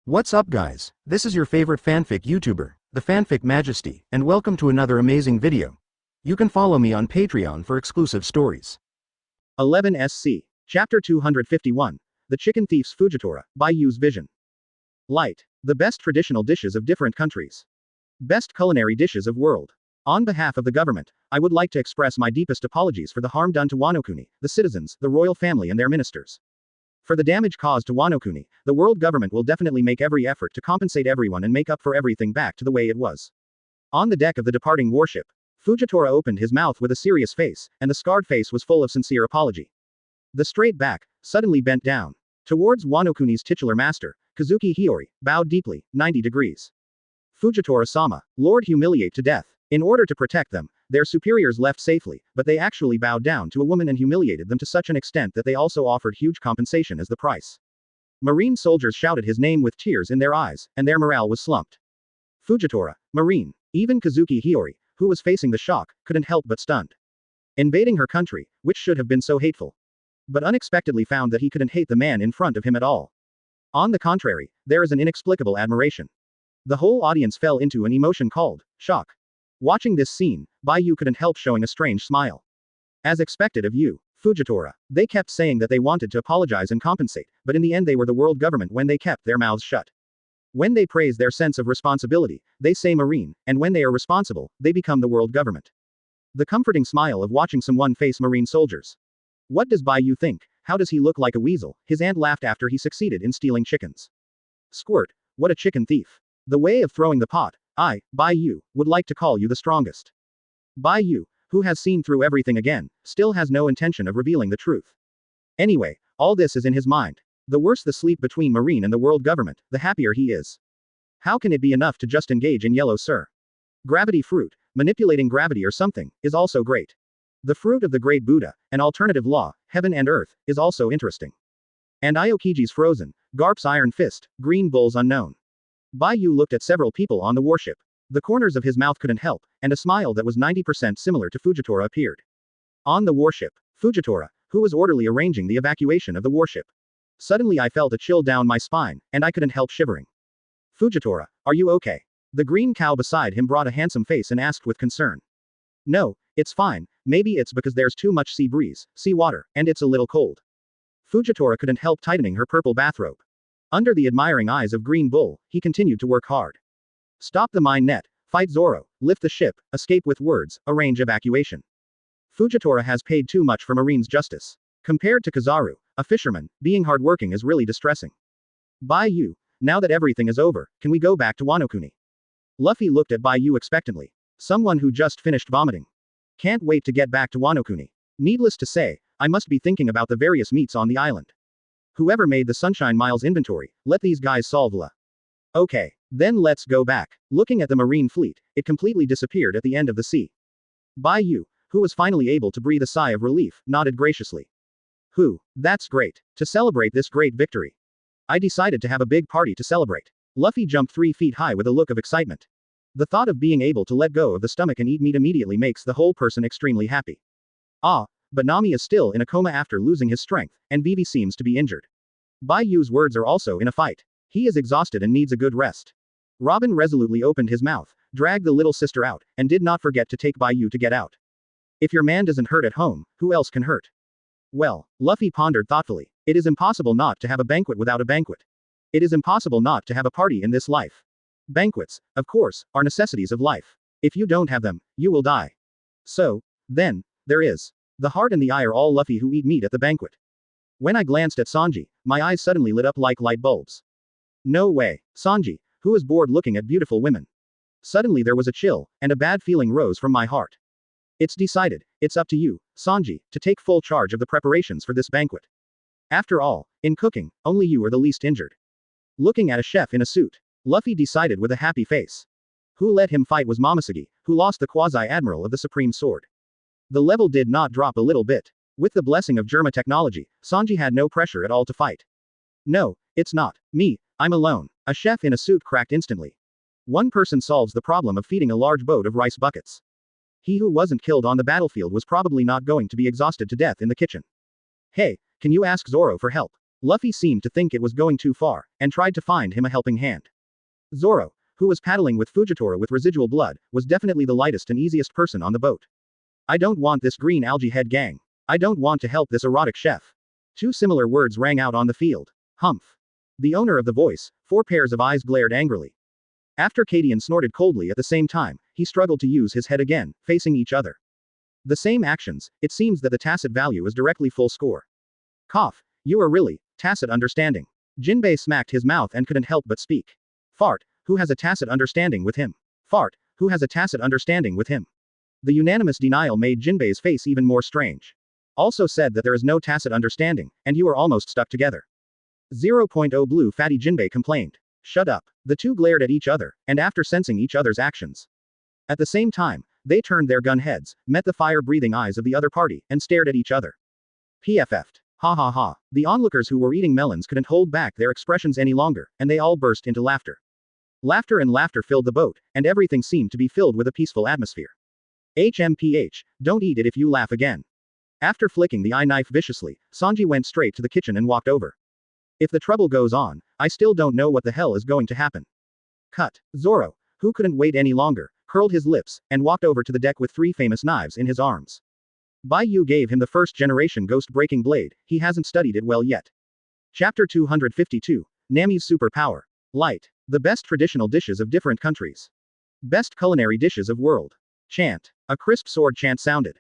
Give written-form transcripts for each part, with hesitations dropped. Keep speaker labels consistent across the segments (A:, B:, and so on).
A: What's up guys, this is your favorite fanfic YouTuber, the Fanfic Majesty, and welcome to another amazing video. You can follow me on Patreon for exclusive stories.
B: 11 SC. Chapter 251. The Chicken Thief's Fujitora, Bai Yu's Vision. Light. The best traditional dishes of different countries. Best culinary dishes of world. On behalf of the government, I would like to express my deepest apologies for the harm done to Wano Kuni, the citizens, the royal family and their ministers. For the damage caused to Wano Kuni, the world government will definitely make every effort to compensate everyone and make up for everything back to the way it was. On the deck of the departing warship, Fujitora opened his mouth with a serious face, and the scarred face was full of sincere apology. The straight back suddenly bent down. Towards Wano Kuni's titular master, Kazuki Hiyori, bowed deeply, 90 degrees. Fujitora-sama, Lord humiliate to death. In order to protect them, their superiors left safely, but they actually bowed down to a woman and humiliated them to such an extent that they also offered huge compensation as the price. Marine soldiers shouted his name with tears in their eyes, and their morale was slumped. Fujitora, Marine, even Kazuki Hiyori, who was facing the shock, couldn't help but stunned. Invading her country, which should have been so hateful. But unexpectedly found that he couldn't hate the man in front of him at all. On the contrary, there is an inexplicable admiration. The whole audience fell into an emotion called shock. Watching this scene, Bai Yu couldn't help showing a strange smile. As expected of you, Fujitora, they kept saying that they wanted to apologize and compensate, but in the end they were the world government when they kept their mouths shut. When they praise their sense of responsibility, they say Marine, and when they are responsible, they become the world government. The comforting smile of watching someone face Marine soldiers. What does Bai Yu think? How does he look like a weasel? His aunt laughed after he succeeded in stealing chickens. Squirt, what a chicken thief. The way of throwing the pot. I, Bai Yu, would like to call you the strongest. Bai Yu, who has seen through everything again, still has no intention of revealing the truth. Anyway, all this is in his mind. The worse the sleep between Marine and the world government, the happier he is. How can it be enough to just engage in yellow sir? Gravity fruit, manipulating gravity or something, is also great. The fruit of the great Buddha, an alternative law, heaven and earth, is also interesting. And Aokiji's frozen, Garp's iron fist, green bulls unknown. Bai Yu looked at several people on the warship. The corners of his mouth couldn't help, and a smile that was 90% similar to Fujitora appeared. On the warship, Fujitora, who was orderly arranging the evacuation of the warship. Suddenly I felt a chill down my spine, and I couldn't help shivering. Fujitora, are you okay? The green cow beside him brought a handsome face and asked with concern. No, it's fine, maybe it's because there's too much sea breeze, sea water, and it's a little cold. Fujitora couldn't help tightening her purple bathrobe. Under the admiring eyes of Green Bull, he continued to work hard. Stop the mine net, fight Zoro, lift the ship, escape with words, arrange evacuation. Fujitora has paid too much for Marine's justice. Compared to Kizaru, a fisherman, being hardworking is really distressing. Bai Yu, now that everything is over, can we go back to Wano Kuni? Luffy looked at Bai Yu expectantly. Someone who just finished vomiting. Can't wait to get back to Wano Kuni. Needless to say, I must be thinking about the various meats on the island. Whoever made the Sunshine Miles inventory, let these guys solve la. Okay, then let's go back. Looking at the marine fleet, it completely disappeared at the end of the sea. Bai Yu, who was finally able to breathe a sigh of relief, nodded graciously. That's great. To celebrate this great victory. I decided to have a big party to celebrate. Luffy jumped 3 feet high with a look of excitement. The thought of being able to let go of the stomach and eat meat immediately makes the whole person extremely happy. But Nami is still in a coma after losing his strength, and Vivi seems to be injured. Bai Yu's words are also in a fight. He is exhausted and needs a good rest. Robin resolutely opened his mouth, dragged the little sister out, and did not forget to take Bai Yu to get out. If your man doesn't hurt at home, who else can hurt? Well, Luffy pondered thoughtfully. It is impossible not to have a banquet without a banquet. It is impossible not to have a party in this life. Banquets, of course, are necessities of life. If you don't have them, you will die. So, then, there is. The heart and the eye are all Luffy who eat meat at the banquet. When I glanced at Sanji, my eyes suddenly lit up like light bulbs. No way. Sanji, who is bored looking at beautiful women. Suddenly there was a chill, and a bad feeling rose from my heart. It's decided, it's up to you, Sanji, to take full charge of the preparations for this banquet. After all, in cooking, only you are the least injured. Looking at a chef in a suit, Luffy decided with a happy face. Who let him fight was Momoshiki, who lost the quasi-admiral of the Supreme Sword. The level did not drop a little bit. With the blessing of Germa technology, Sanji had no pressure at all to fight. No, it's not me, I'm alone. A chef in a suit cracked instantly. One person solves the problem of feeding a large boat of rice buckets. He who wasn't killed on the battlefield was probably not going to be exhausted to death in the kitchen. Hey, can you ask Zoro for help? Luffy seemed to think it was going too far, and tried to find him a helping hand. Zoro, who was paddling with Fujitora with residual blood, was definitely the lightest and easiest person on the boat. I don't want this green algae head gang. I don't want to help this erotic chef. Two similar words rang out on the field. Humph. The owner of the voice, 4 pairs of eyes glared angrily. After Cadian snorted coldly at the same time, he struggled to use his head again, facing each other. The same actions, it seems that the tacit value is directly full score. Cough. You are really, tacit understanding. Jinbei smacked his mouth and couldn't help but speak. Fart, who has a tacit understanding with him? Fart, who has a tacit understanding with him? The unanimous denial made Jinbei's face even more strange. Also said that there is no tacit understanding, and you are almost stuck together. 0.0 blue fatty Jinbei complained. Shut up. The two glared at each other, and after sensing each other's actions. At the same time, they turned their gun heads, met the fire-breathing eyes of the other party, and stared at each other. PFF'd. Ha ha ha. The onlookers who were eating melons couldn't hold back their expressions any longer, and they all burst into laughter. Laughter and laughter filled the boat, and everything seemed to be filled with a peaceful atmosphere. HMPH, don't eat it if you laugh again. After flicking the eye knife viciously, Sanji went straight to the kitchen and walked over. If the trouble goes on, I still don't know what the hell is going to happen. Cut. Zoro, who couldn't wait any longer, curled his lips, and walked over to the deck with 3 famous knives in his arms. Bai Yu gave him the first-generation ghost-breaking blade, he hasn't studied it well yet. Chapter 252, Nami's Superpower. Light. The best traditional dishes of different countries. Best culinary dishes of world. Chant. A crisp sword chant sounded.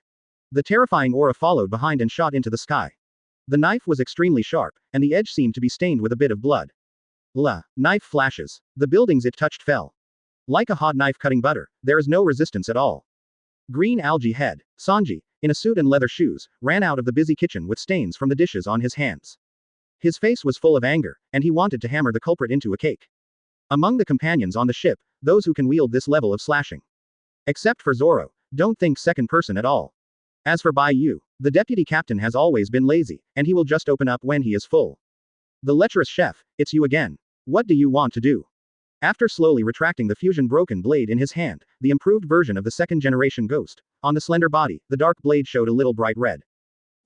B: The terrifying aura followed behind and shot into the sky. The knife was extremely sharp, and the edge seemed to be stained with a bit of blood. Knife flashes. The buildings it touched fell. Like a hot knife cutting butter, there is no resistance at all. Green algae head. Sanji, in a suit and leather shoes, ran out of the busy kitchen with stains from the dishes on his hands. His face was full of anger, and he wanted to hammer the culprit into a cake. Among the companions on the ship, those who can wield this level of slashing. Except for Zoro, don't think second person at all. As for Bai Yu, the deputy captain has always been lazy, and he will just open up when he is full. The lecherous chef, it's you again. What do you want to do? After slowly retracting the fusion broken blade in his hand, the improved version of the second-generation ghost, on the slender body, the dark blade showed a little bright red.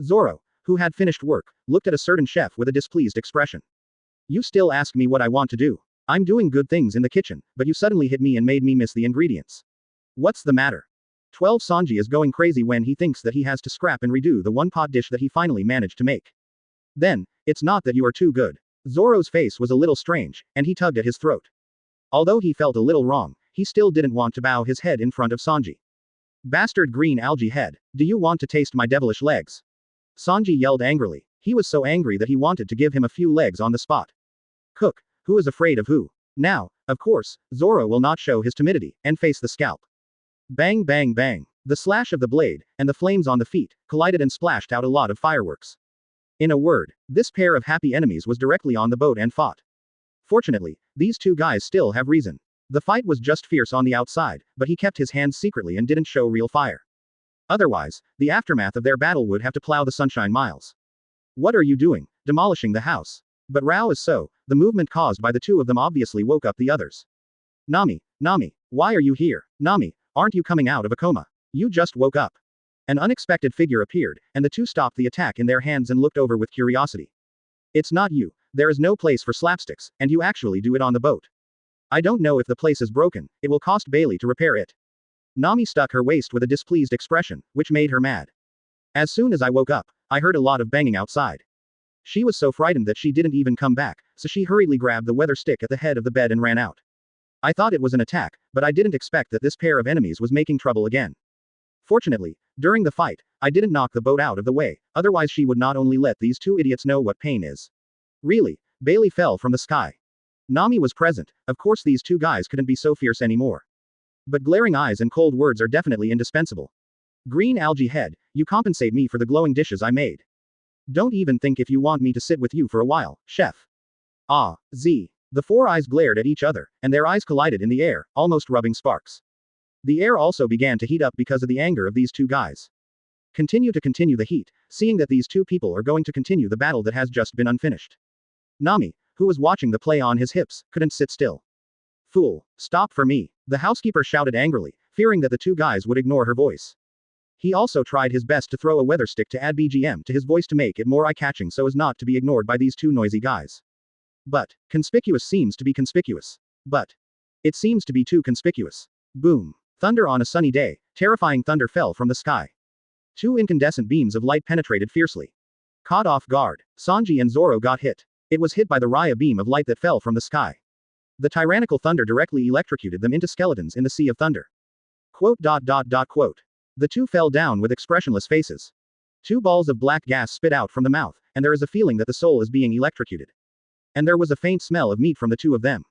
B: Zoro, who had finished work, looked at a certain chef with a displeased expression. You still ask me what I want to do. I'm doing good things in the kitchen, but you suddenly hit me and made me miss the ingredients. What's the matter? 12 Sanji is going crazy when he thinks that he has to scrap and redo the one-pot dish that he finally managed to make. Then, it's not that you are too good. Zoro's face was a little strange, and he tugged at his throat. Although he felt a little wrong, he still didn't want to bow his head in front of Sanji. Bastard green algae head, do you want to taste my devilish legs? Sanji yelled angrily. He was so angry that he wanted to give him a few legs on the spot. Cook, who is afraid of who? Now, of course, Zoro will not show his timidity, and face the scalp. Bang bang bang. The slash of the blade, and the flames on the feet, collided and splashed out a lot of fireworks. In a word, this pair of happy enemies was directly on the boat and fought. Fortunately, these two guys still have reason. The fight was just fierce on the outside, but he kept his hands secretly and didn't show real fire. Otherwise, the aftermath of their battle would have to plow the sunshine miles. What are you doing? Demolishing the house. But Rao is so, the movement caused by the two of them obviously woke up the others. Nami, why are you here? Nami, aren't you coming out of a coma? You just woke up. An unexpected figure appeared, and the two stopped the attack in their hands and looked over with curiosity. It's not you. There is no place for slapsticks, and you actually do it on the boat. I don't know if the place is broken, it will cost Bailey to repair it. Nami stuck her waist with a displeased expression, which made her mad. As soon as I woke up, I heard a lot of banging outside. She was so frightened that she didn't even come back, so she hurriedly grabbed the weather stick at the head of the bed and ran out. I thought it was an attack, but I didn't expect that this pair of enemies was making trouble again. Fortunately, during the fight, I didn't knock the boat out of the way, otherwise she would not only let these two idiots know what pain is. Really, Bailey fell from the sky. Nami was present, of course these two guys couldn't be so fierce anymore. But glaring eyes and cold words are definitely indispensable. Green algae head, you compensate me for the glowing dishes I made. Don't even think if you want me to sit with you for a while, chef. The 4 eyes glared at each other, and their eyes collided in the air, almost rubbing sparks. The air also began to heat up because of the anger of these two guys. Continue the heat, seeing that these two people are going to continue the battle that has just been unfinished. Nami, who was watching the play on his hips, couldn't sit still. Fool, stop for me. The housekeeper shouted angrily, fearing that the two guys would ignore her voice. He also tried his best to throw a weather stick to add BGM to his voice to make it more eye-catching so as not to be ignored by these two noisy guys. But, conspicuous seems to be conspicuous. But, it seems to be too conspicuous. Boom. Thunder on a sunny day, terrifying thunder fell from the sky. Two incandescent beams of light penetrated fiercely. Caught off guard, Sanji and Zoro got hit. It was hit by the Raya beam of light that fell from the sky. The tyrannical thunder directly electrocuted them into skeletons in the sea of thunder. Quote. The two fell down with expressionless faces. Two balls of black gas spit out from the mouth, and there is a feeling that the soul is being electrocuted. And there was a faint smell of meat from the two of them.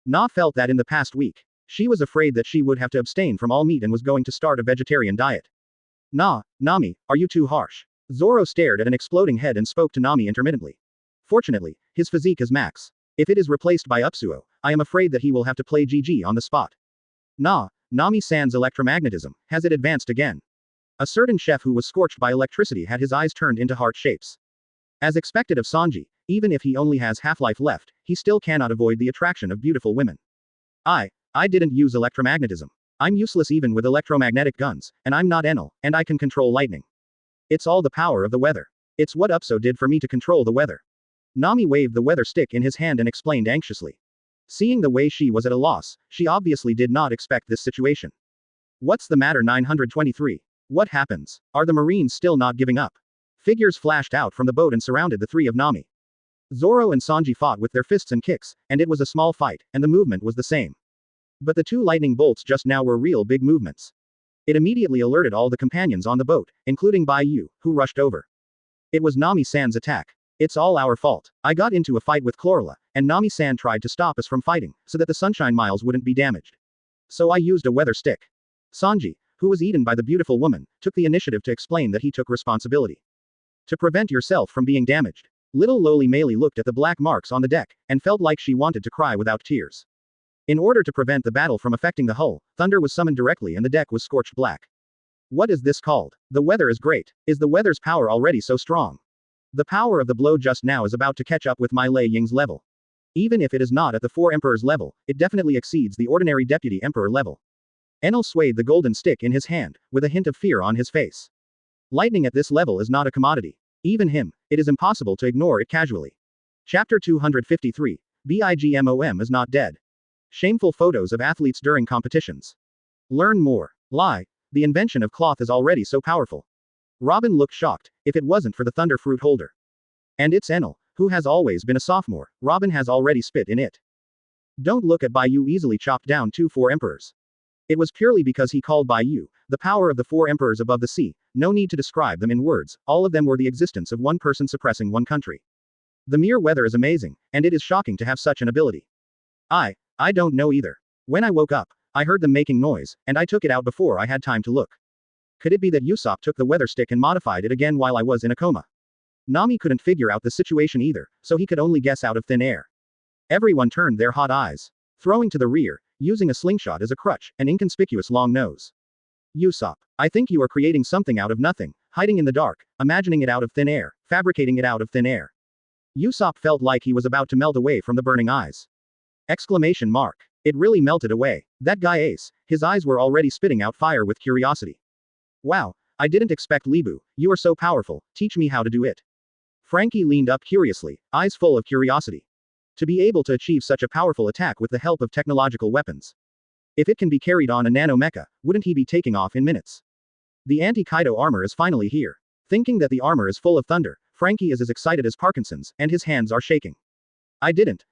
B: Na felt that in the past week. She was afraid that she would have to abstain from all meat and was going to start a vegetarian diet. Nami, are you too harsh? Zoro stared at an exploding head and spoke to Nami intermittently. Fortunately, his physique is max. If it is replaced by Upsuo, I am afraid that he will have to play GG on the spot. Nami-san's electromagnetism, has it advanced again? A certain chef who was scorched by electricity had his eyes turned into heart shapes. As expected of Sanji, even if he only has half-life left, he still cannot avoid the attraction of beautiful women. I didn't use electromagnetism. I'm useless even with electromagnetic guns, and I'm not Enel, and I can control lightning. It's all the power of the weather. It's what Upso did for me to control the weather. Nami waved the weather stick in his hand and explained anxiously. Seeing the way she was at a loss, she obviously did not expect this situation. What's the matter? 923. What happens? Are the Marines still not giving up? Figures flashed out from the boat and surrounded the three of Nami. Zoro and Sanji fought with their fists and kicks, and it was a small fight, and the movement was the same. But the two lightning bolts just now were real big movements. It immediately alerted all the companions on the boat, including Bai Yu, who rushed over. It was Nami-san's attack. It's all our fault. I got into a fight with Chlorella, and Nami-san tried to stop us from fighting, so that the Sunshine Miles wouldn't be damaged. So I used a weather stick. Sanji, who was eaten by the beautiful woman, took the initiative to explain that he took responsibility. To prevent yourself from being damaged. Little lowly Meili looked at the black marks on the deck, and felt like she wanted to cry without tears. In order to prevent the battle from affecting the hull, thunder was summoned directly and the deck was scorched black. What is this called? The weather is great. Is the weather's power already so strong? The power of the blow just now is about to catch up with my Lei Ying's level. Even if it is not at the Four Emperors level, it definitely exceeds the ordinary Deputy Emperor level. Enel swayed the golden stick in his hand, with a hint of fear on his face. Lightning at this level is not a commodity. Even him, it is impossible to ignore it casually. Chapter 253. BIGMOM is not dead. Shameful photos of athletes during competitions. Learn more. Lie. The invention of cloth is already so powerful. Robin looked shocked, if it wasn't for the thunder fruit holder. And it's Enel, who has always been a sophomore. Robin has already spit in it. Don't look at Bai Yu easily chopped down 2 4 emperors. It was purely because he called Bai Yu, the power of the 4 emperors above the sea. No need to describe them in words, all of them were the existence of one person suppressing one country. The mere weather is amazing, and it is shocking to have such an ability. I don't know either. When I woke up, I heard them making noise, and I took it out before I had time to look. Could it be that Usopp took the weather stick and modified it again while I was in a coma? Nami couldn't figure out the situation either, so he could only guess out of thin air. Everyone turned their hot eyes. Throwing to the rear, using a slingshot as a crutch, an inconspicuous long nose. Usopp, I think you are creating something out of nothing, hiding in the dark, imagining it out of thin air, fabricating it out of thin air. Usopp felt like he was about to melt away from the burning eyes. Exclamation mark. It really melted away. That guy Ace, his eyes were already spitting out fire with curiosity. Wow, I didn't expect Lebu, you are so powerful, teach me how to do it. Franky leaned up curiously, eyes full of curiosity. To be able to achieve such a powerful attack with the help of technological weapons. If it can be carried on a nano-mecha, wouldn't he be taking off in minutes? The anti-Kaido armor is finally here. Thinking that the armor is full of thunder, Franky is as excited as Parkinson's, and his hands are shaking. I didn't,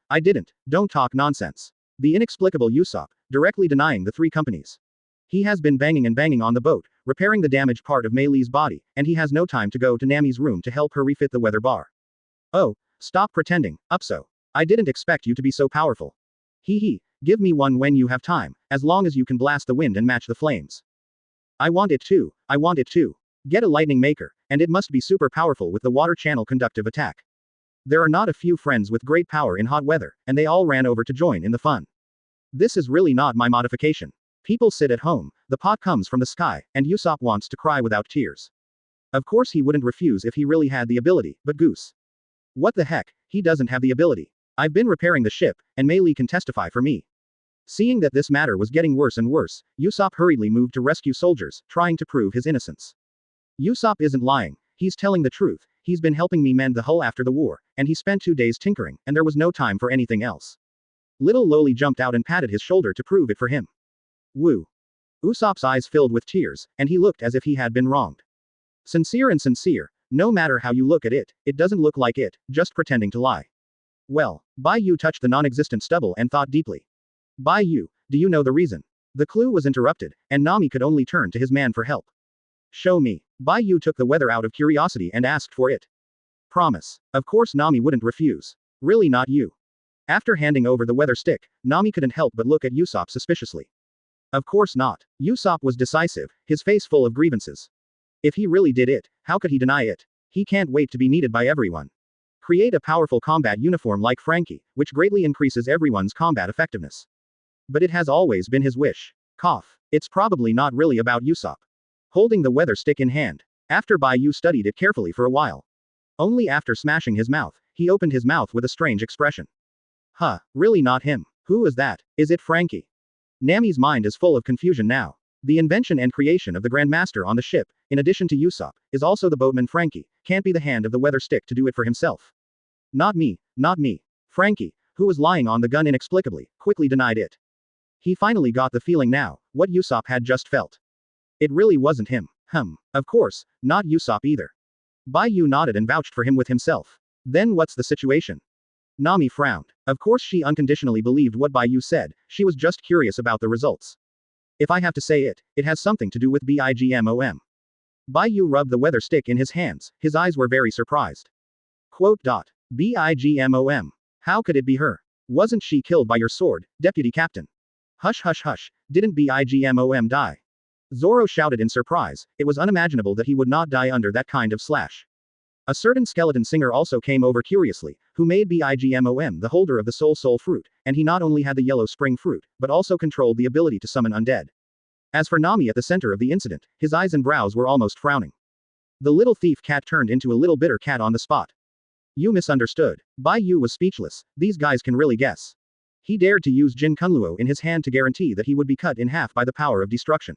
B: don't talk nonsense. The inexplicable Usopp, directly denying the 3 companies. He has been banging and banging on the boat, repairing the damaged part of Mei Li's body, and he has no time to go to Nami's room to help her refit the weather bar. Oh, stop pretending, Upso. I didn't expect you to be so powerful. Hee, give me one when you have time, as long as you can blast the wind and match the flames. I want it too. Get a lightning maker, and it must be super powerful with the water channel conductive attack. There are not a few friends with great power in hot weather, and they all ran over to join in the fun. This is really not my modification. People sit at home, the pot comes from the sky, and Usopp wants to cry without tears. Of course he wouldn't refuse if he really had the ability, but goose. What the heck, he doesn't have the ability. I've been repairing the ship, and Mei Li can testify for me. Seeing that this matter was getting worse and worse, Usopp hurriedly moved to rescue soldiers, trying to prove his innocence. Usopp isn't lying, he's telling the truth, he's been helping me mend the hull after the war, and he spent 2 days tinkering, and there was no time for anything else. Little Loli jumped out and patted his shoulder to prove it for him. Woo. Usopp's eyes filled with tears, and he looked as if he had been wronged. Sincere and sincere, no matter how you look at it, it doesn't look like it, just pretending to lie. Well, Bai Yu touched the non-existent stubble and thought deeply. Bai Yu, do you know the reason? The clue was interrupted, and Nami could only turn to his man for help. Show me. Bai Yu took the weather out of curiosity and asked for it. Promise. Of course Nami wouldn't refuse. Really not you. After handing over the weather stick, Nami couldn't help but look at Usopp suspiciously. Of course not. Usopp was decisive, his face full of grievances. If he really did it, how could he deny it? He can't wait to be needed by everyone. Create a powerful combat uniform like Franky, which greatly increases everyone's combat effectiveness. But it has always been his wish. Cough. It's probably not really about Usopp. Holding the weather stick in hand. After Bai Yu studied it carefully for a while. Only after smashing his mouth, he opened his mouth with a strange expression. Huh, really not him. Who is that? Is it Franky? Nami's mind is full of confusion now. The invention and creation of the Grandmaster on the ship, in addition to Usopp, is also the boatman Franky, can't be the hand of the weather stick to do it for himself. Not me, not me. Franky, who was lying on the gun inexplicably, quickly denied it. He finally got the feeling now, what Usopp had just felt. It really wasn't him. Of course, not Usopp either. Bai Yu nodded and vouched for him with himself. Then what's the situation? Nami frowned. Of course she unconditionally believed what Bai Yu said, she was just curious about the results. If I have to say it, it has something to do with Bigmom. Bai Yu rubbed the weather stick in his hands, his eyes were very surprised. Quote. Bigmom. How could it be her? Wasn't she killed by your sword, Deputy Captain? Hush hush hush, didn't Bigmom die? Zoro shouted in surprise, it was unimaginable that he would not die under that kind of slash. A certain skeleton singer also came over curiously, who made Bigmom the holder of the soul fruit, and he not only had the yellow spring fruit, but also controlled the ability to summon undead. As for Nami at the center of the incident, his eyes and brows were almost frowning. The little thief cat turned into a little bitter cat on the spot. You misunderstood. Bai Yu was speechless, these guys can really guess. He dared to use Jin Kunluo in his hand to guarantee that he would be cut in half by the power of destruction.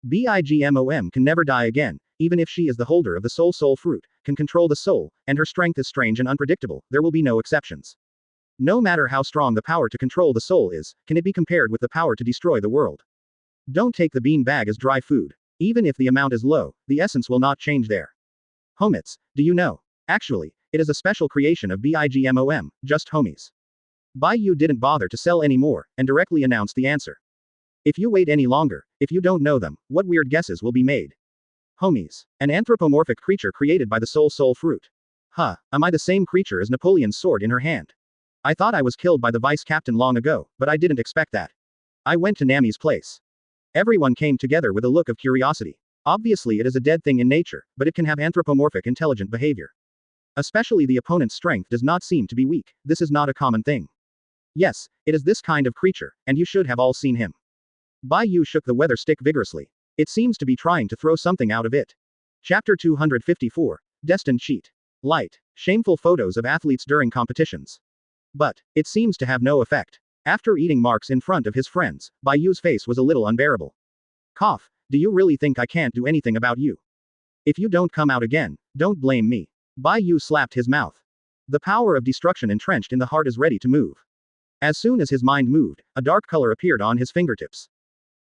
B: Bigmom can never die again, even if she is the holder of the soul fruit, can control the soul, and her strength is strange and unpredictable, there will be no exceptions. No matter how strong the power to control the soul is, can it be compared with the power to destroy the world? Don't take the bean bag as dry food. Even if the amount is low, the essence will not change there. Homits, do you know? Actually, it is a special creation of Bigmom, just homies. Bai Yu didn't bother to sell any more, and directly announced the answer. If you wait any longer, if you don't know them, what weird guesses will be made? Homies. An anthropomorphic creature created by the soul fruit. Huh, am I the same creature as Napoleon's sword in her hand? I thought I was killed by the vice captain long ago, but I didn't expect that. I went to Nami's place. Everyone came together with a look of curiosity. Obviously it is a dead thing in nature, but it can have anthropomorphic intelligent behavior. Especially the opponent's strength does not seem to be weak, this is not a common thing. Yes, it is this kind of creature, and you should have all seen him. Bai Yu shook the weather stick vigorously. It seems to be trying to throw something out of it. Chapter 254. Destined Cheat. Light. Shameful photos of athletes during competitions. But, it seems to have no effect. After eating marks in front of his friends, Bai Yu's face was a little unbearable. Cough, do you really think I can't do anything about you? If you don't come out again, don't blame me. Bai Yu slapped his mouth. The power of destruction entrenched in the heart is ready to move. As soon as his mind moved, a dark color appeared on his fingertips.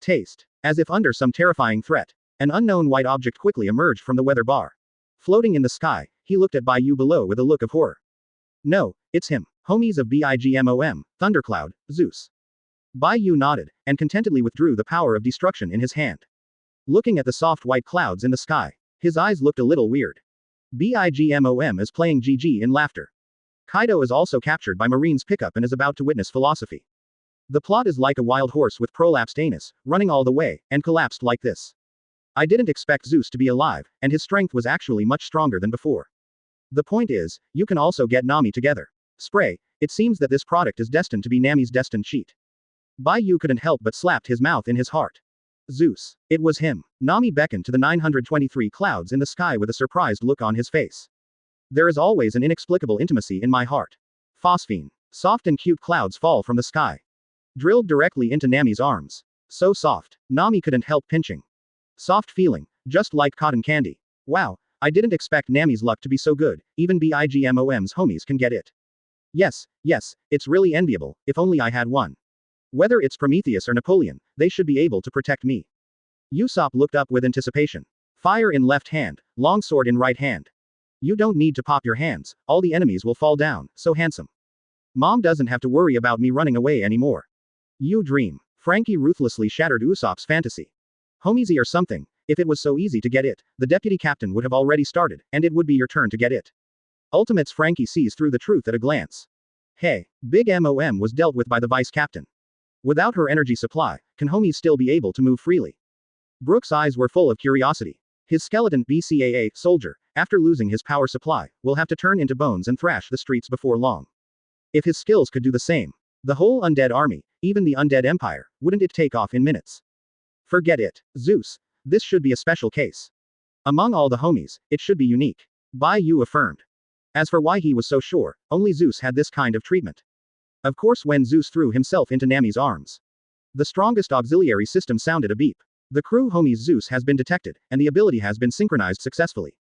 B: Taste. As if under some terrifying threat, an unknown white object quickly emerged from the weather bar. Floating in the sky, he looked at Bai Yu below with a look of horror. No, it's him. Homies of Bigmom, Thundercloud, Zeus. Bai Yu nodded, and contentedly withdrew the power of destruction in his hand. Looking at the soft white clouds in the sky, his eyes looked a little weird. Bigmom is playing GG in laughter. Kaido is also captured by Marine's pickup and is about to witness philosophy. The plot is like a wild horse with prolapsed anus, running all the way, and collapsed like this. I didn't expect Zeus to be alive, and his strength was actually much stronger than before. The point is, you can also get Nami together. Spray, it seems that this product is destined to be Nami's destined cheat. Bai Yu couldn't help but slapped his mouth in his heart. Zeus. It was him. Nami beckoned to the 923 clouds in the sky with a surprised look on his face. There is always an inexplicable intimacy in my heart. Phosphine. Soft and cute clouds fall from the sky. Drilled directly into Nami's arms. So soft. Nami couldn't help pinching. Soft feeling, just like cotton candy. Wow, I didn't expect Nami's luck to be so good, even BIGMOM's homies can get it. Yes, it's really enviable, if only I had one. Whether it's Prometheus or Napoleon, they should be able to protect me. Usopp looked up with anticipation. Fire in left hand, long sword in right hand. You don't need to pop your hands, all the enemies will fall down, so handsome. Mom doesn't have to worry about me running away anymore. You dream. Franky ruthlessly shattered Usopp's fantasy. Homiesy or something, if it was so easy to get it, the deputy captain would have already started, and it would be your turn to get it. Ultimates Franky sees through the truth at a glance. Hey, Big Mom was dealt with by the vice captain. Without her energy supply, can homies still be able to move freely? Brooke's eyes were full of curiosity. His skeleton BCAA soldier, after losing his power supply, will have to turn into bones and thrash the streets before long. If his skills could do the same, the whole undead army, even the undead empire, wouldn't it take off in minutes? Forget it, Zeus. This should be a special case. Among all the homies, it should be unique. Bai Yu affirmed. As for why he was so sure, only Zeus had this kind of treatment. Of course, when Zeus threw himself into Nami's arms, the strongest auxiliary system sounded a beep. The crew homies Zeus has been detected, and the ability has been synchronized successfully.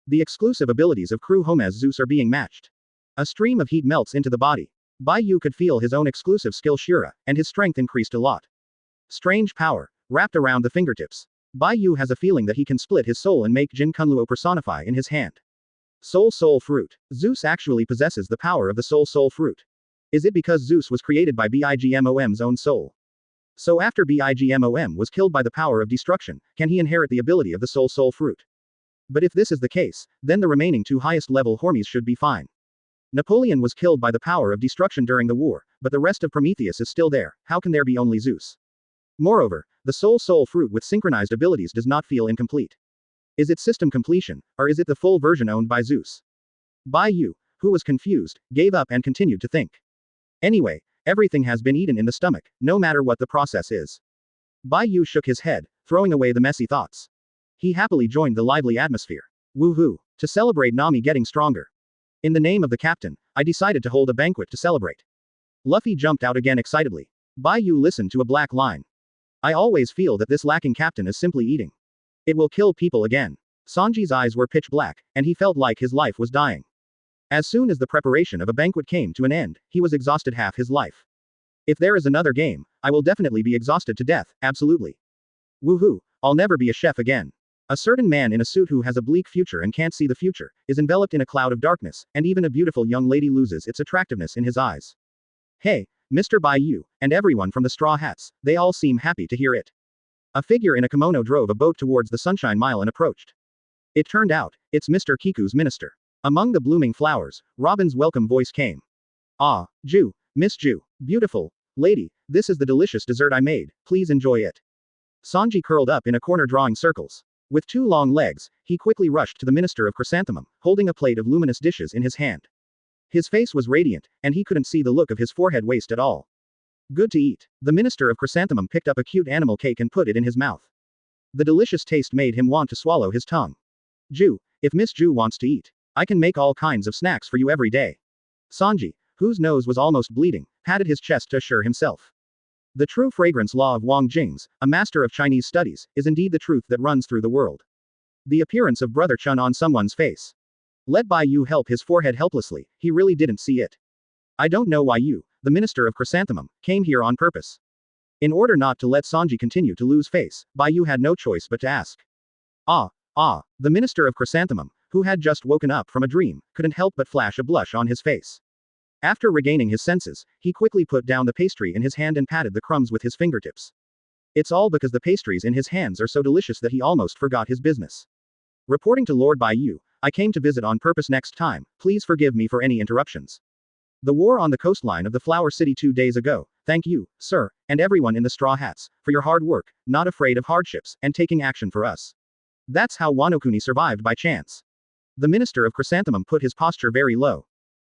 B: The exclusive abilities of crew homies Zeus are being matched. A stream of heat melts into the body. Bai Yu could feel his own exclusive skill Shira, and his strength increased a lot. Strange power, wrapped around the fingertips. Bai Yu has a feeling that he can split his soul and make Jin Kunluo personify in his hand. Soul Fruit. Zeus actually possesses the power of the Soul Fruit. Is it because Zeus was created by BIGMOM's own soul? So after BIGMOM was killed by the power of destruction, can he inherit the ability of the Soul Fruit? But if this is the case, then the remaining two highest level homies should be fine. Napoleon was killed by the power of destruction during the war, but the rest of Prometheus is still there, how can there be only Zeus? Moreover, the Soul Fruit with synchronized abilities does not feel incomplete. Is it system completion, or is it the full version owned by Zeus? Bai Yu, who was confused, gave up and continued to think. Anyway, everything has been eaten in the stomach, no matter what the process is. Bai Yu shook his head, throwing away the messy thoughts. He happily joined the lively atmosphere. Woohoo! To celebrate Nami getting stronger. In the name of the captain, I decided to hold a banquet to celebrate. Luffy jumped out again excitedly. Bai Yu listened to a black line. I always feel that this lacking captain is simply eating. It will kill people again. Sanji's eyes were pitch black, and he felt like his life was dying. As soon as the preparation of a banquet came to an end, he was exhausted half his life. If there is another game, I will definitely be exhausted to death, absolutely. Woohoo, I'll never be a chef again. A certain man in a suit who has a bleak future and can't see the future, is enveloped in a cloud of darkness, and even a beautiful young lady loses its attractiveness in his eyes. Hey, Mr. Bai Yu, and everyone from the Straw Hats, they all seem happy to hear it. A figure in a kimono drove a boat towards the Sunshine Mile and approached. It turned out, it's Mr. Kiku's minister. Among the blooming flowers, Robin's welcome voice came. Ah, Ju, Miss Ju, beautiful lady, this is the delicious dessert I made, please enjoy it. Sanji curled up in a corner drawing circles. With two long legs, he quickly rushed to the Minister of Chrysanthemum, holding a plate of luminous dishes in his hand. His face was radiant, and he couldn't see the look of his forehead waist at all. Good to eat. The Minister of Chrysanthemum picked up a cute animal cake and put it in his mouth. The delicious taste made him want to swallow his tongue. Ju, if Miss Ju wants to eat, I can make all kinds of snacks for you every day. Sanji, whose nose was almost bleeding, patted his chest to assure himself. The true fragrance law of Wang Jing's, a master of Chinese studies, is indeed the truth that runs through the world. The appearance of Brother Chun on someone's face. Let Bai Yu help his forehead helplessly, he really didn't see it. I don't know why you, the Minister of Chrysanthemum, came here on purpose. In order not to let Sanji continue to lose face, Bai Yu had no choice but to ask. The Minister of Chrysanthemum, who had just woken up from a dream, couldn't help but flash a blush on his face. After regaining his senses, he quickly put down the pastry in his hand and patted the crumbs with his fingertips. It's all because the pastries in his hands are so delicious that he almost forgot his business. Reporting to Lord Bai Yu, I came to visit on purpose next time, please forgive me for any interruptions. The war on the coastline of the Flower City 2 days ago, thank you, sir, and everyone in the Straw Hats, for your hard work, not afraid of hardships, and taking action for us. That's how Wano Kuni survived by chance. The Minister of Chrysanthemum put his posture very low.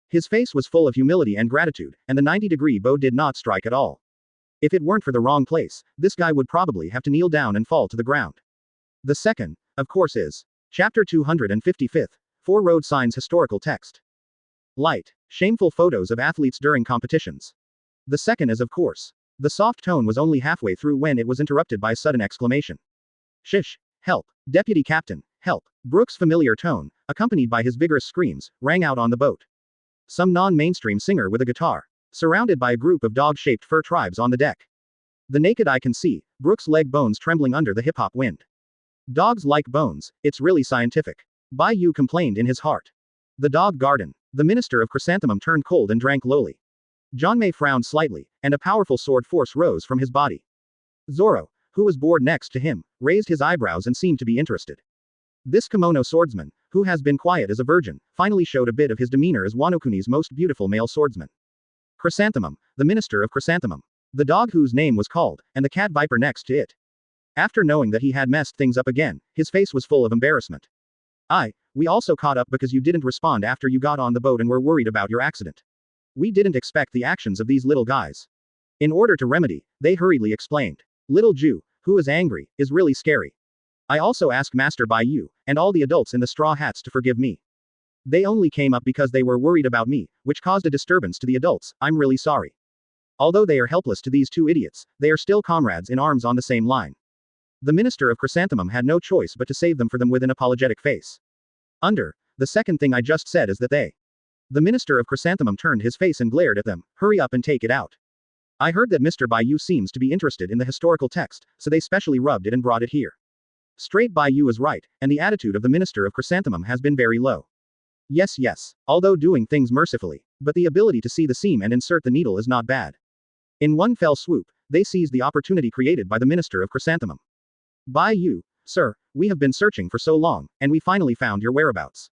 B: His face was full of humility and gratitude, and the 90-degree bow did not strike at all. If it weren't for the wrong place, this guy would probably have to kneel down and fall to the ground. The second, of course, is Chapter 255, 4 Road Signs Historical Text. Light. Shameful photos of athletes during competitions. The second is, of course, The soft tone was only halfway through when it was interrupted by a sudden exclamation. Shish! Help! Deputy Captain, help! Brooke's familiar tone, accompanied by his vigorous screams, rang out on the boat. Some non-mainstream singer with a guitar, surrounded by a group of dog-shaped fur tribes on the deck. The naked eye can see Brooke's leg bones trembling under the hip-hop wind. Dogs like bones, it's really scientific. Bai Yu complained in his heart. The dog garden. The minister of Chrysanthemum turned cold and drank lowly. Jinbei frowned slightly, and a powerful sword force rose from his body. Zoro, who was bored next to him, raised his eyebrows and seemed to be interested. This kimono swordsman, who has been quiet as a virgin, finally showed a bit of his demeanor as Wano Kuni's most beautiful male swordsman. Chrysanthemum, the minister of Chrysanthemum. The dog whose name was called, and the cat viper next to it. After knowing that he had messed things up again, his face was full of embarrassment. We also caught up because you didn't respond after you got on the boat and were worried about your accident. We didn't expect the actions of these little guys. In order to remedy, they hurriedly explained. Little Jew, who is angry, is really scary. I also asked Master Bai Yu, and all the adults in the straw hats to forgive me. They only came up because they were worried about me, which caused a disturbance to the adults. I'm really sorry. Although they are helpless to these two idiots, they are still comrades in arms on the same line. The minister of Chrysanthemum had no choice but to save them for them with an apologetic face. The second thing I just said is that they. The minister of Chrysanthemum turned his face and glared at them. Hurry up and take it out. I heard that Mr. Bai Yu seems to be interested in the historical text, so they specially rubbed it and brought it here. Straight Bai Yu is right, and the attitude of the minister of Chrysanthemum has been very low. Yes, although doing things mercifully, but the ability to see the seam and insert the needle is not bad. In one fell swoop, they seized the opportunity created by the minister of Chrysanthemum. Bai Yu, sir, we have been searching for so long, and we finally found your whereabouts.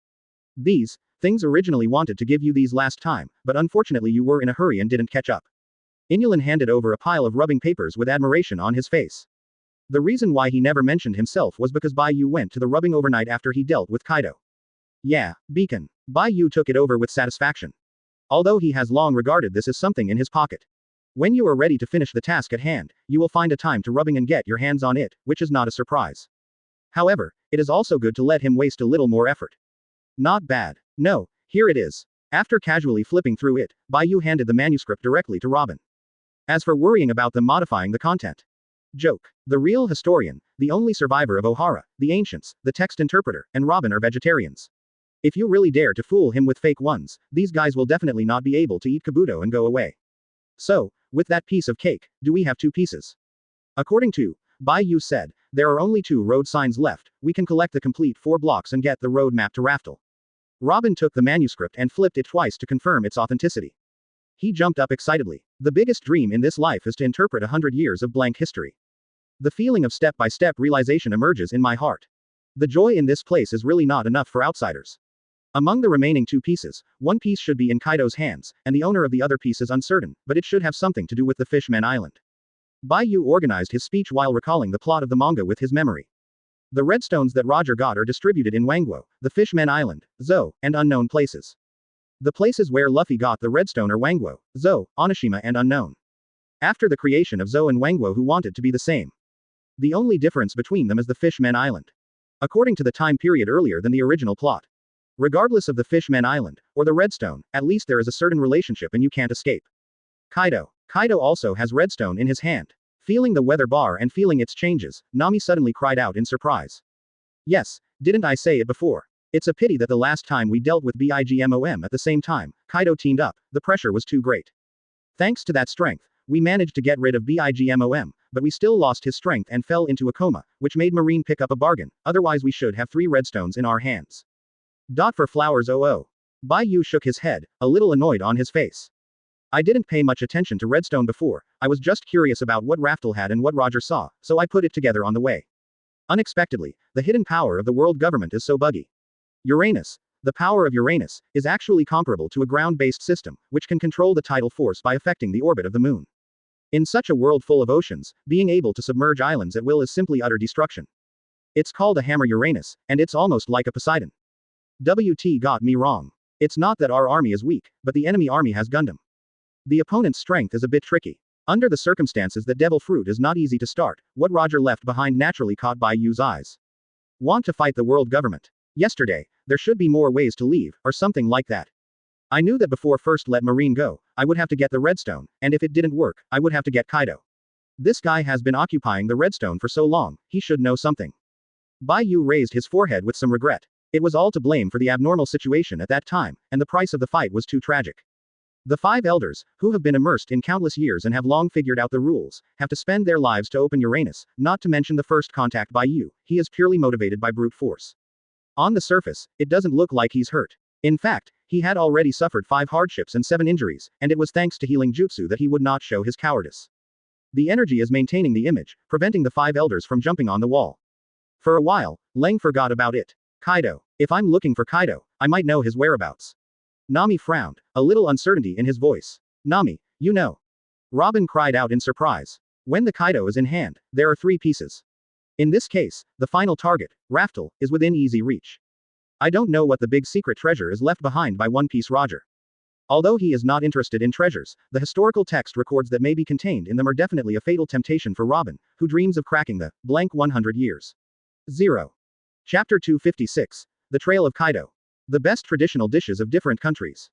B: These things originally wanted to give you these last time, but unfortunately you were in a hurry and didn't catch up. Inulin handed over a pile of rubbing papers with admiration on his face. The reason why he never mentioned himself was because Bai Yu went to the rubbing overnight after he dealt with Kaido. Yeah, beacon. Bai Yu took it over with satisfaction. Although he has long regarded this as something in his pocket. When you are ready to finish the task at hand, you will find a time to rubbing and get your hands on it, which is not a surprise. However, it is also good to let him waste a little more effort. Not bad. No, here it is. After casually flipping through it, Bai Yu handed the manuscript directly to Robin. As for worrying about them modifying the content. Joke. The real historian, the only survivor of Ohara, the ancients, the text interpreter, and Robin are vegetarians. If you really dare to fool him with fake ones, these guys will definitely not be able to eat Kabuto and go away. So, with that piece of cake, do we have two pieces? According to Bai Yu said, there are only 2 road signs left, we can collect the complete 4 blocks and get the road map to Raftel. Robin took the manuscript and flipped it twice to confirm its authenticity. He jumped up excitedly. The biggest dream in this life is to interpret 100 years of blank history. The feeling of step-by-step realization emerges in my heart. The joy in this place is really not enough for outsiders. Among the remaining 2 pieces, one piece should be in Kaido's hands, and the owner of the other piece is uncertain, but it should have something to do with the Fishman Island. Bai Yu organized his speech while recalling the plot of the manga with his memory. The redstones that Roger got are distributed in Wangwo, the Fishman Island, Zou, and unknown places. The places where Luffy got the redstone are Wangwo, Zou, Onishima and unknown. After the creation of Zou and Wangwo who wanted to be the same. The only difference between them is the Fishman Island. According to the time period earlier than the original plot. Regardless of the Fishman Island, or the redstone, at least there is a certain relationship and you can't escape. Kaido also has redstone in his hand. Feeling the weather bar and feeling its changes, Nami suddenly cried out in surprise. Yes, didn't I say it before? It's a pity that the last time we dealt with Bigmom at the same time, Kaido teamed up, the pressure was too great. Thanks to that strength, we managed to get rid of Bigmom, but we still lost his strength and fell into a coma, which made Marine pick up a bargain, otherwise we should have 3 redstones in our hands. For flowers Bai Yu shook his head, a little annoyed on his face. I didn't pay much attention to redstone before, I was just curious about what Raftel had and what Roger saw, so I put it together on the way. Unexpectedly, the hidden power of the world government is so buggy. Uranus. The power of Uranus is actually comparable to a ground-based system, which can control the tidal force by affecting the orbit of the moon. In such a world full of oceans, being able to submerge islands at will is simply utter destruction. It's called a hammer Uranus, and it's almost like a Poseidon. WT got me wrong. It's not that our army is weak, but the enemy army has Gundam. The opponent's strength is a bit tricky. Under the circumstances that Devil Fruit is not easy to start, what Roger left behind naturally caught Bai Yu's eyes. Want to fight the world government? Yesterday, there should be more ways to leave, or something like that. I knew that before first let Marine go, I would have to get the redstone, and if it didn't work, I would have to get Kaido. This guy has been occupying the redstone for so long, he should know something. Bai Yu raised his forehead with some regret. It was all to blame for the abnormal situation at that time, and the price of the fight was too tragic. The 5 elders, who have been immersed in countless years and have long figured out the rules, have to spend their lives to open Uranus, not to mention the first contact Bai Yu. He is purely motivated by brute force. On the surface, it doesn't look like he's hurt. In fact, he had already suffered 5 hardships and 7 injuries, and it was thanks to healing jutsu that he would not show his cowardice. The energy is maintaining the image, preventing the 5 elders from jumping on the wall. For a while, Leng forgot about it. Kaido. If I'm looking for Kaido, I might know his whereabouts. Nami frowned, a little uncertainty in his voice. Nami, you know. Robin cried out in surprise. When the Kaido is in hand, there are 3 pieces. In this case, the final target, Raftel, is within easy reach. I don't know what the big secret treasure is left behind by One Piece Roger. Although he is not interested in treasures, the historical text records that may be contained in them are definitely a fatal temptation for Robin, who dreams of cracking the blank 100 years. 0. Chapter 256. The Trail of Kaido. The best traditional dishes of different countries.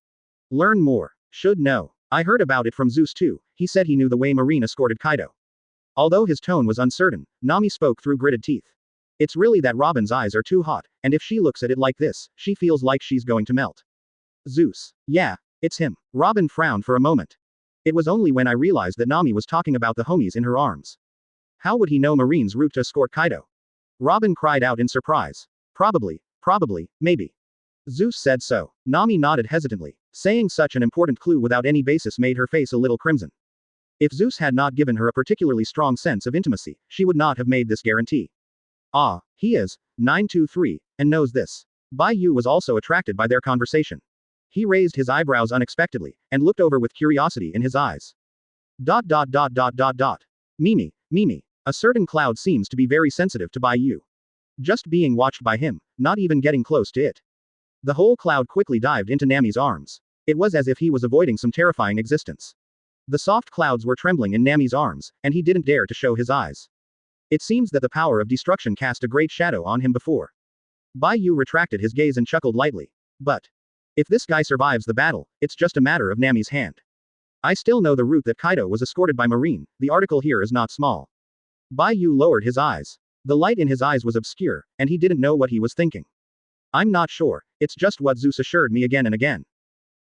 B: Learn more. Should know. I heard about it from Zeus too. He said he knew the way Marine escorted Kaido. Although his tone was uncertain, Nami spoke through gritted teeth. It's really that Robin's eyes are too hot, and if she looks at it like this, she feels like she's going to melt. Zeus. Yeah, it's him. Robin frowned for a moment. It was only when I realized that Nami was talking about the homies in her arms. How would he know Marine's route to escort Kaido? Robin cried out in surprise. Probably, maybe. Zeus said so. Nami nodded hesitantly. Saying such an important clue without any basis made her face a little crimson. If Zeus had not given her a particularly strong sense of intimacy, she would not have made this guarantee. Ah, he is 923, and knows this. Bai Yu was also attracted by their conversation. He raised his eyebrows unexpectedly, and looked over with curiosity in his eyes. Mimi. A certain cloud seems to be very sensitive to Bai Yu. Just being watched by him, not even getting close to it. The whole cloud quickly dived into Nami's arms. It was as if he was avoiding some terrifying existence. The soft clouds were trembling in Nami's arms, and he didn't dare to show his eyes. It seems that the power of destruction cast a great shadow on him before. Bai Yu retracted his gaze and chuckled lightly. But if this guy survives the battle, it's just a matter of Nami's hand. I still know the route that Kaido was escorted by Marine. The article here is not small. Bai Yu lowered his eyes. The light in his eyes was obscure, and he didn't know what he was thinking. I'm not sure, it's just what Zeus assured me again and again.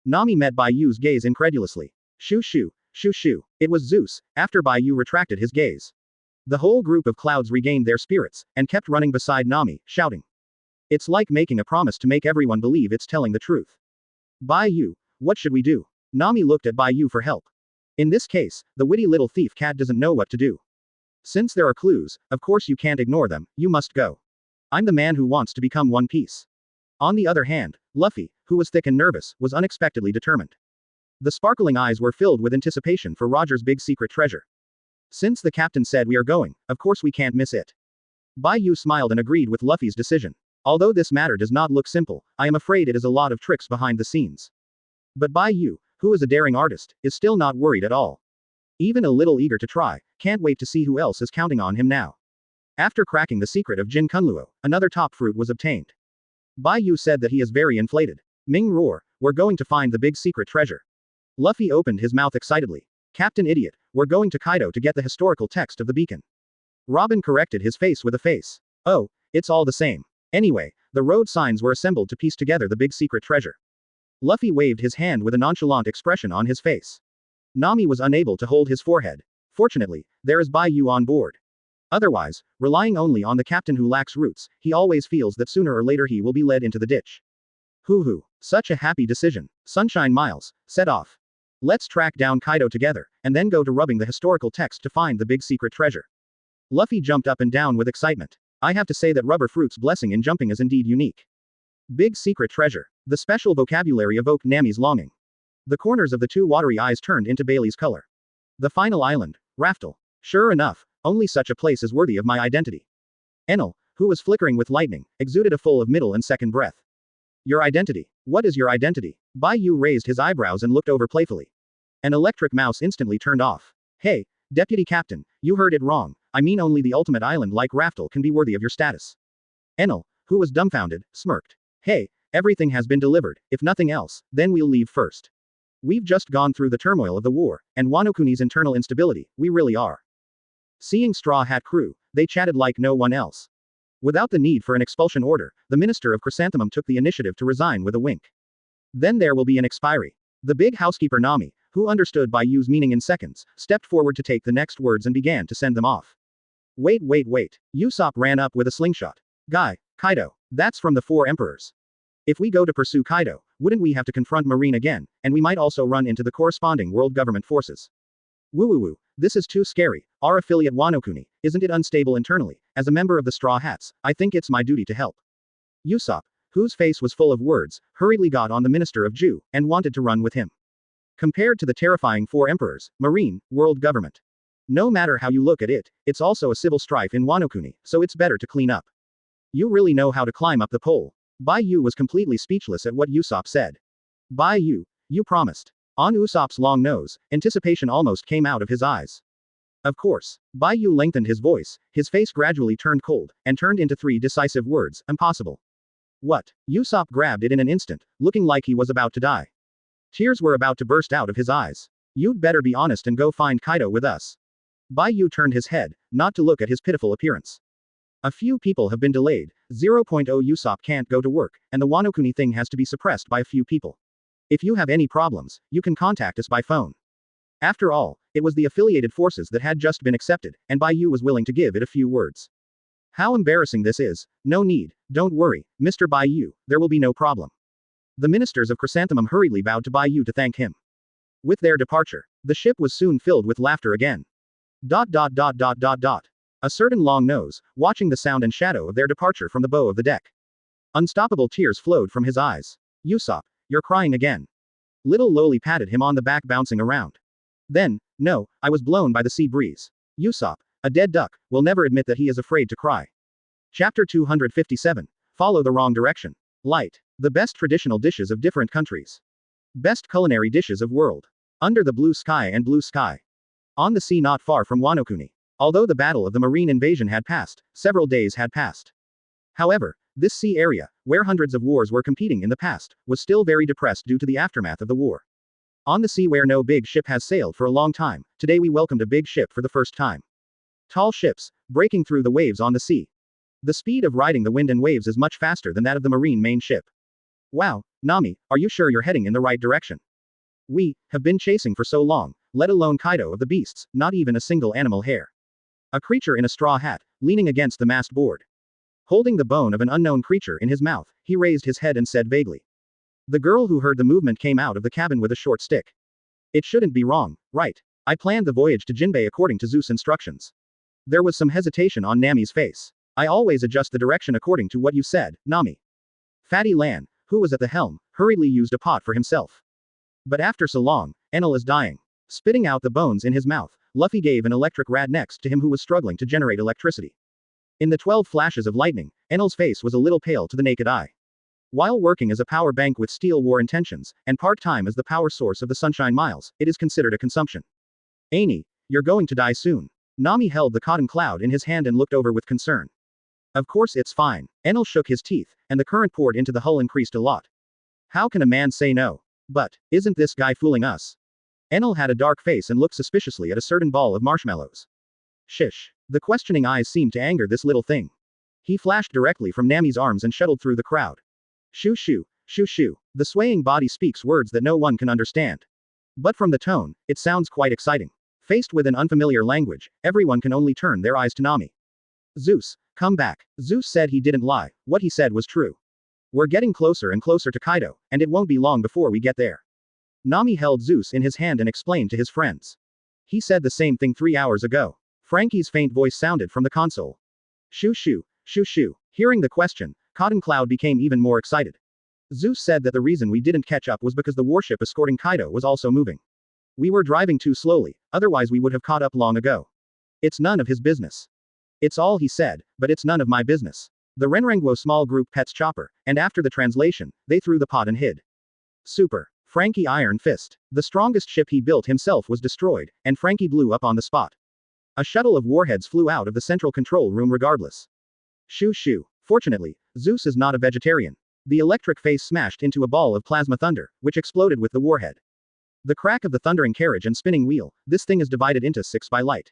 B: Nami met Bai Yu's gaze incredulously. Shoo. It was Zeus, after Bai Yu retracted his gaze. The whole group of clouds regained their spirits, and kept running beside Nami, shouting. It's like making a promise to make everyone believe it's telling the truth. Bai Yu, what should we do? Nami looked at Bai Yu for help. In this case, the witty little thief cat doesn't know what to do. Since there are clues, of course you can't ignore them, you must go. I'm the man who wants to become One Piece. On the other hand, Luffy, who was thick and nervous, was unexpectedly determined. The sparkling eyes were filled with anticipation for Roger's big secret treasure. Since the captain said we are going, of course we can't miss it. Bai Yu smiled and agreed with Luffy's decision. Although this matter does not look simple, I am afraid it is a lot of tricks behind the scenes. But Bai Yu, who is a daring artist, is still not worried at all. Even a little eager to try, can't wait to see who else is counting on him now. After cracking the secret of Jin Kunluo, another top fruit was obtained. Bai Yu said that he is very inflated. Ming roar, we're going to find the big secret treasure. Luffy opened his mouth excitedly. Captain Idiot, we're going to Kaido to get the historical text of the beacon. Robin corrected his face with a face. Oh, it's all the same. Anyway, the road signs were assembled to piece together the big secret treasure. Luffy waved his hand with a nonchalant expression on his face. Nami was unable to hold his forehead. Fortunately, there is Bai Yu on board. Otherwise, relying only on the captain who lacks roots, he always feels that sooner or later he will be led into the ditch. Hoo, such a happy decision. Sunshine Miles, set off. Let's track down Kaido together, and then go to rubbing the historical text to find the big secret treasure. Luffy jumped up and down with excitement. I have to say that Rubber Fruit's blessing in jumping is indeed unique. Big secret treasure. The special vocabulary evoked Nami's longing. The corners of the 2 watery eyes turned into Bailey's color. The final island, Raftel. Sure enough, only such a place is worthy of my identity. Enel, who was flickering with lightning, exuded a full of middle and second breath. Your identity. What is your identity? Bai Yu raised his eyebrows and looked over playfully. An electric mouse instantly turned off. Hey, Deputy Captain, you heard it wrong. I mean only the ultimate island like Raftel can be worthy of your status. Enel, who was dumbfounded, smirked. Hey, everything has been delivered. If nothing else, then we'll leave first. We've just gone through the turmoil of the war, and Wano Kuni's internal instability, we really are. Seeing Straw Hat crew, they chatted like no one else. Without the need for an expulsion order, the Minister of Chrysanthemum took the initiative to resign with a wink. Then there will be an expiry. The big housekeeper Nami, who understood Bai Yu's meaning in seconds, stepped forward to take the next words and began to send them off. Wait. Usopp ran up with a slingshot. Guy, Kaido, that's from the Four Emperors. If we go to pursue Kaido, wouldn't we have to confront Marine again, and we might also run into the corresponding world government forces. Woo, this is too scary. Our affiliate Wano Kuni, isn't it unstable internally? As a member of the Straw Hats, I think it's my duty to help. Usopp, whose face was full of words, hurriedly got on the Minister of Ju, and wanted to run with him. Compared to the terrifying Four Emperors, Marine, world government. No matter how you look at it, it's also a civil strife in Wano Kuni, so it's better to clean up. You really know how to climb up the pole. Bai Yu was completely speechless at what Usopp said. Bai Yu, you promised. On Usopp's long nose, anticipation almost came out of his eyes. Of course. Bai Yu lengthened his voice, his face gradually turned cold, and turned into 3 decisive words, impossible. What? Usopp grabbed it in an instant, looking like he was about to die. Tears were about to burst out of his eyes. You'd better be honest and go find Kaido with us. Bai Yu turned his head, not to look at his pitiful appearance. A few people have been delayed, 0.0 Usopp can't go to work, and the Wano Kuni thing has to be suppressed by a few people. If you have any problems, you can contact us by phone. After all, it was the affiliated forces that had just been accepted, and Bai Yu was willing to give it a few words. How embarrassing this is. No need, don't worry, Mr. Bai Yu, there will be no problem. The ministers of Chrysanthemum hurriedly bowed to Bai Yu to thank him. With their departure, the ship was soon filled with laughter again. A certain long nose, watching the sound and shadow of their departure from the bow of the deck. Unstoppable tears flowed from his eyes. Usopp, you're crying again. Little Lowly patted him on the back, bouncing around. Then, no, I was blown by the sea breeze. Usopp, a dead duck, will never admit that he is afraid to cry. Chapter 257. Follow the wrong direction. Light. The best traditional dishes of different countries. Best culinary dishes of world. Under the blue sky and blue sky. On the sea not far from Wano Kuni. Although the battle of the marine invasion had passed, several days had passed. However, this sea area, where hundreds of wars were competing in the past, was still very depressed due to the aftermath of the war. On the sea where no big ship has sailed for a long time, today we welcomed a big ship for the first time. Tall ships, breaking through the waves on the sea. The speed of riding the wind and waves is much faster than that of the marine main ship. Wow, Nami, are you sure you're heading in the right direction? We have been chasing for so long, let alone Kaido of the beasts, not even a single animal hair. A creature in a straw hat, leaning against the mast board. Holding the bone of an unknown creature in his mouth, he raised his head and said vaguely. The girl who heard the movement came out of the cabin with a short stick. It shouldn't be wrong, right? I planned the voyage to Jinbei according to Zeus' instructions. There was some hesitation on Nami's face. I always adjust the direction according to what you said, Nami. Fatty Lan, who was at the helm, hurriedly used a pot for himself. But after so long, Enel is dying. Spitting out the bones in his mouth, Luffy gave an electric rad next to him who was struggling to generate electricity. In the 12 flashes of lightning, Enel's face was a little pale to the naked eye. While working as a power bank with steel war intentions, and part-time as the power source of the Sunshine Miles, it is considered a consumption. Annie, you're going to die soon. Nami held the cotton cloud in his hand and looked over with concern. Of course it's fine. Enel shook his teeth, and the current poured into the hull increased a lot. How can a man say no? But, isn't this guy fooling us? Enel had a dark face and looked suspiciously at a certain ball of marshmallows. Shish. The questioning eyes seemed to anger this little thing. He flashed directly from Nami's arms and shuttled through the crowd. Shoo shoo, shoo shoo. The swaying body speaks words that no one can understand. But from the tone, it sounds quite exciting. Faced with an unfamiliar language, everyone can only turn their eyes to Nami. Zeus, come back. Zeus said he didn't lie, what he said was true. We're getting closer and closer to Kaido, and it won't be long before we get there. Nami held Zeus in his hand and explained to his friends. He said the same thing 3 hours ago. Franky's faint voice sounded from the console. Shoo shoo, shoo shoo. Hearing the question, Cotton Cloud became even more excited. Zeus said that the reason we didn't catch up was because the warship escorting Kaido was also moving. We were driving too slowly, otherwise we would have caught up long ago. It's none of his business. It's all he said, but it's none of my business. The Renrengwo small group pets Chopper, and after the translation, they threw the pot and hid. Super. Franky Iron Fist. The strongest ship he built himself was destroyed, and Franky blew up on the spot. A shuttle of warheads flew out of the central control room regardless. Shoo shoo. Fortunately, Zeus is not a vegetarian. The electric face smashed into a ball of plasma thunder, which exploded with the warhead. The crack of the thundering carriage and spinning wheel, this thing is divided into 6 by light.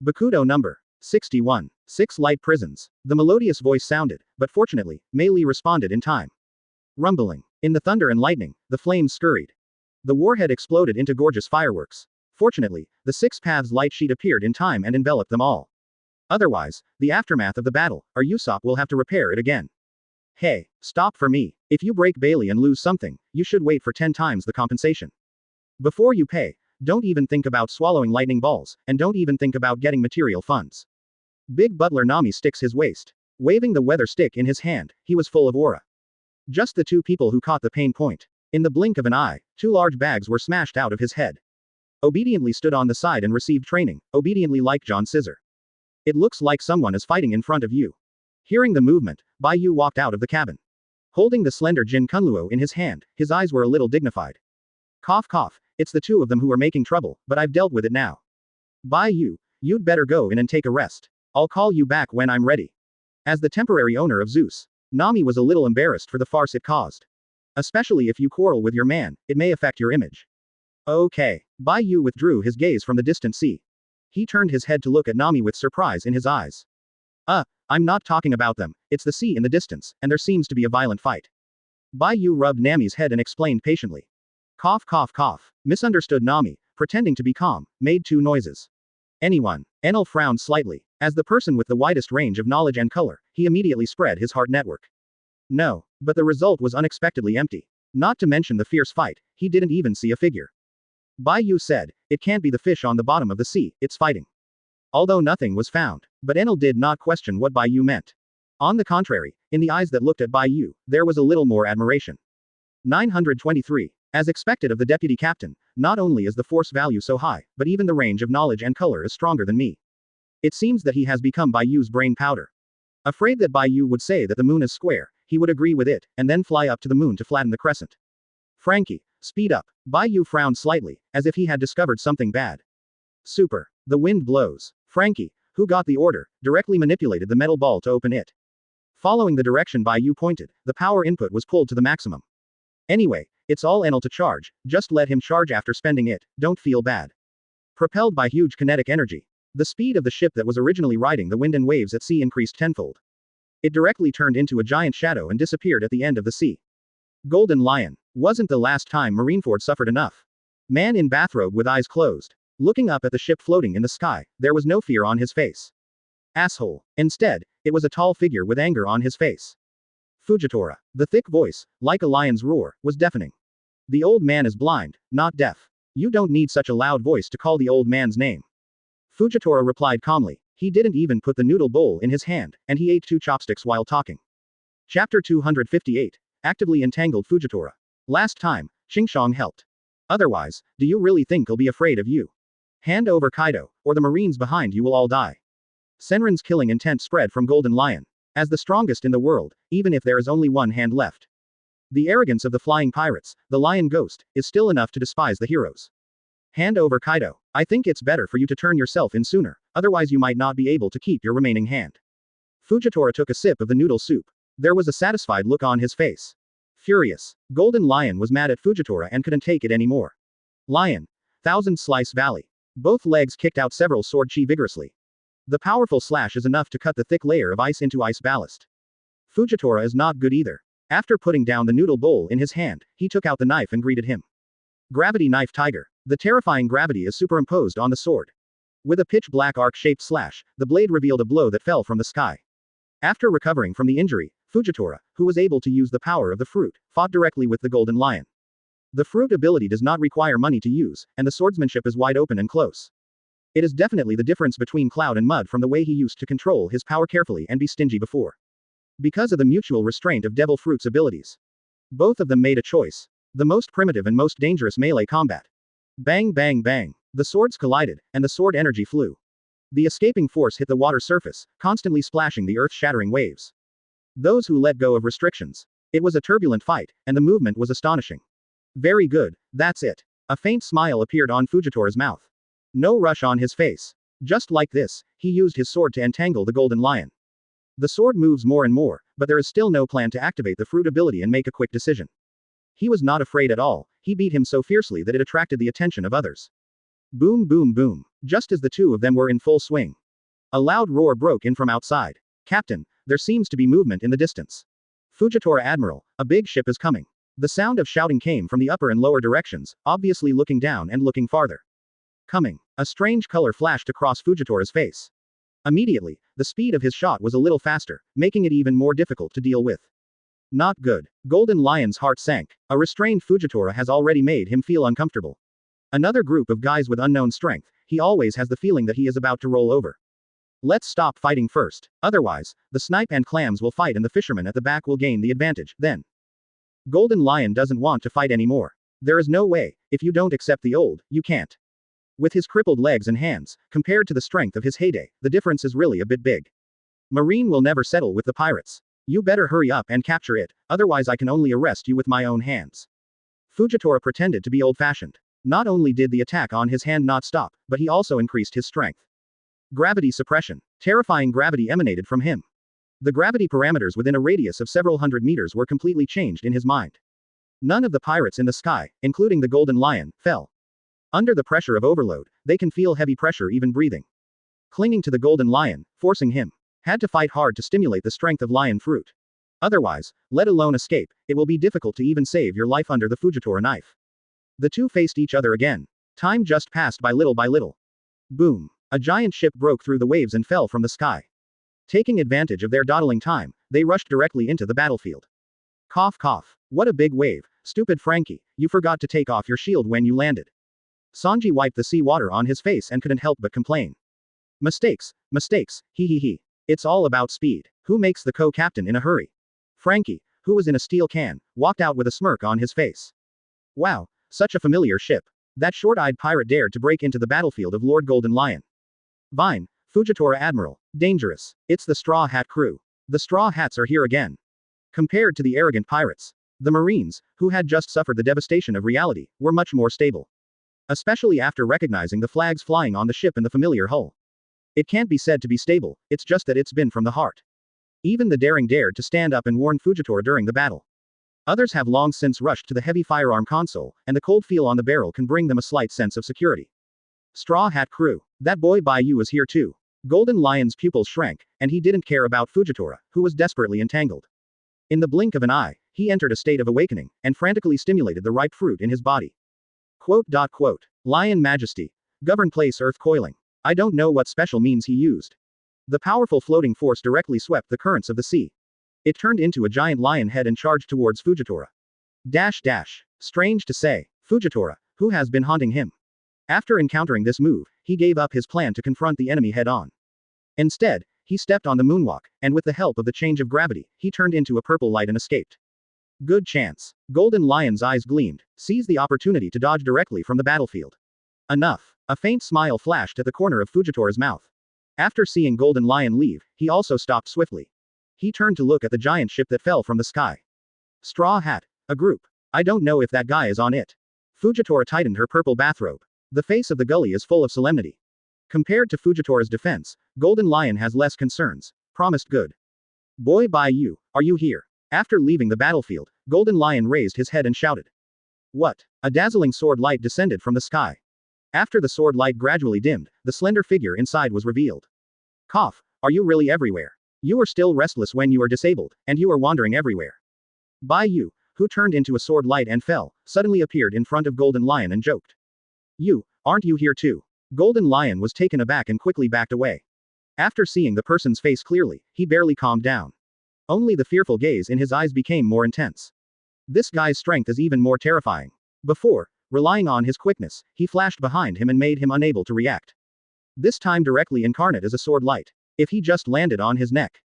B: Bakudo number 61. 6 light prisons. The melodious voice sounded, but fortunately, Mei Li responded in time. Rumbling. In the thunder and lightning, the flames scurried. The warhead exploded into gorgeous fireworks. Fortunately, the 6 paths light sheet appeared in time and enveloped them all. Otherwise, the aftermath of the battle, our Usopp will have to repair it again. Hey, stop for me. If you break Bailey and lose something, you should wait for 10 times the compensation. Before you pay, don't even think about swallowing lightning balls, and don't even think about getting material funds. Big Butler Nami sticks his waist. Waving the weather stick in his hand, he was full of aura. Just the 2 people who caught the pain point. In the blink of an eye, 2 large bags were smashed out of his head. Obediently stood on the side and received training, obediently like John Scissor. It looks like someone is fighting in front of you. Hearing the movement, Bai Yu walked out of the cabin. Holding the slender Jin Kunluo in his hand, his eyes were a little dignified. Cough cough, it's the 2 of them who are making trouble, but I've dealt with it now. Bai Yu, you'd better go in and take a rest. I'll call you back when I'm ready. As the temporary owner of Zeus, Nami was a little embarrassed for the farce it caused. Especially if you quarrel with your man, it may affect your image. Okay. Bai Yu withdrew his gaze from the distant sea. He turned his head to look at Nami with surprise in his eyes. I'm not talking about them, it's the sea in the distance, and there seems to be a violent fight. Bai Yu rubbed Nami's head and explained patiently. Cough cough cough. Misunderstood Nami, pretending to be calm, made 2 noises. Anyone. Enel frowned slightly. As the person with the widest range of knowledge and color, he immediately spread his heart network. No, but the result was unexpectedly empty. Not to mention the fierce fight, he didn't even see a figure. Bai Yu said, it can't be the fish on the bottom of the sea, it's fighting. Although nothing was found, but Enel did not question what Bai Yu meant. On the contrary, in the eyes that looked at Bai Yu, there was a little more admiration. 923. As expected of the deputy captain, not only is the force value so high, but even the range of knowledge and color is stronger than me. It seems that he has become Bai Yu's brain powder. Afraid that Bai Yu would say that the moon is square, he would agree with it, and then fly up to the moon to flatten the crescent. Franky, speed up. Bai Yu frowned slightly, as if he had discovered something bad. Super. The wind blows. Franky, who got the order, directly manipulated the metal ball to open it. Following the direction Bai Yu pointed, the power input was pulled to the maximum. Anyway, it's all Enel to charge, just let him charge after spending it, don't feel bad. Propelled by huge kinetic energy, the speed of the ship that was originally riding the wind and waves at sea increased tenfold. It directly turned into a giant shadow and disappeared at the end of the sea. Golden Lion. Wasn't the last time Marineford suffered enough. Man in bathrobe with eyes closed. Looking up at the ship floating in the sky, there was no fear on his face. Asshole. Instead, it was a tall figure with anger on his face. Fujitora. The thick voice, like a lion's roar, was deafening. The old man is blind, not deaf. You don't need such a loud voice to call the old man's name. Fujitora replied calmly. He didn't even put the noodle bowl in his hand, and he ate 2 chopsticks while talking. Chapter 258. Actively entangled Fujitora. Last time, Xingshang helped. Otherwise, do you really think he'll be afraid of you? Hand over Kaido, or the marines behind you will all die. Senrin's killing intent spread from Golden Lion. As the strongest in the world, even if there is only one hand left. The arrogance of the flying pirates, the lion ghost, is still enough to despise the heroes. Hand over Kaido. I think it's better for you to turn yourself in sooner, otherwise you might not be able to keep your remaining hand. Fujitora took a sip of the noodle soup. There was a satisfied look on his face. Furious. Golden Lion was mad at Fujitora and couldn't take it anymore. Lion. Thousand Slice Valley. Both legs kicked out several sword chi vigorously. The powerful slash is enough to cut the thick layer of ice into ice ballast. Fujitora is not good either. After putting down the noodle bowl in his hand, he took out the knife and greeted him. Gravity Knife Tiger. The terrifying gravity is superimposed on the sword. With a pitch black arc-shaped slash, the blade revealed a blow that fell from the sky. After recovering from the injury, Fujitora, who was able to use the power of the fruit, fought directly with the Golden Lion. The fruit ability does not require money to use, and the swordsmanship is wide open and close. It is definitely the difference between Cloud and Mud from the way he used to control his power carefully and be stingy before. Because of the mutual restraint of Devil Fruit's abilities. Both of them made a choice. The most primitive and most dangerous melee combat. Bang bang bang. The swords collided, and the sword energy flew. The escaping force hit the water surface, constantly splashing the earth-shattering waves. Those who let go of restrictions. It was a turbulent fight, and the movement was astonishing. Very good, that's it. A faint smile appeared on Fujitora's mouth. No rush on his face. Just like this, he used his sword to entangle the Golden Lion. The sword moves more and more, but there is still no plan to activate the fruit ability and make a quick decision. He was not afraid at all, he beat him so fiercely that it attracted the attention of others. Boom boom boom. Just as the two of them were in full swing, a loud roar broke in from outside. Captain, there seems to be movement in the distance. Fujitora Admiral, a big ship is coming. The sound of shouting came from the upper and lower directions, obviously looking down and looking farther. Coming. A strange color flashed across Fujitora's face. Immediately, the speed of his shot was a little faster, making it even more difficult to deal with. Not good. Golden Lion's heart sank. A restrained Fujitora has already made him feel uncomfortable. Another group of guys with unknown strength, he always has the feeling that he is about to roll over. Let's stop fighting first. Otherwise, the snipe and clams will fight and the fishermen at the back will gain the advantage, then. Golden Lion doesn't want to fight anymore. There is no way, if you don't accept the old, you can't. With his crippled legs and hands, compared to the strength of his heyday, the difference is really a bit big. Marine will never settle with the pirates. You better hurry up and capture it, otherwise I can only arrest you with my own hands. Fujitora pretended to be old-fashioned. Not only did the attack on his hand not stop, but he also increased his strength. Gravity suppression. Terrifying gravity emanated from him. The gravity parameters within a radius of several hundred meters were completely changed in his mind. None of the pirates in the sky, including the Golden Lion, fell. Under the pressure of overload, they can feel heavy pressure even breathing. Clinging to the Golden Lion, forcing him, had to fight hard to stimulate the strength of lion fruit. Otherwise, let alone escape, it will be difficult to even save your life under the Fujitora knife. The two faced each other again. Time just passed by little by little. Boom. A giant ship broke through the waves and fell from the sky. Taking advantage of their dawdling time, they rushed directly into the battlefield. Cough cough. What a big wave. Stupid Franky, you forgot to take off your shield when you landed. Sanji wiped the sea water on his face and couldn't help but complain. Mistakes, he he he. It's all about speed. Who makes the co-captain in a hurry? Franky, who was in a steel can, walked out with a smirk on his face. Wow, such a familiar ship. That short-eyed pirate dared to break into the battlefield of Lord Golden Lion. Vine, Fujitora Admiral, dangerous. It's the Straw Hat crew. The Straw Hats are here again. Compared to the arrogant pirates, the Marines, who had just suffered the devastation of reality, were much more stable. Especially after recognizing the flags flying on the ship and the familiar hull. It can't be said to be stable, it's just that it's been from the heart. Even the daring dared to stand up and warn Fujitora during the battle. Others have long since rushed to the heavy firearm console, and the cold feel on the barrel can bring them a slight sense of security. Straw Hat crew. That boy Bai Yu was here too. Golden Lion's pupils shrank, and he didn't care about Fujitora, who was desperately entangled. In the blink of an eye, he entered a state of awakening, and frantically stimulated the ripe fruit in his body. Quote. Lion Majesty. Govern place earth coiling. I don't know what special means he used. The powerful floating force directly swept the currents of the sea. It turned into a giant lion head and charged towards Fujitora. Strange to say, Fujitora, who has been haunting him. After encountering this move, he gave up his plan to confront the enemy head-on. Instead, he stepped on the moonwalk, and with the help of the change of gravity, he turned into a purple light and escaped. Good chance. Golden Lion's eyes gleamed, seized the opportunity to dodge directly from the battlefield. Enough. A faint smile flashed at the corner of Fujitora's mouth. After seeing Golden Lion leave, he also stopped swiftly. He turned to look at the giant ship that fell from the sky. Straw Hat. A group. I don't know if that guy is on it. Fujitora tightened her purple bathrobe. The face of the gully is full of solemnity. Compared to Fujitora's defense, Golden Lion has less concerns. Promised good. Boy Bai Yu, are you here? After leaving the battlefield, Golden Lion raised his head and shouted. What? A dazzling sword light descended from the sky. After the sword light gradually dimmed, the slender figure inside was revealed. Cough, are you really everywhere? You were still restless when you were disabled, and you are wandering everywhere. Bai Yu, who turned into a sword light and fell, suddenly appeared in front of Golden Lion and joked. You, aren't you here too? Golden Lion was taken aback and quickly backed away. After seeing the person's face clearly, he barely calmed down. Only the fearful gaze in his eyes became more intense. This guy's strength is even more terrifying. Before, relying on his quickness, he flashed behind him and made him unable to react. This time directly incarnate as a sword light. If he just landed on his neck.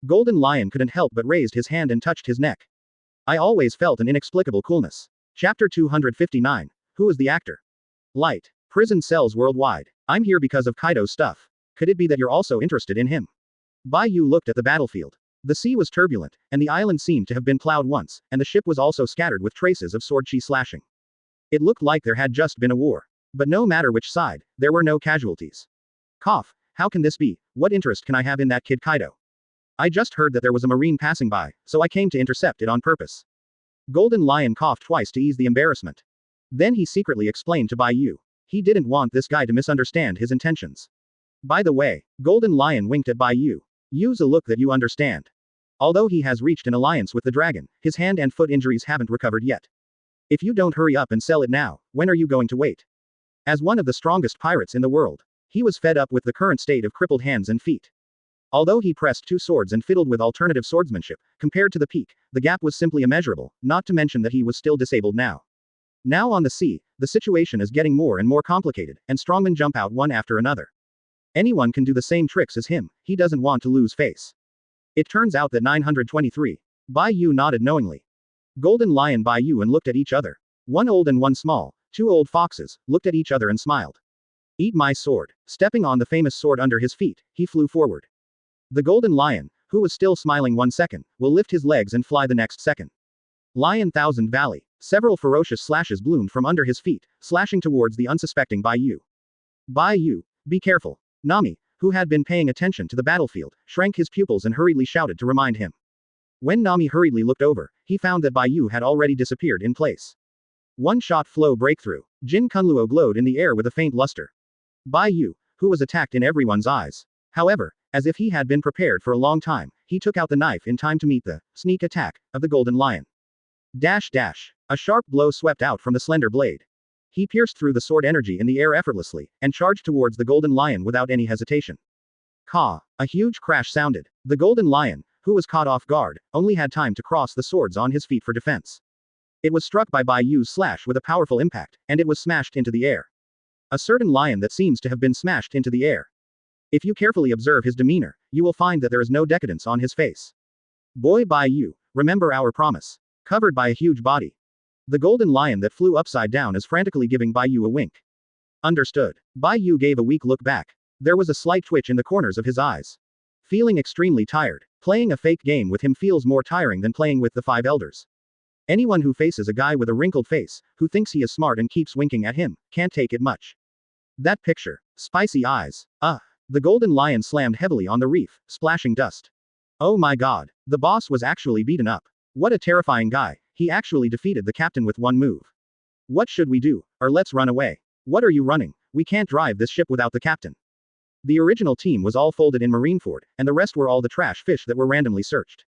B: Golden Lion couldn't help but raised his hand and touched his neck. I always felt an inexplicable coolness. Chapter 259. Who is the actor? Light. Prison cells worldwide. I'm here because of Kaido's stuff. Could it be that you're also interested in him? Bai Yu looked at the battlefield. The sea was turbulent, and the island seemed to have been plowed once, and the ship was also scattered with traces of sword chi slashing. It looked like there had just been a war. But no matter which side, there were no casualties. Cough, how can this be? What interest can I have in that kid Kaido? I just heard that there was a marine passing by, so I came to intercept it on purpose. Golden Lion coughed twice to ease the embarrassment. Then he secretly explained to Bai Yu. He didn't want this guy to misunderstand his intentions. By the way, Golden Lion winked at Bai Yu. Use a look that you understand. Although he has reached an alliance with the dragon, his hand and foot injuries haven't recovered yet. If you don't hurry up and sell it now, when are you going to wait? As one of the strongest pirates in the world, he was fed up with the current state of crippled hands and feet. Although he pressed 2 swords and fiddled with alternative swordsmanship, compared to the peak, the gap was simply immeasurable, not to mention that he was still disabled now. Now on the sea, the situation is getting more and more complicated, and strongmen jump out one after another. Anyone can do the same tricks as him, he doesn't want to lose face. It turns out that 923. Bai Yu nodded knowingly. Golden Lion Bai Yu and looked at each other. One old and one small, 2 old foxes, looked at each other and smiled. Eat my sword. Stepping on the famous sword under his feet, he flew forward. The Golden Lion, who was still smiling 1 second, will lift his legs and fly the next second. Lion Thousand Valley. Several ferocious slashes bloomed from under his feet, slashing towards the unsuspecting Bai Yu. Bai Yu, be careful. Nami, who had been paying attention to the battlefield, shrank his pupils and hurriedly shouted to remind him. When Nami hurriedly looked over, he found that Bai Yu had already disappeared in place. One-shot flow breakthrough. Jin Kunluo glowed in the air with a faint luster. Bai Yu, who was attacked in everyone's eyes. However, as if he had been prepared for a long time, he took out the knife in time to meet the sneak attack of the Golden Lion. Dash dash. A sharp blow swept out from the slender blade. He pierced through the sword energy in the air effortlessly, and charged towards the Golden Lion without any hesitation. Caw! A huge crash sounded. The Golden Lion, who was caught off guard, only had time to cross the swords on his feet for defense. It was struck by Bai Yu's slash with a powerful impact, and it was smashed into the air. A certain lion that seems to have been smashed into the air. If you carefully observe his demeanor, you will find that there is no decadence on his face. Boy Bai Yu, remember our promise. Covered by a huge body. The Golden Lion that flew upside down is frantically giving Bai Yu a wink. Understood. Bai Yu gave a weak look back. There was a slight twitch in the corners of his eyes. Feeling extremely tired. Playing a fake game with him feels more tiring than playing with the 5 elders. Anyone who faces a guy with a wrinkled face, who thinks he is smart and keeps winking at him, can't take it much. That picture. Spicy eyes. The Golden Lion slammed heavily on the reef, splashing dust. Oh my god. The boss was actually beaten up. What a terrifying guy, he actually defeated the captain with 1 move. What should we do? Or let's run away. What are you running? We can't drive this ship without the captain. The original team was all folded in Marineford, and the rest were all the trash fish that were randomly searched.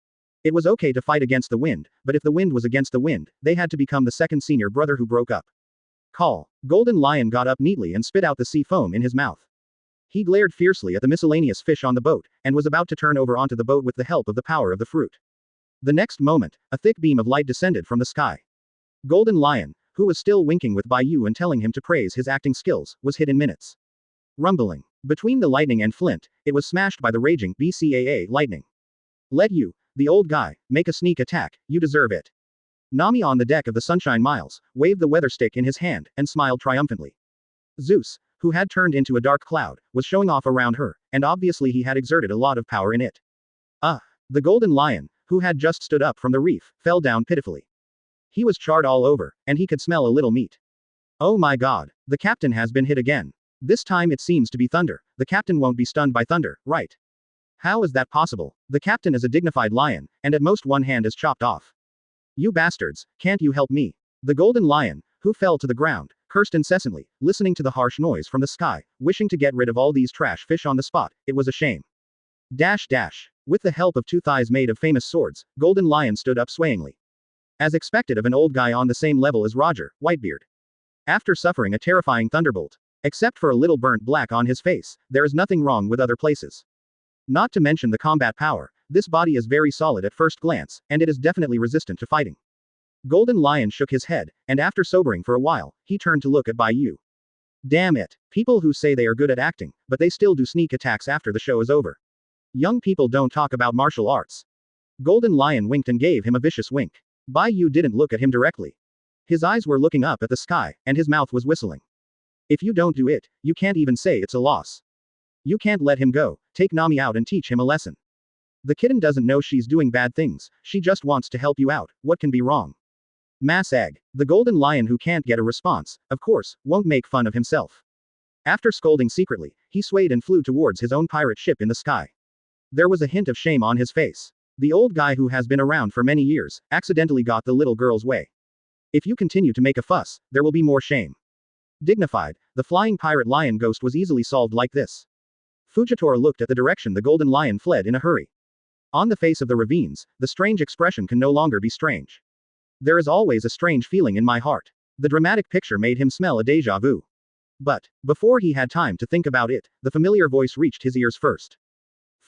B: It was okay to fight against the wind, but if the wind was against the wind, they had to become the second senior brother who broke up. Call. Golden Lion got up neatly and spit out the sea foam in his mouth. He glared fiercely at the miscellaneous fish on the boat, and was about to turn over onto the boat with the help of the power of the fruit. The next moment, a thick beam of light descended from the sky. Golden Lion, who was still winking with Bai Yu and telling him to praise his acting skills, was hit in minutes. Rumbling. Between the lightning and flint, it was smashed by the raging BCAA lightning. Let you, the old guy, make a sneak attack, you deserve it. Nami on the deck of the Sunshine Miles, waved the weather stick in his hand, and smiled triumphantly. Zeus, who had turned into a dark cloud, was showing off around her, and obviously he had exerted a lot of power in it. The Golden Lion, who had just stood up from the reef, fell down pitifully. He was charred all over, and he could smell a little meat. Oh my god, the captain has been hit again. This time it seems to be thunder. The captain won't be stunned by thunder, right? How is that possible? The captain is a dignified lion, and at most 1 hand is chopped off. You bastards, can't you help me? The Golden Lion, who fell to the ground, cursed incessantly, listening to the harsh noise from the sky, wishing to get rid of all these trash fish on the spot. It was a shame. Dash dash. With the help of 2 thighs made of famous swords, Golden Lion stood up swayingly. As expected of an old guy on the same level as Roger, Whitebeard. After suffering a terrifying thunderbolt. Except for a little burnt black on his face, there is nothing wrong with other places. Not to mention the combat power, this body is very solid at first glance, and it is definitely resistant to fighting. Golden Lion shook his head, and after sobering for a while, he turned to look at Bai Yu. Damn it. People who say they are good at acting, but they still do sneak attacks after the show is over. Young people don't talk about martial arts. Golden Lion winked and gave him a vicious wink. Bai Yu didn't look at him directly. His eyes were looking up at the sky, and his mouth was whistling. If you don't do it, you can't even say it's a loss. You can't let him go, take Nami out and teach him a lesson. The kitten doesn't know she's doing bad things, she just wants to help you out, what can be wrong? Mass egg. The Golden Lion who can't get a response, of course, won't make fun of himself. After scolding secretly, he swayed and flew towards his own pirate ship in the sky. There was a hint of shame on his face. The old guy who has been around for many years, accidentally got the little girl's way. If you continue to make a fuss, there will be more shame. Dignified, the flying pirate lion ghost was easily solved like this. Fujitora looked at the direction the golden lion fled in a hurry. On the face of the ravines, the strange expression can no longer be strange. There is always a strange feeling in my heart. The dramatic picture made him smell a déjà vu. But, before he had time to think about it, the familiar voice reached his ears first.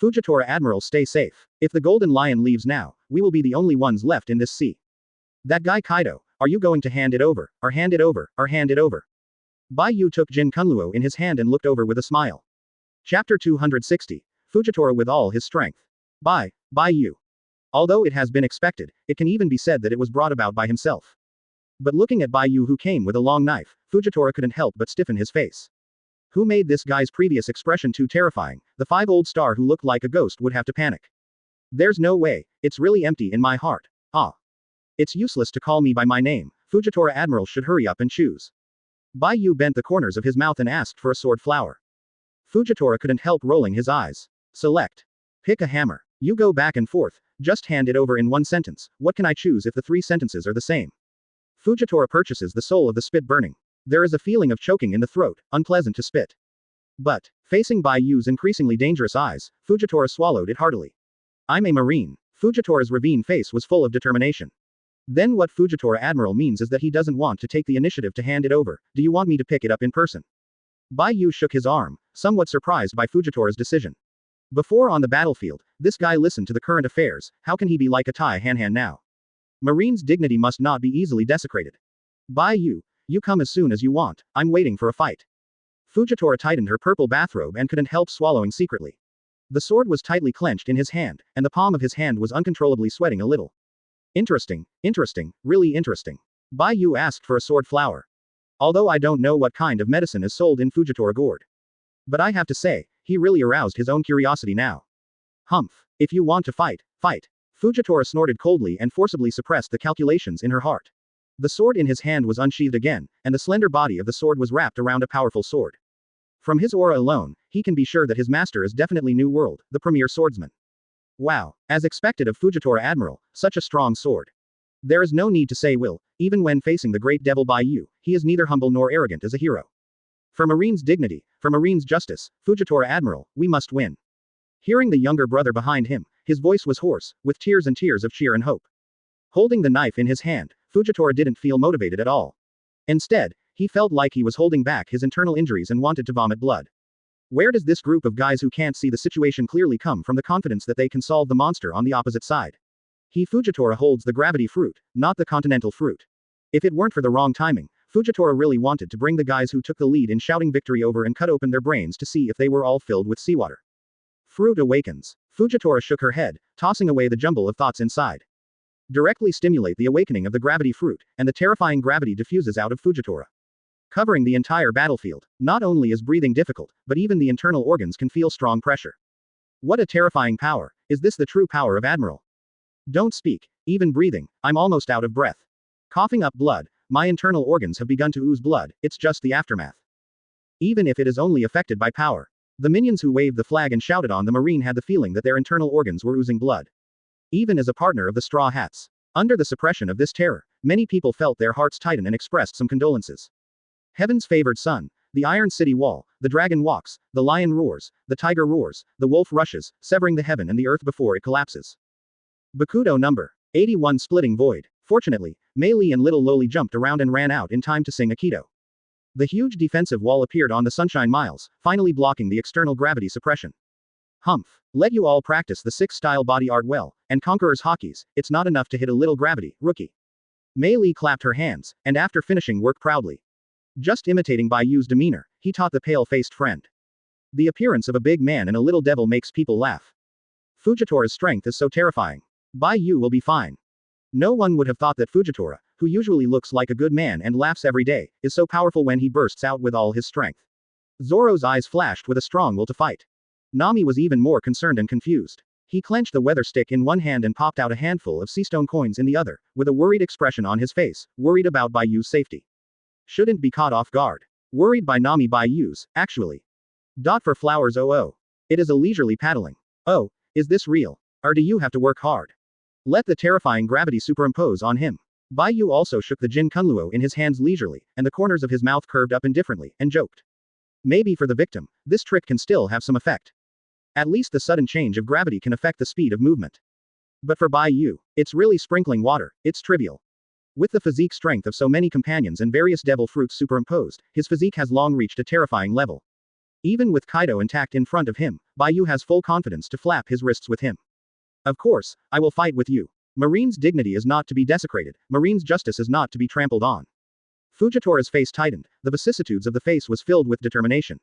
B: Fujitora Admiral, stay safe. If the golden lion leaves now, we will be the only ones left in this sea. That guy Kaido, are you going to hand it over, or hand it over, or hand it over? Bai Yu took Jin Kunluo in his hand and looked over with a smile. Chapter 260. Fujitora with all his strength. Bai Yu. Although it has been expected, it can even be said that it was brought about by himself. But looking at Bai Yu who came with a long knife, Fujitora couldn't help but stiffen his face. Who made this guy's previous expression too terrifying? The 5-old star who looked like a ghost would have to panic. There's no way, it's really empty in my heart. Ah. It's useless to call me by my name, Fujitora Admiral should hurry up and choose. Bai Yu bent the corners of his mouth and asked for a sword flower. Fujitora couldn't help rolling his eyes. Select. Pick a hammer. You go back and forth, just hand it over in one sentence. What can I choose if the 3 sentences are the same? Fujitora purchases the soul of the spit burning. There is a feeling of choking in the throat, unpleasant to spit. But, facing Bai Yu's increasingly dangerous eyes, Fujitora swallowed it heartily. I'm a marine. Fujitora's ravine face was full of determination. Then what Fujitora Admiral means is that he doesn't want to take the initiative to hand it over. Do you want me to pick it up in person? Bai Yu shook his arm, somewhat surprised by Fujitora's decision. Before on the battlefield, this guy listened to the current affairs, how can he be like a Tai Han now? Marine's dignity must not be easily desecrated. Bai Yu, you come as soon as you want, I'm waiting for a fight. Fujitora tightened her purple bathrobe and couldn't help swallowing secretly. The sword was tightly clenched in his hand, and the palm of his hand was uncontrollably sweating a little. Interesting, really interesting. Bai Yu asked for a sword flower. Although I don't know what kind of medicine is sold in Fujitora gourd. But I have to say, he really aroused his own curiosity now. Humph. If you want to fight, fight. Fujitora snorted coldly and forcibly suppressed the calculations in her heart. The sword in his hand was unsheathed again, and the slender body of the sword was wrapped around a powerful sword. From his aura alone, he can be sure that his master is definitely New World, the premier swordsman. Wow. As expected of Fujitora Admiral, such a strong sword. There is no need to say will, even when facing the great devil Bai Yu, he is neither humble nor arrogant as a hero. For Marine's dignity, for Marine's justice, Fujitora Admiral, we must win. Hearing the younger brother behind him, his voice was hoarse, with tears and tears of cheer and hope. Holding the knife in his hand, Fujitora didn't feel motivated at all. Instead, he felt like he was holding back his internal injuries and wanted to vomit blood. Where does this group of guys who can't see the situation clearly come from the confidence that they can solve the monster on the opposite side? He Fujitora holds the gravity fruit, not the continental fruit. If it weren't for the wrong timing, Fujitora really wanted to bring the guys who took the lead in shouting victory over and cut open their brains to see if they were all filled with seawater. Fruit awakens. Fujitora shook her head, tossing away the jumble of thoughts inside. Directly stimulate the awakening of the gravity fruit, and the terrifying gravity diffuses out of Fujitora. Covering the entire battlefield, not only is breathing difficult, but even the internal organs can feel strong pressure. What a terrifying power. Is this the true power of Admiral? Don't speak. Even breathing, I'm almost out of breath. Coughing up blood, my internal organs have begun to ooze blood, it's just the aftermath. Even if it is only affected by power. The minions who waved the flag and shouted on the marine had the feeling that their internal organs were oozing blood. Even as a partner of the Straw Hats. Under the suppression of this terror, many people felt their hearts tighten and expressed some condolences. Heaven's favored son, the Iron City wall, the dragon walks, the lion roars, the tiger roars, the wolf rushes, severing the heaven and the earth before it collapses. Bakudo number 81 splitting void. Fortunately, Mei Li and little Loli jumped around and ran out in time to sing Aikido. The huge defensive wall appeared on the Sunshine Miles, finally blocking the external gravity suppression. Humph. Let you all practice the 6-style body art well, and Conqueror's hotkeys, it's not enough to hit a little gravity, rookie. Mei Li clapped her hands, and after finishing work proudly. Just imitating Bai Yu's demeanor, he taught the pale-faced friend. The appearance of a big man and a little devil makes people laugh. Fujitora's strength is so terrifying. Bai Yu will be fine. No one would have thought that Fujitora, who usually looks like a good man and laughs every day, is so powerful when he bursts out with all his strength. Zoro's eyes flashed with a strong will to fight. Nami was even more concerned and confused. He clenched the weather stick in one hand and popped out a handful of seastone coins in the other, with a worried expression on his face, worried about Bai Yu's safety. Shouldn't be caught off guard. Worried by Nami Bai Yu's, actually. For flowers oh. It is a leisurely paddling. Oh, is this real? Or do you have to work hard? Let the terrifying gravity superimpose on him. Bai Yu also shook the Jin Kunluo in his hands leisurely, and the corners of his mouth curved up indifferently, and joked. Maybe for the victim, this trick can still have some effect. At least the sudden change of gravity can affect the speed of movement. But for Bai Yu, it's really sprinkling water, it's trivial. With the physique strength of so many companions and various devil fruits superimposed, his physique has long reached a terrifying level. Even with Kaido intact in front of him, Bai Yu has full confidence to flap his wrists with him. Of course, I will fight with you. Marine's dignity is not to be desecrated, Marine's justice is not to be trampled on. Fujitora's face tightened, the vicissitudes of the face was filled with determination.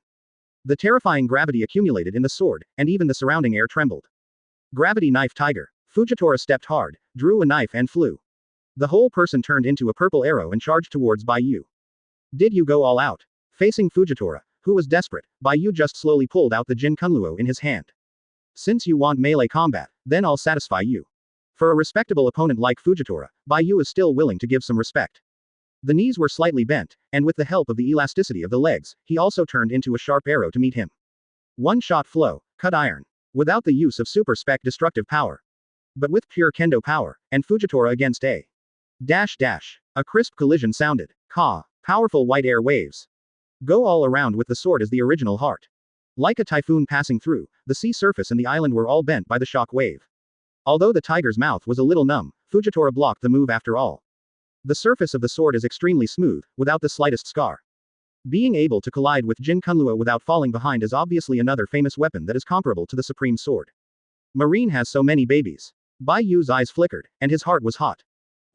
B: The terrifying gravity accumulated in the sword, and even the surrounding air trembled. Gravity knife tiger. Fujitora stepped hard, drew a knife and flew. The whole person turned into a purple arrow and charged towards Bai Yu. Did you go all out? Facing Fujitora, who was desperate, Bai Yu just slowly pulled out the Jin Kunluo in his hand. Since you want melee combat, then I'll satisfy you. For a respectable opponent like Fujitora, Bai Yu is still willing to give some respect. The knees were slightly bent, and with the help of the elasticity of the legs, he also turned into a sharp arrow to meet him. One-shot flow, cut iron. Without the use of super-spec destructive power. But with pure kendo power, and Fujitora against a dash dash. A crisp collision sounded. Ka. Powerful white air waves. Go all around with the sword as the original heart. Like a typhoon passing through, the sea surface and the island were all bent by the shock wave. Although the tiger's mouth was a little numb, Fujitora blocked the move after all. The surface of the sword is extremely smooth, without the slightest scar. Being able to collide with Jin Kunluo without falling behind is obviously another famous weapon that is comparable to the Supreme Sword. Marine has so many babies. Bai Yu's eyes flickered, and his heart was hot.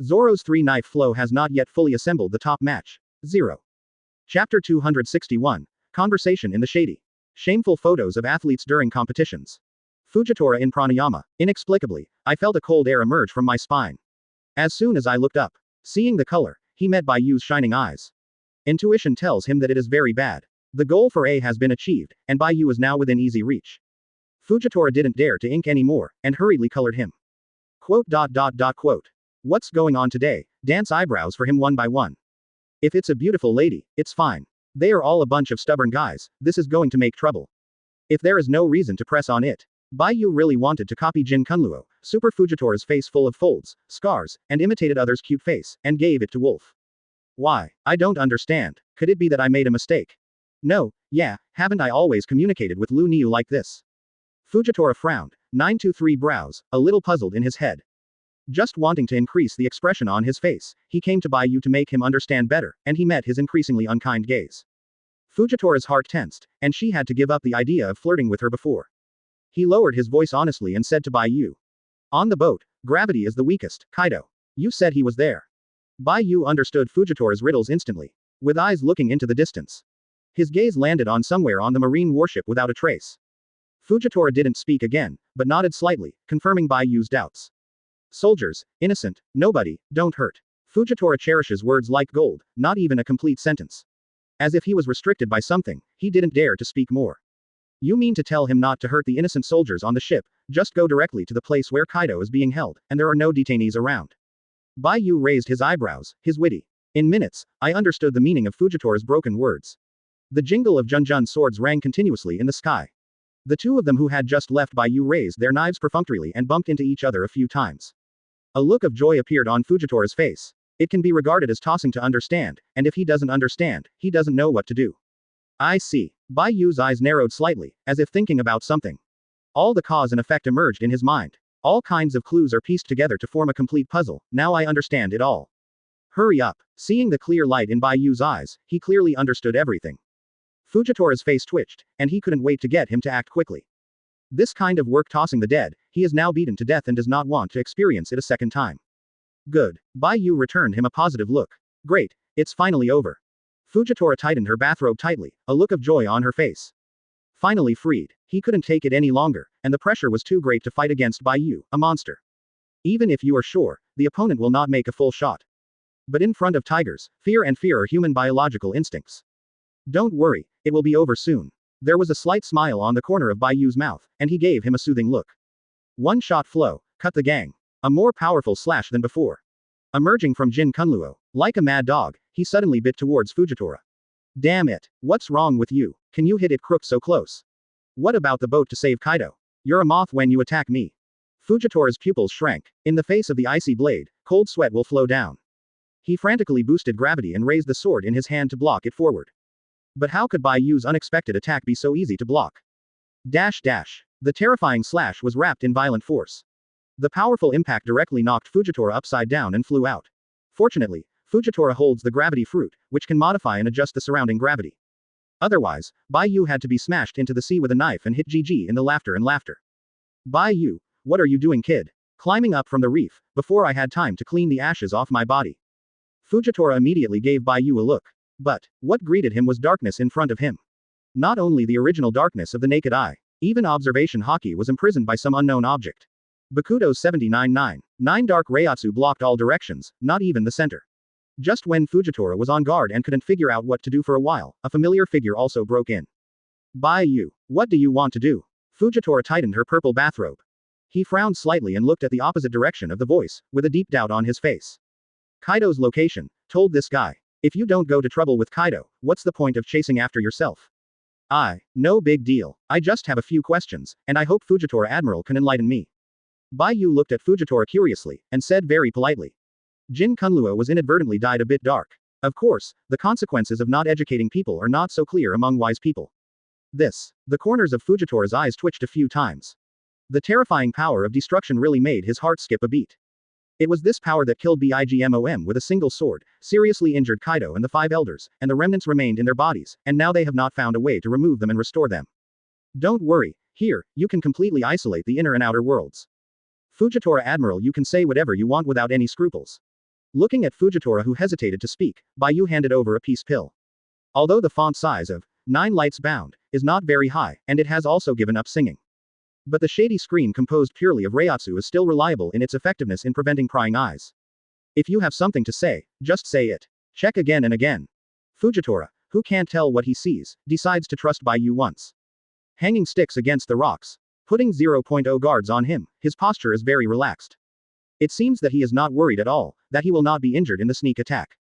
B: Zoro's three-knife flow has not yet fully assembled the top match. 0. Chapter 261. Conversation in the Shady. Shameful photos of athletes during competitions. Fujitora in pranayama. Inexplicably, I felt a cold air emerge from my spine. As soon as I looked up, seeing the color, he met Bai Yu's shining eyes. Intuition tells him that it is very bad. The goal for A has been achieved, and Bai Yu is now within easy reach. Fujitora didn't dare to ink anymore, and hurriedly colored him. Quote. What's going on today? Dance eyebrows for him one by one. If it's a beautiful lady, it's fine. They are all a bunch of stubborn guys, this is going to make trouble. If there is no reason to press on it. Bai Yu really wanted to copy Jin Kunluo, Super Fujitora's face full of folds, scars, and imitated others' cute face, and gave it to Wolf. Why? I don't understand. Could it be that I made a mistake? No, yeah, haven't I always communicated with Lu Niu like this? Fujitora frowned, 923 brows, a little puzzled in his head. Just wanting to increase the expression on his face, he came to Bai Yu to make him understand better, and he met his increasingly unkind gaze. Fujitora's heart tensed, and she had to give up the idea of flirting with her before. He lowered his voice honestly and said to Bai Yu. On the boat, gravity is the weakest, Kaido. You said he was there. Bai Yu understood Fujitora's riddles instantly, with eyes looking into the distance. His gaze landed on somewhere on the marine warship without a trace. Fujitora didn't speak again, but nodded slightly, confirming Bai Yu's doubts. Soldiers, innocent, nobody, don't hurt. Fujitora cherishes words like gold, not even a complete sentence. As if he was restricted by something, he didn't dare to speak more. You mean to tell him not to hurt the innocent soldiers on the ship, just go directly to the place where Kaido is being held, and there are no detainees around. Bai Yu raised his eyebrows, his witty. In minutes, I understood the meaning of Fujitora's broken words. The jingle of Junjun's swords rang continuously in the sky. The two of them who had just left Bai Yu raised their knives perfunctorily and bumped into each other a few times. A look of joy appeared on Fujitora's face. It can be regarded as tossing to understand, and if he doesn't understand, he doesn't know what to do. I see. Bai Yu's eyes narrowed slightly, as if thinking about something. All the cause and effect emerged in his mind. All kinds of clues are pieced together to form a complete puzzle, now I understand it all. Hurry up. Seeing the clear light in Bai Yu's eyes, he clearly understood everything. Fujitora's face twitched, and he couldn't wait to get him to act quickly. This kind of work tossing the dead, he is now beaten to death and does not want to experience it a second time. Good. Bai Yu returned him a positive look. Great, it's finally over. Fujitora tightened her bathrobe tightly, a look of joy on her face. Finally freed. He couldn't take it any longer, and the pressure was too great to fight against Bai Yu, a monster. Even if you are sure, the opponent will not make a full shot. But in front of tigers, fear are human biological instincts. Don't worry, it will be over soon. There was a slight smile on the corner of Bai Yu's mouth, and he gave him a soothing look. One-shot flow, cut the gang. A more powerful slash than before. Emerging from Jin Kunluo, like a mad dog, he suddenly bit towards Fujitora. Damn it, what's wrong with you? Can you hit it crook so close? What about the boat to save Kaido? You're a moth when you attack me. Fujitora's pupils shrank. In the face of the icy blade, cold sweat will flow down. He frantically boosted gravity and raised the sword in his hand to block it forward. But how could Bai Yu's unexpected attack be so easy to block? Dash dash. The terrifying slash was wrapped in violent force. The powerful impact directly knocked Fujitora upside down and flew out. Fortunately, Fujitora holds the gravity fruit, which can modify and adjust the surrounding gravity. Otherwise, Bai Yu had to be smashed into the sea with a knife and hit GG in the laughter. Bai Yu, what are you doing, kid? Climbing up from the reef, before I had time to clean the ashes off my body. Fujitora immediately gave Bai Yu a look. But, what greeted him was darkness in front of him. Not only the original darkness of the naked eye, even observation Haki was imprisoned by some unknown object. Bakudo 79-9. 9 dark Reiatsu blocked all directions, not even the center. Just when Fujitora was on guard and couldn't figure out what to do for a while, a familiar figure also broke in. Bai Yu, what do you want to do? Fujitora tightened her purple bathrobe. He frowned slightly and looked at the opposite direction of the voice, with a deep doubt on his face. Kaido's location, told this guy. If you don't go to trouble with Kaido, what's the point of chasing after yourself? No big deal. I just have a few questions, and I hope Fujitora Admiral can enlighten me. Bai Yu looked at Fujitora curiously, and said very politely. Jin Kunlua was inadvertently dyed a bit dark. Of course, the consequences of not educating people are not so clear among wise people. The corners of Fujitora's eyes twitched a few times. The terrifying power of destruction really made his heart skip a beat. It was this power that killed Bigmom with a single sword, seriously injured Kaido and the 5 elders, and the remnants remained in their bodies, and now they have not found a way to remove them and restore them. Don't worry, here, you can completely isolate the inner and outer worlds. Fujitora Admiral, you can say whatever you want without any scruples. Looking at Fujitora, who hesitated to speak, Bai Yu handed over a peace pill. Although the font size of 9 lights bound is not very high, and it has also given up singing. But the shady screen composed purely of Reiatsu is still reliable in its effectiveness in preventing prying eyes. If you have something to say, just say it. Check again and again. Fujitora, who can't tell what he sees, decides to trust Bai Yu once. Hanging sticks against the rocks. Putting 0.0 guards on him, his posture is very relaxed. It seems that he is not worried at all, that he will not be injured in the sneak attack.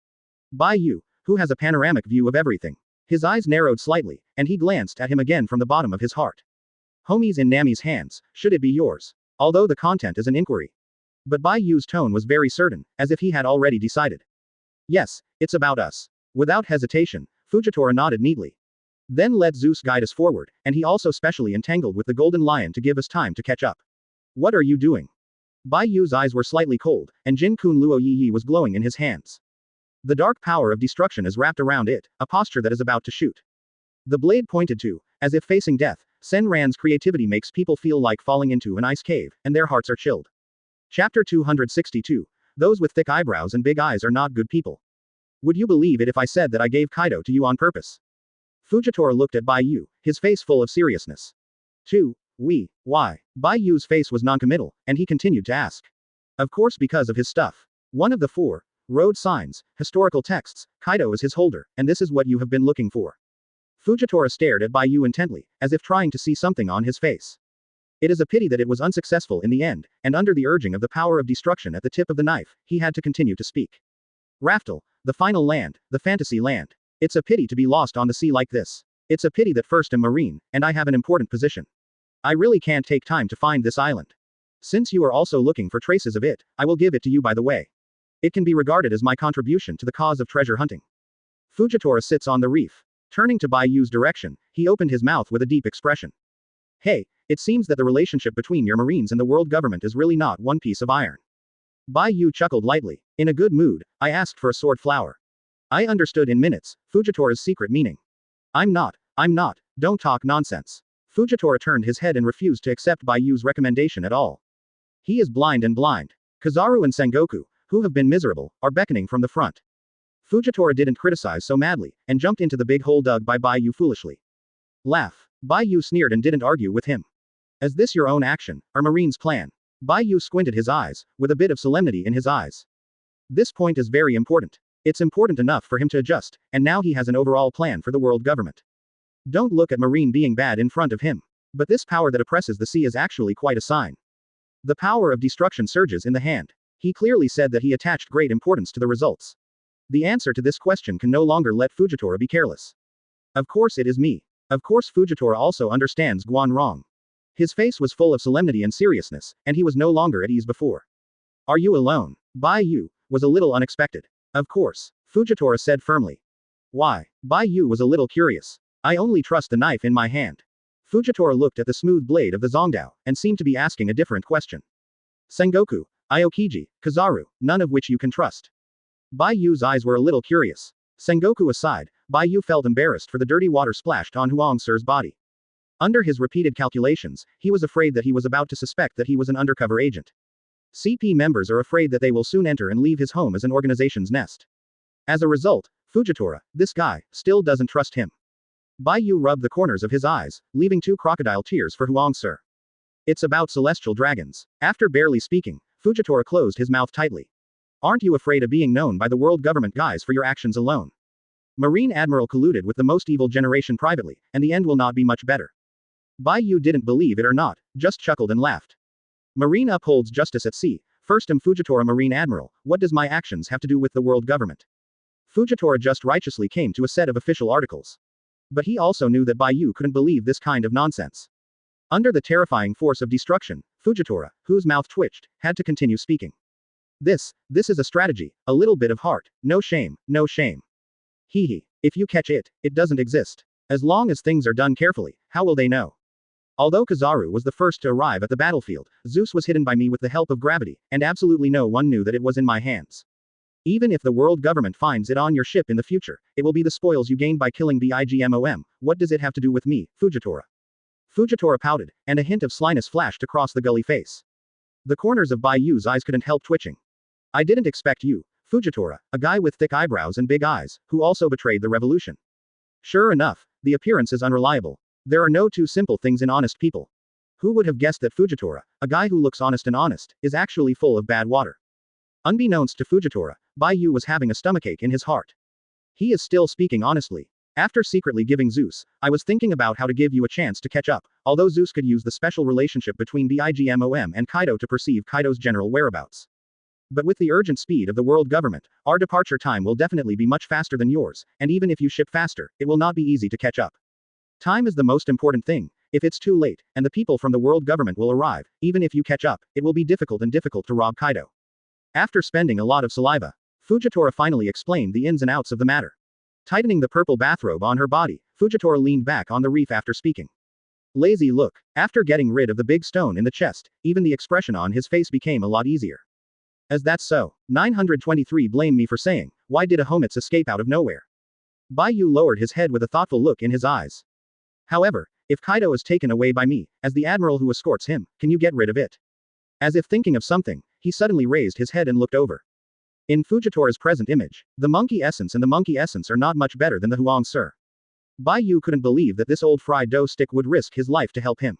B: Bai Yu, who has a panoramic view of everything. His eyes narrowed slightly, and he glanced at him again from the bottom of his heart. Homies in Nami's hands, should it be yours? Although the content is an inquiry. But Bai Yu's tone was very certain, as if he had already decided. Yes, it's about us. Without hesitation, Fujitora nodded neatly. Then let Zeus guide us forward, and he also specially entangled with the golden lion to give us time to catch up. What are you doing? Bai Yu's eyes were slightly cold, and Jin Kun Luo Yi was glowing in his hands. The dark power of destruction is wrapped around it, a posture that is about to shoot. The blade pointed to, as if facing death. Sen Ran's creativity makes people feel like falling into an ice cave, and their hearts are chilled. Chapter 262. Those with thick eyebrows and big eyes are not good people. Would you believe it if I said that I gave Kaido to you on purpose? Fujitora looked at Bai Yu, his face full of seriousness. Why? Bai Yu's face was noncommittal, and he continued to ask. Of course, because of his stuff. One of the 4 road signs, historical texts, Kaido is his holder, and this is what you have been looking for. Fujitora stared at Bai Yu intently, as if trying to see something on his face. It is a pity that it was unsuccessful in the end, and under the urging of the power of destruction at the tip of the knife, he had to continue to speak. Raftel, the final land, the fantasy land. It's a pity to be lost on the sea like this. It's a pity that first am marine, and I have an important position. I really can't take time to find this island. Since you are also looking for traces of it, I will give it to you by the way. It can be regarded as my contribution to the cause of treasure hunting. Fujitora sits on the reef. Turning to Bai Yu's direction, he opened his mouth with a deep expression. Hey, it seems that the relationship between your marines and the world government is really not one piece of iron. Bai Yu chuckled lightly. In a good mood, I asked for a sword flower. I understood in minutes, Fujitora's secret meaning. I'm not, don't talk nonsense. Fujitora turned his head and refused to accept Bai Yu's recommendation at all. He is blind. Kizaru and Sengoku, who have been miserable, are beckoning from the front. Fujitora didn't criticize so madly, and jumped into the big hole dug by Bai Yu foolishly. Laugh. Bai Yu sneered and didn't argue with him. Is this your own action, or Marine's plan? Bai Yu squinted his eyes, with a bit of solemnity in his eyes. This point is very important. It's important enough for him to adjust, and now he has an overall plan for the world government. Don't look at Marine being bad in front of him. But this power that oppresses the sea is actually quite a sign. The power of destruction surges in the hand. He clearly said that he attached great importance to the results. The answer to this question can no longer let Fujitora be careless. Of course it is me. Of course Fujitora also understands Guan Rong. His face was full of solemnity and seriousness, and he was no longer at ease before. Are you alone? Bai Yu was a little unexpected. Of course, Fujitora said firmly. Why? Bai Yu was a little curious. I only trust the knife in my hand. Fujitora looked at the smooth blade of the Zongdao, and seemed to be asking a different question. Sengoku, Aokiji, Kizaru, none of which you can trust. Bai Yu's eyes were a little curious. Sengoku aside, Bai Yu felt embarrassed for the dirty water splashed on Huang Sir's body. Under his repeated calculations, he was afraid that he was about to suspect that he was an undercover agent. CP members are afraid that they will soon enter and leave his home as an organization's nest. As a result, Fujitora, this guy, still doesn't trust him. Bai Yu rubbed the corners of his eyes, leaving 2 crocodile tears for Huang Sir. It's about celestial dragons. After barely speaking, Fujitora closed his mouth tightly. Aren't you afraid of being known by the world government guys for your actions alone? Marine Admiral colluded with the most evil generation privately, and the end will not be much better. Bai Yu didn't believe it or not, just chuckled and laughed. Marine upholds justice at sea. First am Fujitora Marine Admiral, what does my actions have to do with the world government? Fujitora just righteously came to a set of official articles. But he also knew that Bai Yu couldn't believe this kind of nonsense. Under the terrifying force of destruction, Fujitora, whose mouth twitched, had to continue speaking. This is a strategy, a little bit of heart, no shame, no shame. Hee. If you catch it, it doesn't exist. As long as things are done carefully, how will they know? Although Kizaru was the first to arrive at the battlefield, Zeus was hidden by me with the help of gravity, and absolutely no one knew that it was in my hands. Even if the world government finds it on your ship in the future, it will be the spoils you gained by killing Bigmom. What does it have to do with me, Fujitora? Fujitora pouted, and a hint of slyness flashed across the gully face. The corners of Bai Yu's eyes couldn't help twitching. I didn't expect you, Fujitora, a guy with thick eyebrows and big eyes, who also betrayed the revolution. Sure enough, the appearance is unreliable. There are no 2 simple things in honest people. Who would have guessed that Fujitora, a guy who looks honest and honest, is actually full of bad water? Unbeknownst to Fujitora, Bai Yu was having a stomachache in his heart. He is still speaking honestly. After secretly giving Zeus, I was thinking about how to give you a chance to catch up, although Zeus could use the special relationship between Bigmom and Kaido to perceive Kaido's general whereabouts. But with the urgent speed of the world government, our departure time will definitely be much faster than yours, and even if you ship faster, it will not be easy to catch up. Time is the most important thing. If it's too late, and the people from the world government will arrive, even if you catch up, it will be difficult to rob Kaido. After spending a lot of saliva, Fujitora finally explained the ins and outs of the matter. Tightening the purple bathrobe on her body, Fujitora leaned back on the reef after speaking. Lazy look. After getting rid of the big stone in the chest, even the expression on his face became a lot easier. As that's so, 923 blame me for saying, why did a Homitz escape out of nowhere? Bai Yu lowered his head with a thoughtful look in his eyes. However, if Kaido is taken away by me, as the admiral who escorts him, can you get rid of it? As if thinking of something, he suddenly raised his head and looked over. In Fujitora's present image, the monkey essence and the monkey essence are not much better than the Huang Sir. Bai Yu couldn't believe that this old fried dough stick would risk his life to help him.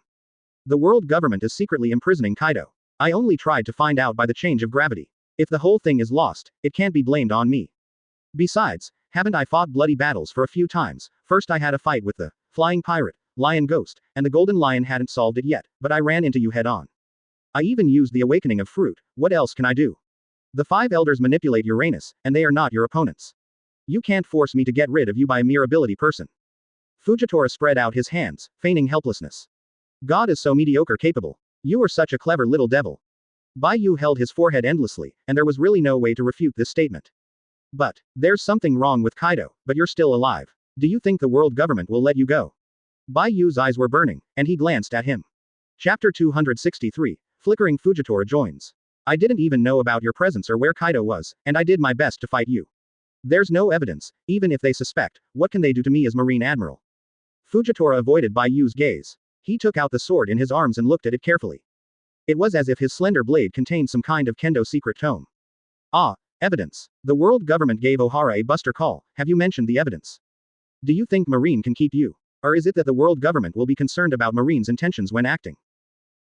B: The world government is secretly imprisoning Kaido. I only tried to find out by the change of gravity. If the whole thing is lost, it can't be blamed on me. Besides, haven't I fought bloody battles for a few times? First I had a fight with the flying pirate, lion ghost, and the golden lion hadn't solved it yet, but I ran into you head on. I even used the awakening of fruit. What else can I do? The 5 elders manipulate Uranus, and they are not your opponents. You can't force me to get rid of you by a mere ability person. Fujitora spread out his hands, feigning helplessness. God is so mediocre capable. You are such a clever little devil. Bai Yu held his forehead endlessly, and there was really no way to refute this statement. But, there's something wrong with Kaido, but you're still alive. Do you think the world government will let you go? Bai Yu's eyes were burning, and he glanced at him. Chapter 263, Flickering Fujitora joins. I didn't even know about your presence or where Kaido was, and I did my best to fight you. There's no evidence, even if they suspect, what can they do to me as Marine Admiral? Fujitora avoided Bai Yu's gaze. He took out the sword in his arms and looked at it carefully. It was as if his slender blade contained some kind of kendo secret tome. Ah, evidence. The world government gave Ohara a buster call. Have you mentioned the evidence? Do you think Marine can keep you? Or is it that the world government will be concerned about Marine's intentions when acting?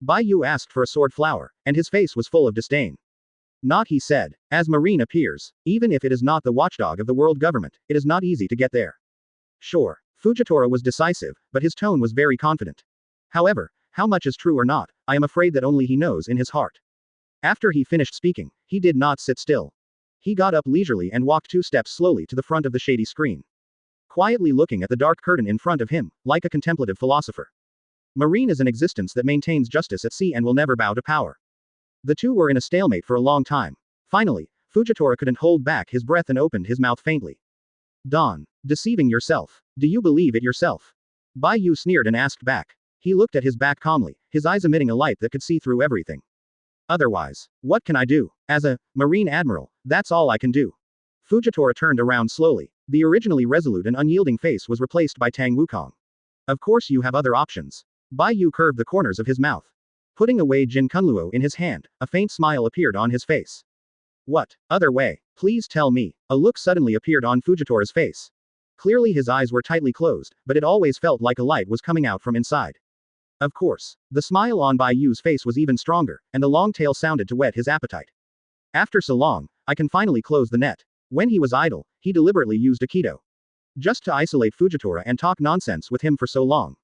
B: Bai Yu asked for a sword flower, and his face was full of disdain. Not, he said. As Marine appears, even if it is not the watchdog of the world government, it is not easy to get there. Sure. Fujitora was decisive, but his tone was very confident. However, how much is true or not, I am afraid that only he knows in his heart. After he finished speaking, he did not sit still. He got up leisurely and walked 2 steps slowly to the front of the shady screen. Quietly looking at the dark curtain in front of him, like a contemplative philosopher. Marine is an existence that maintains justice at sea and will never bow to power. The two were in a stalemate for a long time. Finally, Fujitora couldn't hold back his breath and opened his mouth faintly. Dawn. Deceiving yourself. Do you believe it yourself? Bai Yu sneered and asked back. He looked at his back calmly, his eyes emitting a light that could see through everything. Otherwise, what can I do? As a Marine Admiral, that's all I can do. Fujitora turned around slowly. The originally resolute and unyielding face was replaced by Tang Wukong. Of course you have other options. Bai Yu curved the corners of his mouth. Putting away Jin Kunluo in his hand, a faint smile appeared on his face. What other way? Please tell me. A look suddenly appeared on Fujitora's face. Clearly his eyes were tightly closed, but it always felt like a light was coming out from inside. Of course. The smile on Bai Yu's face was even stronger, and the long tail sounded to whet his appetite. After so long, I can finally close the net. When he was idle, he deliberately used Aikido. Just to isolate Fujitora and talk nonsense with him for so long.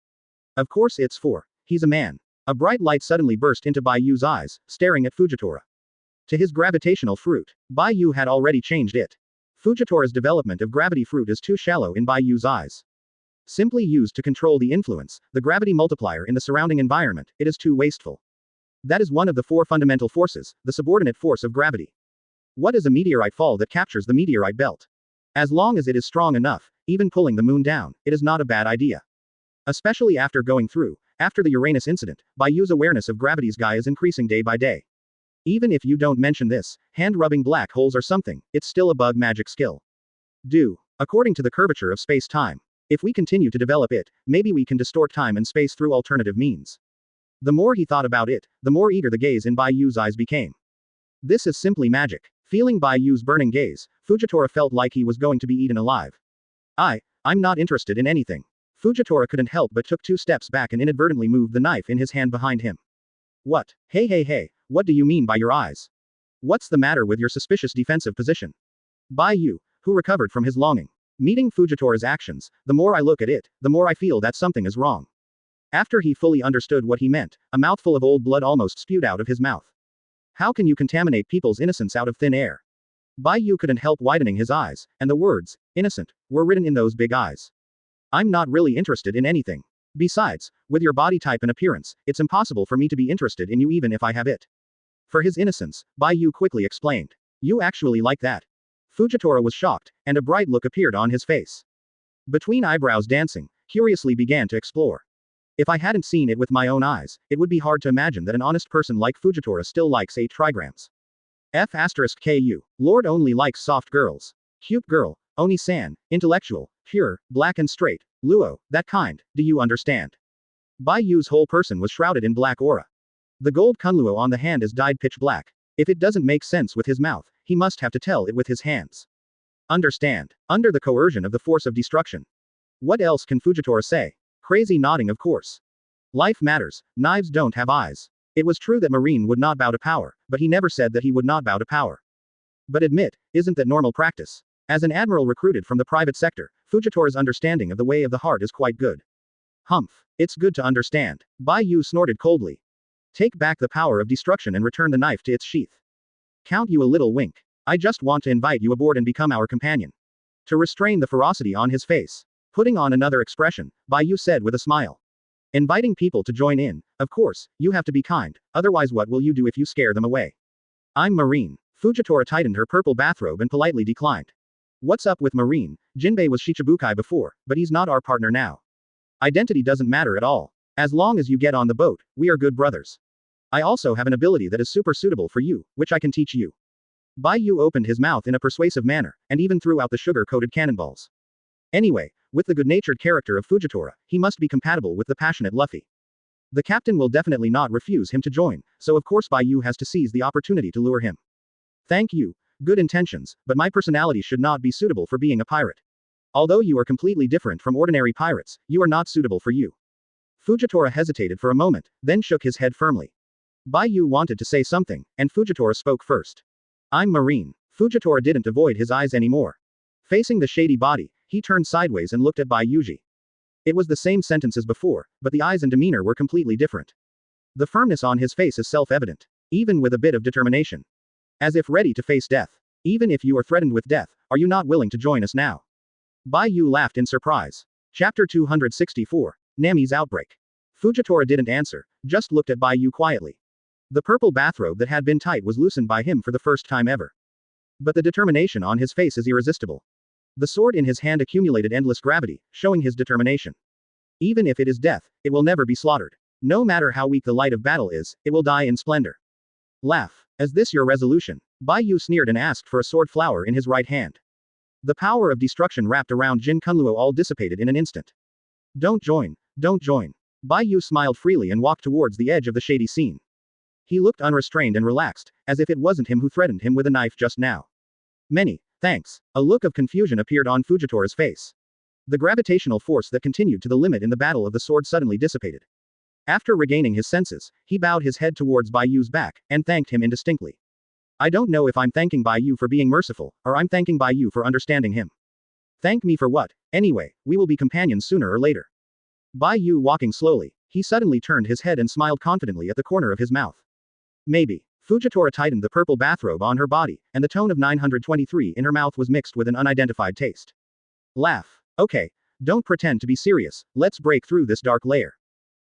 B: Of course it's for. He's a man. A bright light suddenly burst into Bai Yu's eyes, staring at Fujitora. To his gravitational fruit, Bai Yu had already changed it. Fujitora's development of gravity fruit is too shallow in Bai Yu's eyes. Simply used to control the influence, the gravity multiplier in the surrounding environment, it is too wasteful. That is one of the four fundamental forces, the subordinate force of gravity. What is a meteorite fall that captures the meteorite belt? As long as it is strong enough, even pulling the moon down, it is not a bad idea. Especially after the Uranus incident, Bai Yu's awareness of gravity's guy is increasing day by day. Even if you don't mention this, hand-rubbing black holes or something, it's still a bug magic skill. According to the curvature of space-time. If we continue to develop it, maybe we can distort time and space through alternative means. The more he thought about it, the more eager the gaze in Bai Yu's eyes became. This is simply magic. Feeling Bai Yu's burning gaze, Fujitora felt like he was going to be eaten alive. I'm not interested in anything. Fujitora couldn't help but took 2 steps back and inadvertently moved the knife in his hand behind him. What? Hey, what do you mean by your eyes? What's the matter with your suspicious defensive position? Bai Yu, who recovered from his longing. Meeting Fujitora's actions, the more I look at it, the more I feel that something is wrong. After he fully understood what he meant, a mouthful of old blood almost spewed out of his mouth. How can you contaminate people's innocence out of thin air? Bai Yu couldn't help widening his eyes, and the words, innocent, were written in those big eyes. I'm not really interested in anything. Besides, with your body type and appearance, it's impossible for me to be interested in you even if I have it. For his innocence, Bai Yu quickly explained. You actually like that? Fujitora was shocked, and a bright look appeared on his face. Between eyebrows dancing, curiously began to explore. If I hadn't seen it with my own eyes, it would be hard to imagine that an honest person like Fujitora still likes 8 trigrams. F***ku. Lord only likes soft girls. Cute girl, Oni-san, intellectual, pure, black and straight, Luo, that kind, do you understand? Bai Yu's whole person was shrouded in black aura. The gold kunluo on the hand is dyed pitch black. If it doesn't make sense with his mouth, he must have to tell it with his hands. Understand. Under the coercion of the force of destruction. What else can Fujitora say? Crazy nodding of course. Life matters, knives don't have eyes. It was true that Marine would not bow to power, but he never said that he would not bow to power. But admit, isn't that normal practice? As an admiral recruited from the private sector, Fujitora's understanding of the way of the heart is quite good. Humph. It's good to understand. Bai Yu snorted coldly. Take back the power of destruction and return the knife to its sheath. Count you a little wink. I just want to invite you aboard and become our companion. To restrain the ferocity on his face. Putting on another expression, Bai Yu said with a smile. Inviting people to join in, of course, you have to be kind, otherwise what will you do if you scare them away? I'm Marine. Fujitora tightened her purple bathrobe and politely declined. What's up with Marine? Jinbei was Shichibukai before, but he's not our partner now. Identity doesn't matter at all. As long as you get on the boat, we are good brothers. I also have an ability that is super suitable for you, which I can teach you. Bai Yu opened his mouth in a persuasive manner, and even threw out the sugar-coated cannonballs. Anyway, with the good-natured character of Fujitora, he must be compatible with the passionate Luffy. The captain will definitely not refuse him to join, so of course Bai Yu has to seize the opportunity to lure him. Thank you. Good intentions, but my personality should not be suitable for being a pirate. Although you are completely different from ordinary pirates, you are not suitable for you. Fujitora hesitated for a moment, then shook his head firmly. Bai Yu wanted to say something, and Fujitora spoke first. I'm Marine. Fujitora didn't avoid his eyes anymore. Facing the shady body, he turned sideways and looked at Bai Yuji. It was the same sentence as before, but the eyes and demeanor were completely different. The firmness on his face is self-evident, even with a bit of determination. As if ready to face death. Even if you are threatened with death, are you not willing to join us now? Bai Yu laughed in surprise. Chapter 264. Nami's Outbreak. Fujitora didn't answer, just looked at Bai Yu quietly. The purple bathrobe that had been tight was loosened by him for the first time ever. But the determination on his face is irresistible. The sword in his hand accumulated endless gravity, showing his determination. Even if it is death, it will never be slaughtered. No matter how weak the light of battle is, it will die in splendor. Laugh. Is this your resolution? Bai Yu sneered and asked for a sword flower in his right hand. The power of destruction wrapped around Jin Kunluo all dissipated in an instant. Don't join. Don't join. Bai Yu smiled freely and walked towards the edge of the shady scene. He looked unrestrained and relaxed, as if it wasn't him who threatened him with a knife just now. Many thanks. A look of confusion appeared on Fujitora's face. The gravitational force that continued to the limit in the battle of the sword suddenly dissipated. After regaining his senses, he bowed his head towards Bai Yu's back, and thanked him indistinctly. I don't know if I'm thanking Bai Yu for being merciful, or I'm thanking Bai Yu for understanding him. Thank me for what? Anyway, we will be companions sooner or later. Bai Yu walking slowly, he suddenly turned his head and smiled confidently at the corner of his mouth. Maybe. Fujitora tightened the purple bathrobe on her body, and the tone of 923 in her mouth was mixed with an unidentified taste. Laugh. Okay. Don't pretend to be serious, let's break through this dark layer.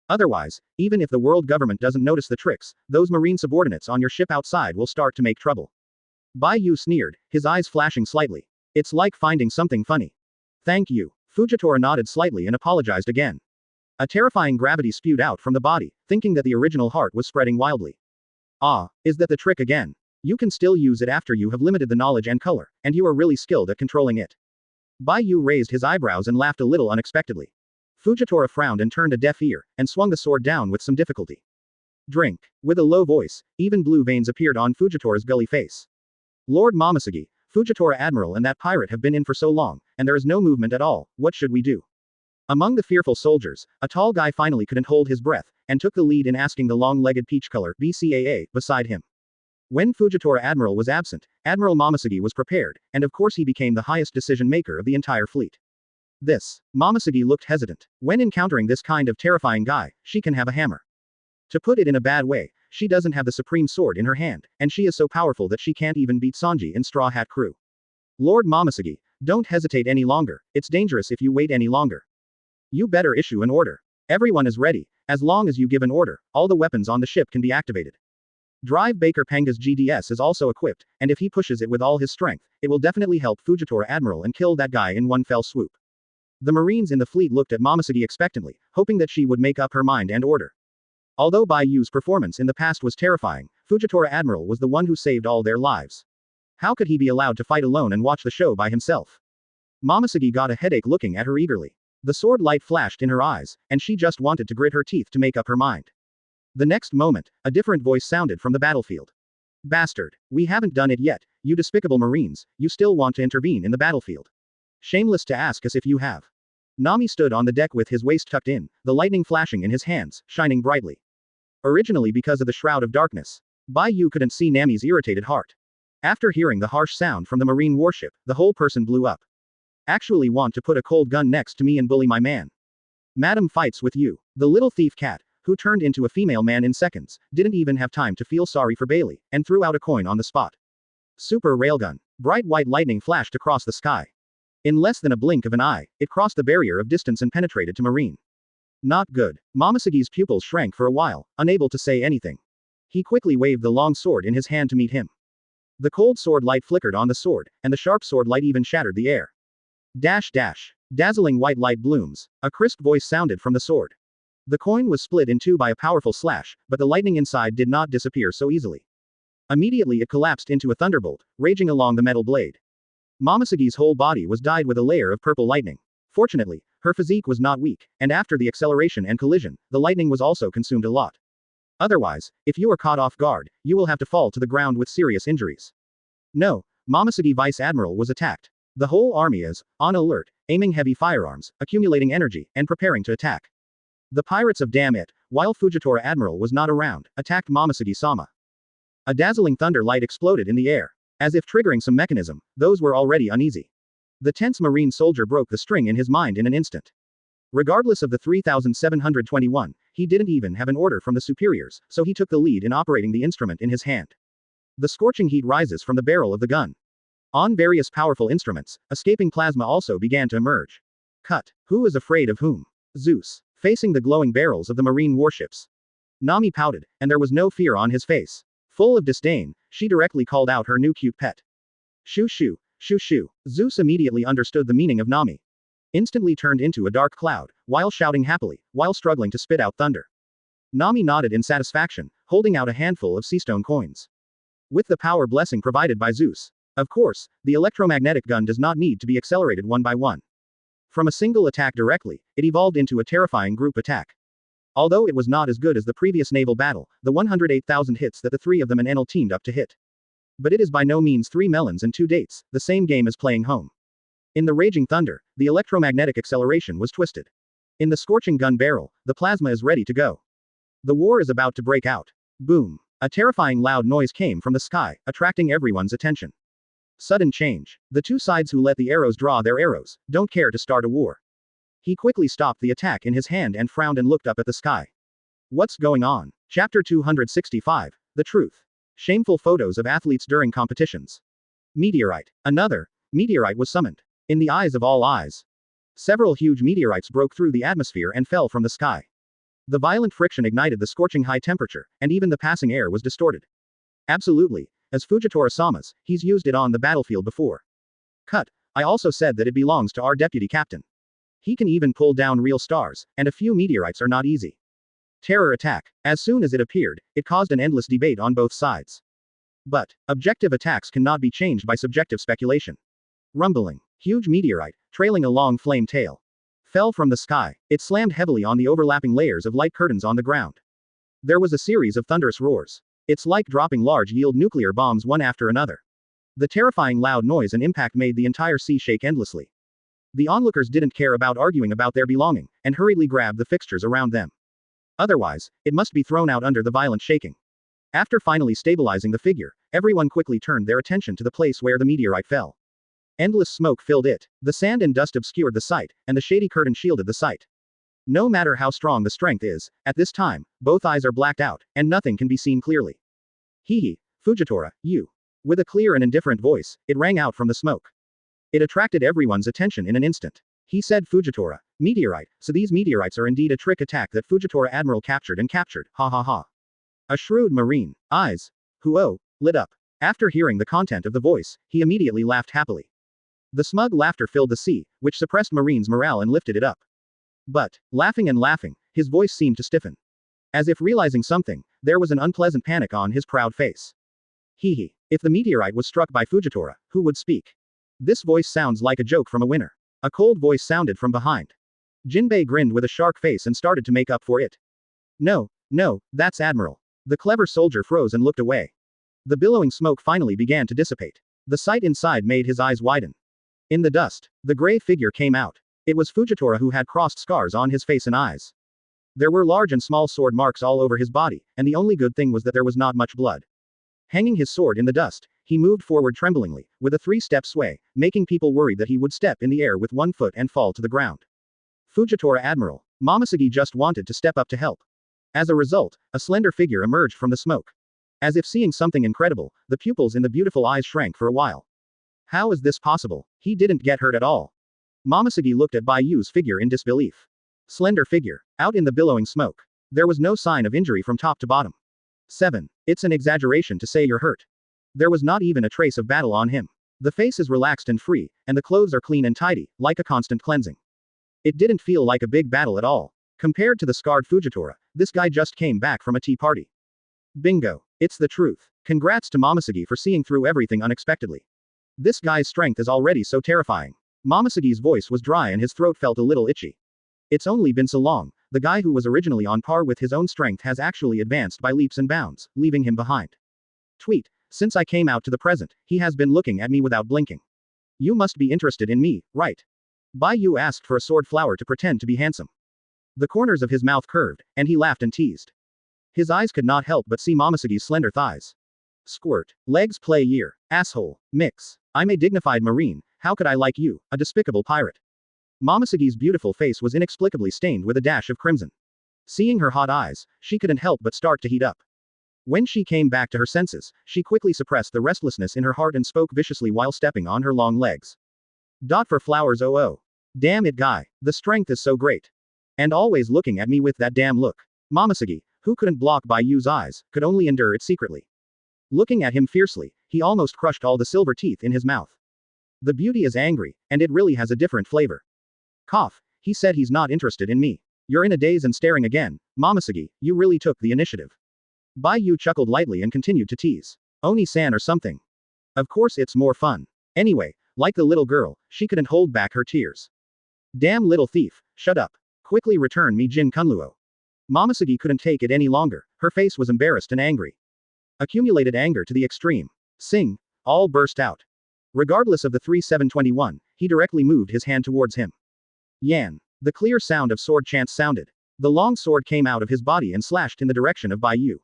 B: Otherwise, even if the world government doesn't notice the tricks, those marine subordinates on your ship outside will start to make trouble. Bai Yu sneered, his eyes flashing slightly. It's like finding something funny. Thank you. Fujitora nodded slightly and apologized again. A terrifying gravity spewed out from the body, thinking that the original heart was spreading wildly. Ah, is that the trick again? You can still use it after you have limited the knowledge and color, and you are really skilled at controlling it. Bai Yu raised his eyebrows and laughed a little unexpectedly. Fujitora frowned and turned a deaf ear, and swung the sword down with some difficulty. Drink. With a low voice, even blue veins appeared on Fujitora's gully face. Lord Momoshiki, Fujitora Admiral and that pirate have been in for so long, and there is no movement at all, what should we do? Among the fearful soldiers, a tall guy finally couldn't hold his breath, and took the lead in asking the long-legged peach-color BCAA beside him. When Fujitora Admiral was absent, Admiral Momoshiki was prepared, and of course he became the highest decision-maker of the entire fleet. Momoshiki looked hesitant. When encountering this kind of terrifying guy, she can have a hammer. To put it in a bad way, she doesn't have the supreme sword in her hand, and she is so powerful that she can't even beat Sanji in Straw Hat Crew. Lord Momoshiki, don't hesitate any longer, it's dangerous if you wait any longer. You better issue an order. Everyone is ready. As long as you give an order, all the weapons on the ship can be activated. Drive Baker Panga's GDS is also equipped, and if he pushes it with all his strength, it will definitely help Fujitora Admiral and kill that guy in one fell swoop. The Marines in the fleet looked at Momoshiki expectantly, hoping that she would make up her mind and order. Although Bai Yu's performance in the past was terrifying, Fujitora Admiral was the one who saved all their lives. How could he be allowed to fight alone and watch the show by himself? Momoshiki got a headache looking at her eagerly. The sword light flashed in her eyes, and she just wanted to grit her teeth to make up her mind. The next moment, a different voice sounded from the battlefield. Bastard. We haven't done it yet, you despicable Marines, you still want to intervene in the battlefield. Shameless to ask us if you have. Nami stood on the deck with his waist tucked in, the lightning flashing in his hands, shining brightly. Originally because of the shroud of darkness, Bai Yu couldn't see Nami's irritated heart. After hearing the harsh sound from the marine warship, the whole person blew up. Actually want to put a cold gun next to me and bully my man. Madam fights with you. The little thief cat, who turned into a female man in seconds, didn't even have time to feel sorry for Bailey, and threw out a coin on the spot. Super railgun. Bright white lightning flashed across the sky. In less than a blink of an eye, it crossed the barrier of distance and penetrated to Marine. Not good. Momoshiki's pupils shrank for a while, unable to say anything. He quickly waved the long sword in his hand to meet him. The cold sword light flickered on the sword, and the sharp sword light even shattered the air. Dash dash. Dazzling white light blooms. A crisp voice sounded from the sword. The coin was split in two by a powerful slash, but the lightning inside did not disappear so easily. Immediately it collapsed into a thunderbolt, raging along the metal blade. Momoshiki's whole body was dyed with a layer of purple lightning. Fortunately, her physique was not weak, and after the acceleration and collision, the lightning was also consumed a lot. Otherwise, if you are caught off guard, you will have to fall to the ground with serious injuries. No, Momoshiki Vice Admiral was attacked. The whole army is on alert, aiming heavy firearms, accumulating energy, and preparing to attack. The pirates of Damn It, while Fujitora Admiral was not around, attacked Momoshiki-sama. A dazzling thunder light exploded in the air. As if triggering some mechanism, those were already uneasy. The tense marine soldier broke the string in his mind in an instant. Regardless of the 3721, he didn't even have an order from the superiors, so he took the lead in operating the instrument in his hand. The scorching heat rises from the barrel of the gun. On various powerful instruments, escaping plasma also began to emerge. Cut. Who is afraid of whom? Zeus. Facing the glowing barrels of the marine warships. Nami pouted, and there was no fear on his face. Full of disdain, she directly called out her new cute pet. Shoo shoo, shoo shoo. Zeus immediately understood the meaning of Nami. Instantly turned into a dark cloud, while shouting happily, while struggling to spit out thunder. Nami nodded in satisfaction, holding out a handful of seastone coins. With the power blessing provided by Zeus. Of course, the electromagnetic gun does not need to be accelerated one by one. From a single attack directly, it evolved into a terrifying group attack. Although it was not as good as the previous naval battle, the 108,000 hits that the three of them and Enel teamed up to hit. But it is by no means 3 melons and 2 dates, the same game as playing home. In the raging thunder, the electromagnetic acceleration was twisted. In the scorching gun barrel, the plasma is ready to go. The war is about to break out. Boom. A terrifying loud noise came from the sky, attracting everyone's attention. Sudden change. The two sides who let the arrows draw their arrows, don't care to start a war. He quickly stopped the attack in his hand and frowned and looked up at the sky. What's going on? Chapter 265. The Truth. Shameful photos of athletes during competitions. Meteorite. Another meteorite was summoned. In the eyes of all eyes. Several huge meteorites broke through the atmosphere and fell from the sky. The violent friction ignited the scorching high temperature, and even the passing air was distorted. Absolutely. As Fujitora-sama's, he's used it on the battlefield before. Cut. I also said that it belongs to our deputy captain. He can even pull down real stars, and a few meteorites are not easy. Terror attack. As soon as it appeared, it caused an endless debate on both sides. But, objective attacks cannot be changed by subjective speculation. Rumbling. Huge meteorite, trailing a long flame tail. Fell from the sky. It slammed heavily on the overlapping layers of light curtains on the ground. There was a series of thunderous roars. It's like dropping large-yield nuclear bombs one after another. The terrifying loud noise and impact made the entire sea shake endlessly. The onlookers didn't care about arguing about their belonging, and hurriedly grabbed the fixtures around them. Otherwise, it must be thrown out under the violent shaking. After finally stabilizing the figure, everyone quickly turned their attention to the place where the meteorite fell. Endless smoke filled it. The sand and dust obscured the sight, and the shady curtain shielded the sight. No matter how strong the strength is, at this time, both eyes are blacked out, and nothing can be seen clearly. Hee, Fujitora, you. With a clear and indifferent voice, it rang out from the smoke. It attracted everyone's attention in an instant. He said Fujitora, meteorite, so these meteorites are indeed a trick attack that Fujitora Admiral captured, ha ha ha. A shrewd marine, eyes, lit up. After hearing the content of the voice, he immediately laughed happily. The smug laughter filled the sea, which suppressed Marine's morale and lifted it up. But, laughing and laughing, his voice seemed to stiffen. As if realizing something, there was an unpleasant panic on his proud face. If the meteorite was struck by Fujitora, who would speak? This voice sounds like a joke from a winner. A cold voice sounded from behind. Jinbei grinned with a shark face and started to make up for it. No, that's Admiral. The clever soldier froze and looked away. The billowing smoke finally began to dissipate. The sight inside made his eyes widen. In the dust, the gray figure came out. It was Fujitora, who had crossed scars on his face and eyes. There were large and small sword marks all over his body, and the only good thing was that there was not much blood. Hanging his sword in the dust, he moved forward tremblingly, with a 3-step sway, making people worried that he would step in the air with 1 foot and fall to the ground. Fujitora Admiral, Momoshiki just wanted to step up to help. As a result, a slender figure emerged from the smoke. As if seeing something incredible, the pupils in the beautiful eyes shrank for a while. How is this possible? He didn't get hurt at all. Momoshiki looked at Bai Yu's figure in disbelief. Slender figure, out in the billowing smoke. There was no sign of injury from top to bottom. 7. It's an exaggeration to say you're hurt. There was not even a trace of battle on him. The face is relaxed and free, and the clothes are clean and tidy, like a constant cleansing. It didn't feel like a big battle at all. Compared to the scarred Fujitora, this guy just came back from a tea party. Bingo. It's the truth. Congrats to Momoshiki for seeing through everything unexpectedly. This guy's strength is already so terrifying. Momoshiki's voice was dry and his throat felt a little itchy. It's only been so long. The guy who was originally on par with his own strength has actually advanced by leaps and bounds, leaving him behind. Tweet. Since I came out to the present, he has been looking at me without blinking. You must be interested in me, right? Bai Yu asked for a sword flower to pretend to be handsome. The corners of his mouth curved, and he laughed and teased. His eyes could not help but see Momoshiki's slender thighs. Squirt. Legs play year. Asshole. Mix. I'm a dignified marine, how could I like you, a despicable pirate? Momoshiki's beautiful face was inexplicably stained with a dash of crimson. Seeing her hot eyes, she couldn't help but start to heat up. When she came back to her senses, she quickly suppressed the restlessness in her heart and spoke viciously while stepping on her long legs. Dot for flowers, oh. Damn it, guy. The strength is so great. And always looking at me with that damn look. Momoshiki, who couldn't block Bai Yu's eyes, could only endure it secretly. Looking at him fiercely, He almost crushed all the silver teeth in his mouth. The beauty is angry, and it really has a different flavor. Cough, he said he's not interested in me. You're in a daze and staring again, Momosuke, you really took the initiative. Bai Yu chuckled lightly and continued to tease. Oni-san or something. Of course it's more fun. Anyway, like the little girl, she couldn't hold back her tears. Damn little thief, shut up. Quickly return me Jin Kunluo. Momosuke couldn't take it any longer, her face was embarrassed and angry. Accumulated anger to the extreme. Sing, all burst out. Regardless of the 3721, he directly moved his hand towards him. Yan. The clear sound of sword chants sounded. The long sword came out of his body and slashed in the direction of Bai Yu.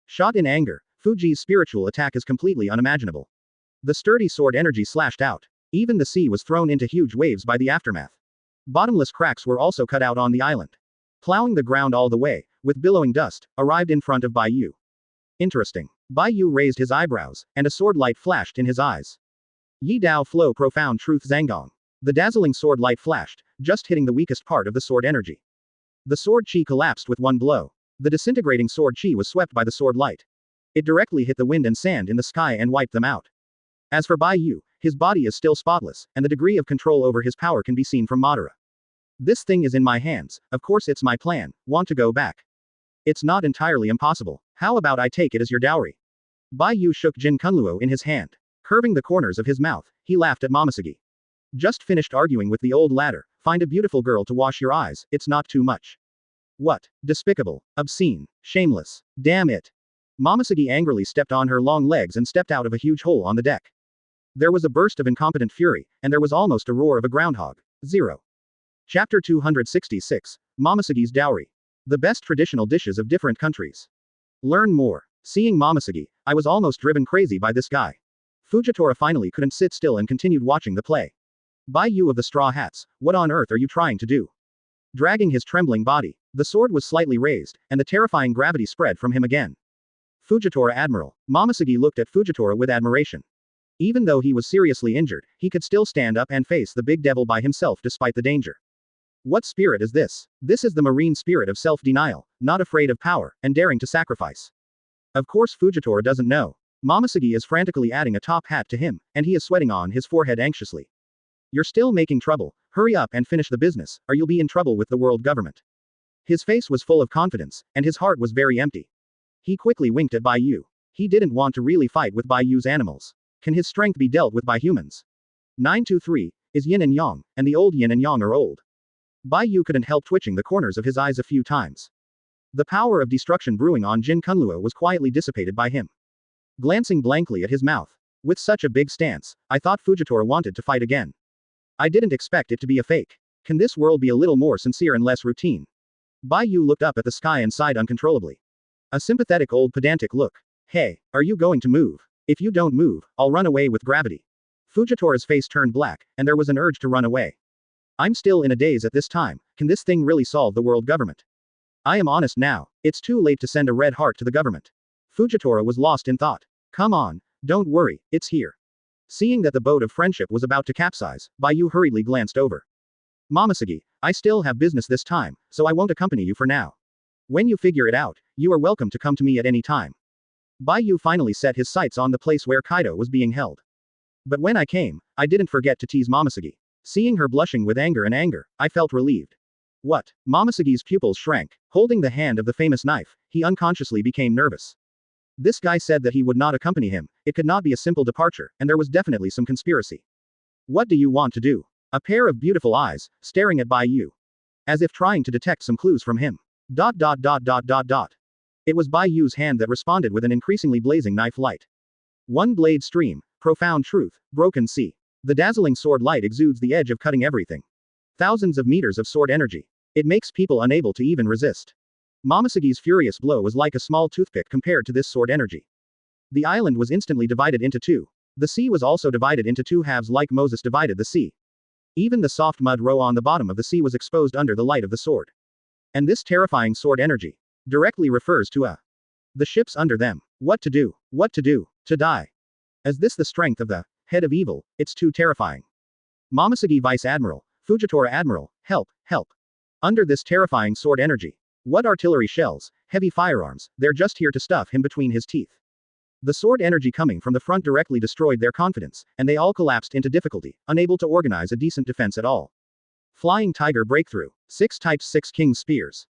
B: Shot in anger, Fuji's spiritual attack is completely unimaginable. The sturdy sword energy slashed out. Even the sea was thrown into huge waves by the aftermath. Bottomless cracks were also cut out on the island. Plowing the ground all the way, with billowing dust, arrived in front of Bai Yu. Interesting. Bai Yu raised his eyebrows, and a sword light flashed in his eyes. Yi Dao Flow Profound Truth Zhangong. The dazzling sword light flashed, just hitting the weakest part of the sword energy. The sword chi collapsed with one blow. The disintegrating sword chi was swept by the sword light. It directly hit the wind and sand in the sky and wiped them out. As for Bai Yu, his body is still spotless, and the degree of control over his power can be seen from Madara. This thing is in my hands, of course it's my plan, want to go back? It's not entirely impossible, how about I take it as your dowry? Bai Yu shook Jin Kunluo in his hand. Curving the corners of his mouth, he laughed at Momosuke. Just finished arguing with the old ladder, find a beautiful girl to wash your eyes, it's not too much. What? Despicable, obscene, shameless, damn it. Momosuke angrily stepped on her long legs and stepped out of a huge hole on the deck. There was a burst of incompetent fury, and there was almost a roar of a groundhog. 0. Chapter 266, Momosuke's Dowry. The best traditional dishes of different countries. Learn more. Seeing Momosuke, I was almost driven crazy by this guy. Fujitora finally couldn't sit still and continued watching the play. Bai Yu of the Straw Hats, what on earth are you trying to do? Dragging his trembling body, the sword was slightly raised, and the terrifying gravity spread from him again. Fujitora Admiral. Momosuke looked at Fujitora with admiration. Even though he was seriously injured, he could still stand up and face the big devil by himself despite the danger. What spirit is this? This is the marine spirit of self-denial, not afraid of power, and daring to sacrifice. Of course Fujitora doesn't know. Momosuke is frantically adding a top hat to him, and he is sweating on his forehead anxiously. You're still making trouble, hurry up and finish the business, or you'll be in trouble with the world government. His face was full of confidence, and his heart was very empty. He quickly winked at Bai Yu. He didn't want to really fight with Bai Yu's animals. Can his strength be dealt with by humans? 923 is yin and yang, and the old yin and yang are old. Bai Yu couldn't help twitching the corners of his eyes a few times. The power of destruction brewing on Jin Kunluo was quietly dissipated by him. Glancing blankly at his mouth. With such a big stance, I thought Fujitora wanted to fight again. I didn't expect it to be a fake. Can this world be a little more sincere and less routine? Bai Yu looked up at the sky and sighed uncontrollably. A sympathetic old pedantic look. Hey, are you going to move? If you don't move, I'll run away with gravity. Fujitora's face turned black, and there was an urge to run away. I'm still in a daze at this time, can this thing really solve the world government? I am honest now, it's too late to send a red heart to the government. Fujitora was lost in thought. Come on, don't worry, it's here. Seeing that the boat of friendship was about to capsize, Bai Yu hurriedly glanced over. Momosuke, I still have business this time, so I won't accompany you for now. When you figure it out, you are welcome to come to me at any time. Bai Yu finally set his sights on the place where Kaido was being held. But when I came, I didn't forget to tease Momosuke. Seeing her blushing with anger, I felt relieved. What? Momosuke's pupils shrank. Holding the hand of the famous knife, he unconsciously became nervous. This guy said that he would not accompany him, it could not be a simple departure, and there was definitely some conspiracy. What do you want to do? A pair of beautiful eyes, staring at Bai Yu. As if trying to detect some clues from him. It was Bai Yu's hand that responded with an increasingly blazing knife light. One blade stream, profound truth, broken sea. The dazzling sword light exudes the edge of cutting everything. Thousands of meters of sword energy. It makes people unable to even resist. Momosuke's furious blow was like a small toothpick compared to this sword energy. The island was instantly divided into two. The sea was also divided into two halves like Moses divided the sea. Even the soft mud row on the bottom of the sea was exposed under the light of the sword. And this terrifying sword energy directly refers to the ships under them. What to do? What to do? To die. Is this the strength of the head of evil? It's too terrifying. Momosuke Vice Admiral, Fujitora Admiral, help, help. Under this terrifying sword energy. What artillery shells, heavy firearms, they're just here to stuff him between his teeth. The sword energy coming from the front directly destroyed their confidence, and they all collapsed into difficulty, unable to organize a decent defense at all. Flying Tiger Breakthrough. 6 types 6 King's Spears.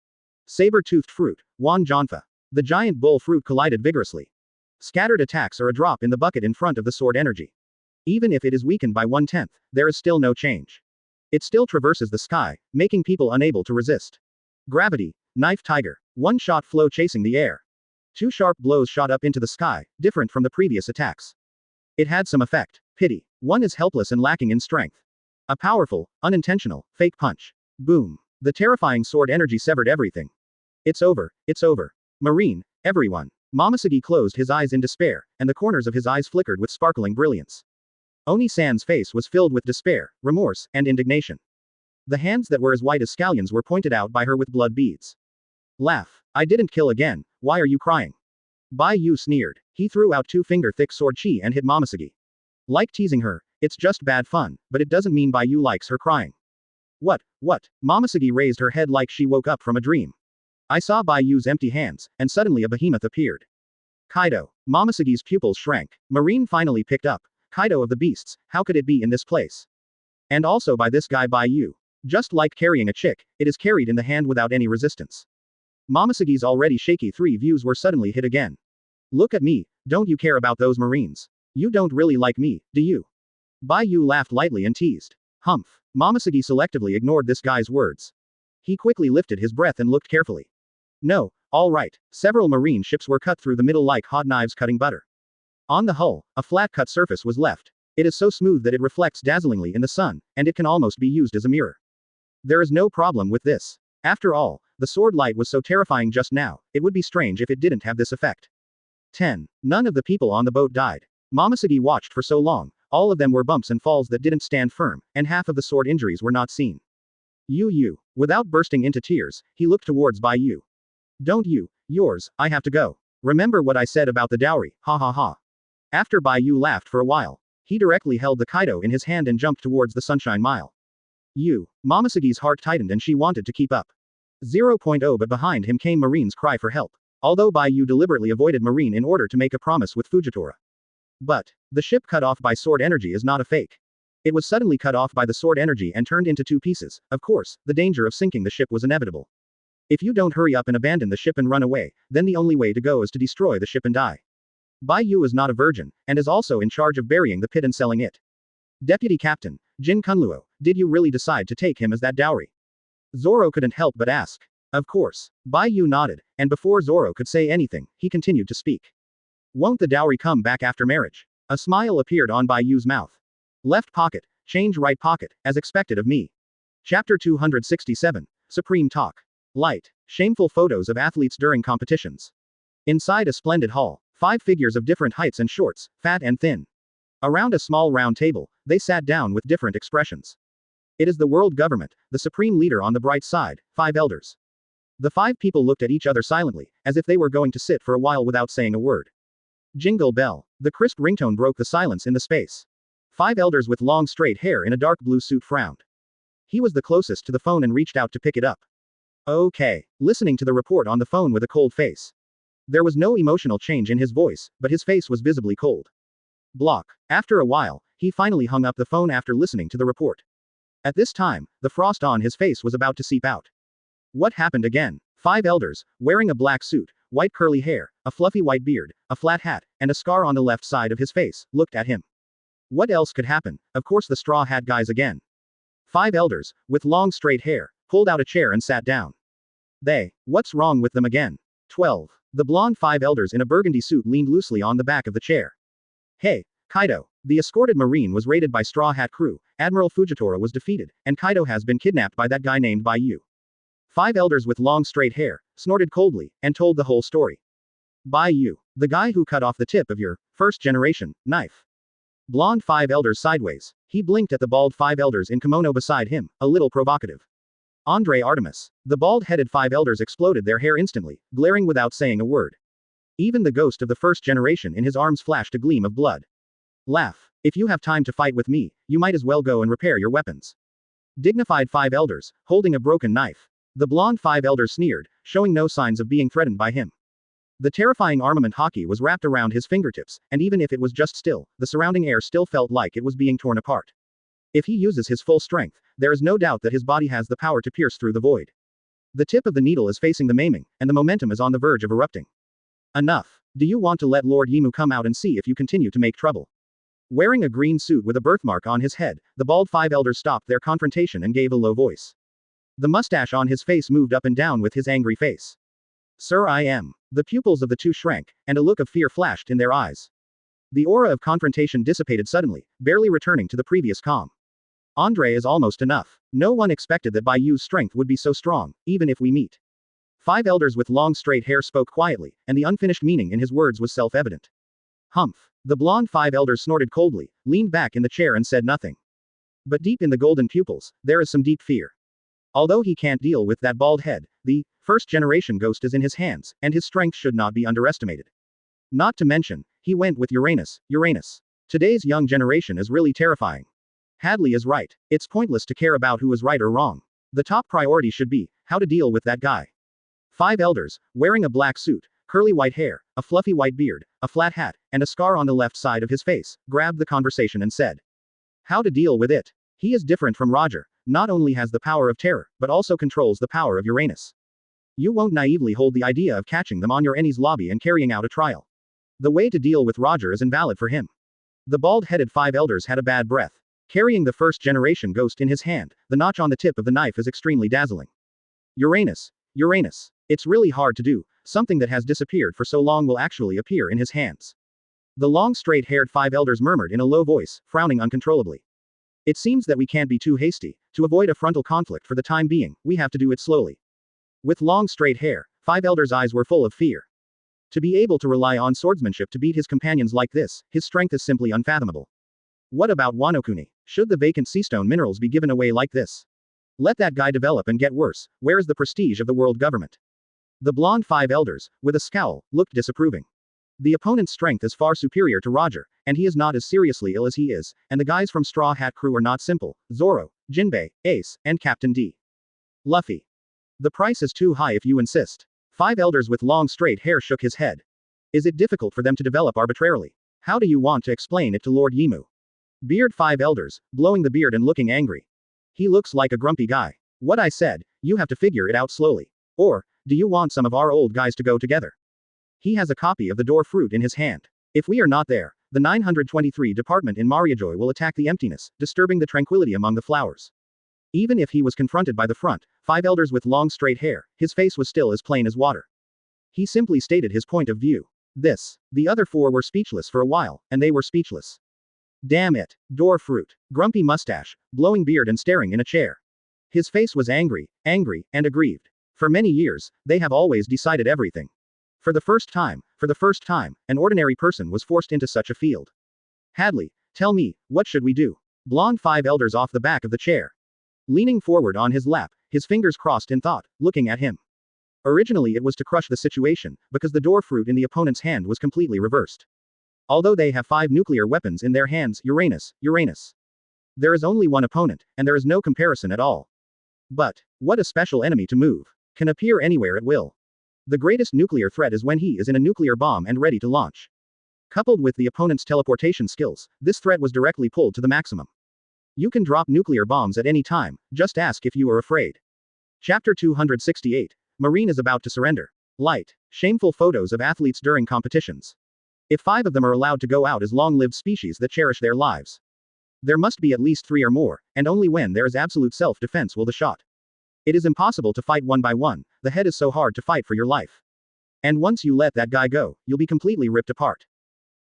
B: Saber-toothed fruit. Wan Janfa. The giant bull fruit collided vigorously. Scattered attacks are a drop in the bucket in front of the sword energy. Even if it is weakened by 1/10, there is still no change. It still traverses the sky, making people unable to resist. Gravity. Knife Tiger. One-shot flow chasing the air. 2 sharp blows shot up into the sky, different from the previous attacks. It had some effect. Pity. One is helpless and lacking in strength. A powerful, unintentional, fake punch. Boom. The terrifying sword energy severed everything. It's over, it's over. Marine, everyone. Momoshiki closed his eyes in despair, and the corners of his eyes flickered with sparkling brilliance. Oni-san's face was filled with despair, remorse, and indignation. The hands that were as white as scallions were pointed out by her with blood beads. Laugh. I didn't kill again, why are you crying? Bai Yu sneered. He threw out 2-finger-thick sword chi and hit Momoshiki. Like teasing her, it's just bad fun, but it doesn't mean Bai Yu likes her crying. What? Momoshiki raised her head like she woke up from a dream. I saw Bai Yu's empty hands, and suddenly a behemoth appeared. Kaido. Momoshiki's pupils shrank. Marine finally picked up. Kaido of the beasts, how could it be in this place? And also by this guy Bai Yu. Just like carrying a chick, it is carried in the hand without any resistance. Momoshiki's already shaky 3 views were suddenly hit again. Look at me, don't you care about those Marines? You don't really like me, do you? Bai Yu laughed lightly and teased. Humph. Momoshiki selectively ignored this guy's words. He quickly lifted his breath and looked carefully. No, all right. Several Marine ships were cut through the middle like hot knives cutting butter. On the hull, a flat cut surface was left. It is so smooth that it reflects dazzlingly in the sun, and it can almost be used as a mirror. There is no problem with this. After all, the sword light was so terrifying just now, it would be strange if it didn't have this effect. 10. None of the people on the boat died. Momoshiki watched for so long, all of them were bumps and falls that didn't stand firm, and half of the sword injuries were not seen. You. Without bursting into tears, he looked towards Bai Yu. Don't you, yours, I have to go. Remember what I said about the dowry, ha ha ha. After Bai Yu laughed for a while, he directly held the Kaido in his hand and jumped towards the Sunshine Mile. Momoshiki's heart tightened and she wanted to keep up. 0.0 but behind him came Marine's cry for help. Although Bai Yu deliberately avoided Marine in order to make a promise with Fujitora. But, the ship cut off by sword energy is not a fake. It was suddenly cut off by the sword energy and turned into 2 pieces. Of course, the danger of sinking the ship was inevitable. If you don't hurry up and abandon the ship and run away, then the only way to go is to destroy the ship and die. Bai Yu is not a virgin, and is also in charge of burying the pit and selling it. Deputy Captain, Jin Kunluo, did you really decide to take him as that dowry? Zoro couldn't help but ask. Of course. Bai Yu nodded, and before Zoro could say anything, he continued to speak. Won't the dowry come back after marriage? A smile appeared on Bai Yu's mouth. Left pocket, change right pocket, as expected of me. Chapter 267, Supreme Talk. Light. Shameful photos of athletes during competitions. Inside a splendid hall, 5 figures of different heights and shorts, fat and thin. Around a small round table, they sat down with different expressions. It is the world government, the supreme leader on the bright side, 5 elders. The 5 people looked at each other silently, as if they were going to sit for a while without saying a word. Jingle bell. The crisp ringtone broke the silence in the space. 5 elders with long straight hair in a dark blue suit frowned. He was the closest to the phone and reached out to pick it up. Okay. Listening to the report on the phone with a cold face. There was no emotional change in his voice, but his face was visibly cold. Block. After a while, he finally hung up the phone after listening to the report. At this time, the frost on his face was about to seep out. What happened again? 5 elders, wearing a black suit, white curly hair, a fluffy white beard, a flat hat, and a scar on the left side of his face, looked at him. What else could happen? Of course the straw hat guys again. 5 elders, with long straight hair, pulled out a chair and sat down. What's wrong with them again? 12. The blonde 5 elders in a burgundy suit leaned loosely on the back of the chair. Hey, Kaido. The escorted Marine was raided by Straw Hat crew, Admiral Fujitora was defeated, and Kaido has been kidnapped by that guy named Bai Yu. 5 elders with long straight hair, snorted coldly, and told the whole story. Bai Yu. The guy who cut off the tip of your, first generation, knife. Blonde 5 elders sideways. He blinked at the bald 5 elders in kimono beside him, a little provocative. Andre Artemis. The bald-headed 5 elders exploded their hair instantly, glaring without saying a word. Even the ghost of the first generation in his arms flashed a gleam of blood. Laugh. If you have time to fight with me, you might as well go and repair your weapons. Dignified 5 elders, holding a broken knife. The blonde 5 elders sneered, showing no signs of being threatened by him. The terrifying armament Hawkeye was wrapped around his fingertips, and even if it was just still, the surrounding air still felt like it was being torn apart. If he uses his full strength, there is no doubt that his body has the power to pierce through the void. The tip of the needle is facing the maiming, and the momentum is on the verge of erupting. Enough. Do you want to let Lord Yimu come out and see if you continue to make trouble? Wearing a green suit with a birthmark on his head, the bald five elders stopped their confrontation and gave a low voice. The mustache on his face moved up and down with his angry face. Sir, I am. The pupils of the two shrank, and a look of fear flashed in their eyes. The aura of confrontation dissipated suddenly, barely returning to the previous calm. Andre is almost enough. No one expected that Bai Yu's strength would be so strong, even if we meet. Five elders with long straight hair spoke quietly, and the unfinished meaning in his words was self-evident. Humph. The blonde five elders snorted coldly, leaned back in the chair and said nothing. But deep in the golden pupils, there is some deep fear. Although he can't deal with that bald head, the first-generation ghost is in his hands, and his strength should not be underestimated. Not to mention, he went with Uranus. Today's young generation is really terrifying. Hadley is right. It's pointless to care about who is right or wrong. The top priority should be how to deal with that guy. Five elders, wearing a black suit, curly white hair, a fluffy white beard, a flat hat, and a scar on the left side of his face, grabbed the conversation and said, how to deal with it? He is different from Roger, not only has the power of terror, but also controls the power of Uranus. You won't naively hold the idea of catching them on your Ennie's lobby and carrying out a trial. The way to deal with Roger is invalid for him. The bald-headed five elders had a bad breath. Carrying the first-generation ghost in his hand, the notch on the tip of the knife is extremely dazzling. Uranus. It's really hard to do. Something that has disappeared for so long will actually appear in his hands. The long straight-haired five elders murmured in a low voice, frowning uncontrollably. It seems that we can't be too hasty. To avoid a frontal conflict for the time being, we have to do it slowly. With long straight hair, five elders' eyes were full of fear. To be able to rely on swordsmanship to beat his companions like this, his strength is simply unfathomable. What about Wano-kuni? Should the vacant seastone minerals be given away like this? Let that guy develop and get worse. Where is the prestige of the world government? The blonde five elders, with a scowl, looked disapproving. The opponent's strength is far superior to Roger, and he is not as seriously ill as he is, and the guys from Straw Hat Crew are not simple: Zoro, Jinbei, Ace, and Captain D. Luffy. The price is too high if you insist. Five elders with long straight hair shook his head. Is it difficult for them to develop arbitrarily? How do you want to explain it to Lord Yimu? Beard five elders, blowing the beard and looking angry. He looks like a grumpy guy. What I said, you have to figure it out slowly. Or, do you want some of our old guys to go together? He has a copy of the door fruit in his hand. If we are not there, the 923 department in Mariajoy will attack the emptiness, disturbing the tranquility among the flowers. Even if he was confronted by the front, five elders with long straight hair, his face was still as plain as water. He simply stated his point of view. The other four were speechless for a while, and they were speechless. Damn it. Door fruit. Grumpy mustache, blowing beard and staring in a chair. His face was angry, and aggrieved. For many years, they have always decided everything. For the first time, an ordinary person was forced into such a field. Hadley, tell me, what should we do? Blonde five elders off the back of the chair. Leaning forward on his lap, his fingers crossed in thought, looking at him. Originally it was to crush the situation, because the door fruit in the opponent's hand was completely reversed. Although they have 5 nuclear weapons in their hands, Uranus. There is only one opponent, and there is no comparison at all. But, what a special enemy to move. Can appear anywhere at will. The greatest nuclear threat is when he is in a nuclear bomb and ready to launch. Coupled with the opponent's teleportation skills, this threat was directly pulled to the maximum. You can drop nuclear bombs at any time, just ask if you are afraid. Chapter 268. Marine is about to surrender. Light. Shameful photos of athletes during competitions. If 5 of them are allowed to go out as long-lived species that cherish their lives. There must be at least 3 or more, and only when there is absolute self-defense will the shot. It is impossible to fight one by one, the head is so hard to fight for your life. And once you let that guy go, you'll be completely ripped apart.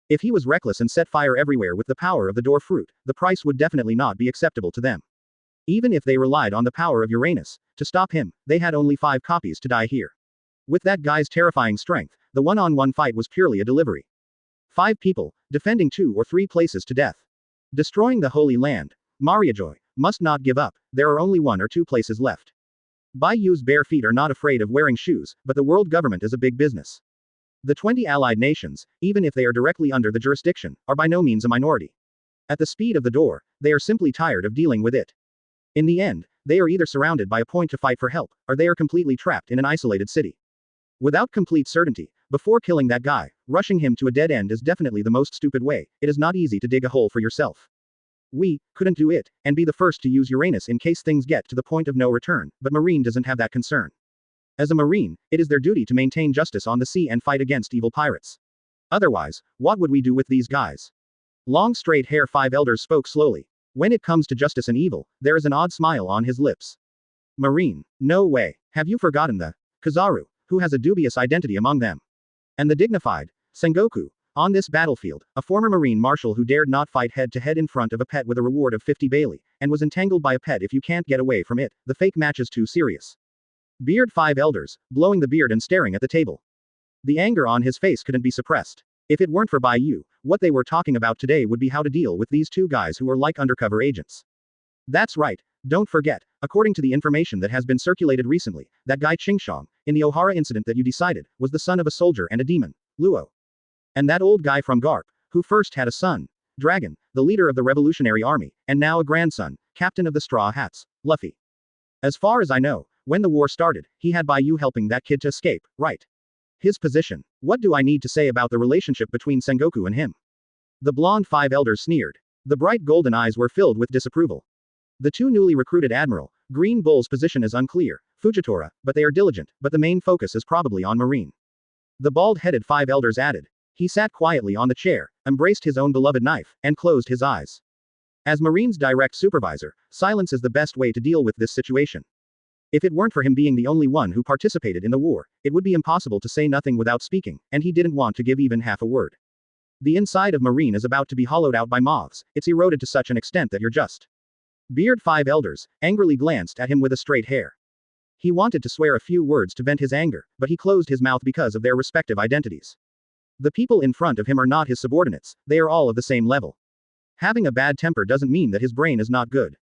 B: If he was reckless and set fire everywhere with the power of the door fruit, the price would definitely not be acceptable to them. Even if they relied on the power of Uranus to stop him, they had only 5 copies to die here. With that guy's terrifying strength, the one-on-one fight was purely a delivery. 5 people, defending 2 or 3 places to death. Destroying the Holy Land. Mariajoy must not give up, there are only 1 or 2 places left. Bai Yu's bare feet are not afraid of wearing shoes, but the world government is a big business. The 20 allied nations, even if they are directly under the jurisdiction, are by no means a minority. At the speed of the door, they are simply tired of dealing with it. In the end, they are either surrounded by a point to fight for help, or they are completely trapped in an isolated city. Without complete certainty, Before killing that guy, rushing him to a dead end is definitely the most stupid way. It is not easy to dig a hole for yourself. We couldn't do it, and be the first to use Uranus in case things get to the point of no return, but Marine doesn't have that concern. As a Marine, it is their duty to maintain justice on the sea and fight against evil pirates. Otherwise, what would we do with these guys? Long straight hair Five Elders spoke slowly. When it comes to justice and evil, there is an odd smile on his lips. Marine. No way. Have you forgotten the Kizaru, who has a dubious identity among them? And the dignified Sengoku. On this battlefield, a former Marine Marshal who dared not fight head-to-head in front of a pet with a reward of 50 Bailey, and was entangled by a pet if you can't get away from it, the fake match is too serious. Beard Five Elders, blowing the beard and staring at the table. The anger on his face couldn't be suppressed. If it weren't for Bai Yu, what they were talking about today would be how to deal with these two guys who are like undercover agents. That's right, don't forget, according to the information that has been circulated recently, that guy Qingshong, in the Ohara incident that you decided, was the son of a soldier and a demon, Luo. And that old guy from Garp, who first had a son, Dragon, the leader of the Revolutionary Army, and now a grandson, captain of the Straw Hats, Luffy. As far as I know, when the war started, he had Bai Yu helping that kid to escape, right? His position. What do I need to say about the relationship between Sengoku and him? The blonde Five Elders sneered. The bright golden eyes were filled with disapproval. The two newly recruited Admiral, Green Bull's position is unclear, Fujitora, but they are diligent, but the main focus is probably on Marine. The bald-headed Five Elders added. He sat quietly on the chair, embraced his own beloved knife, and closed his eyes. As Marine's direct supervisor, silence is the best way to deal with this situation. If it weren't for him being the only one who participated in the war, it would be impossible to say nothing without speaking, and he didn't want to give even half a word. The inside of Marine is about to be hollowed out by moths, it's eroded to such an extent that you're just. Beard Five Elders, angrily glanced at him with a straight hair. He wanted to swear a few words to vent his anger, but he closed his mouth because of their respective identities. The people in front of him are not his subordinates, they are all of the same level. Having a bad temper doesn't mean that his brain is not good.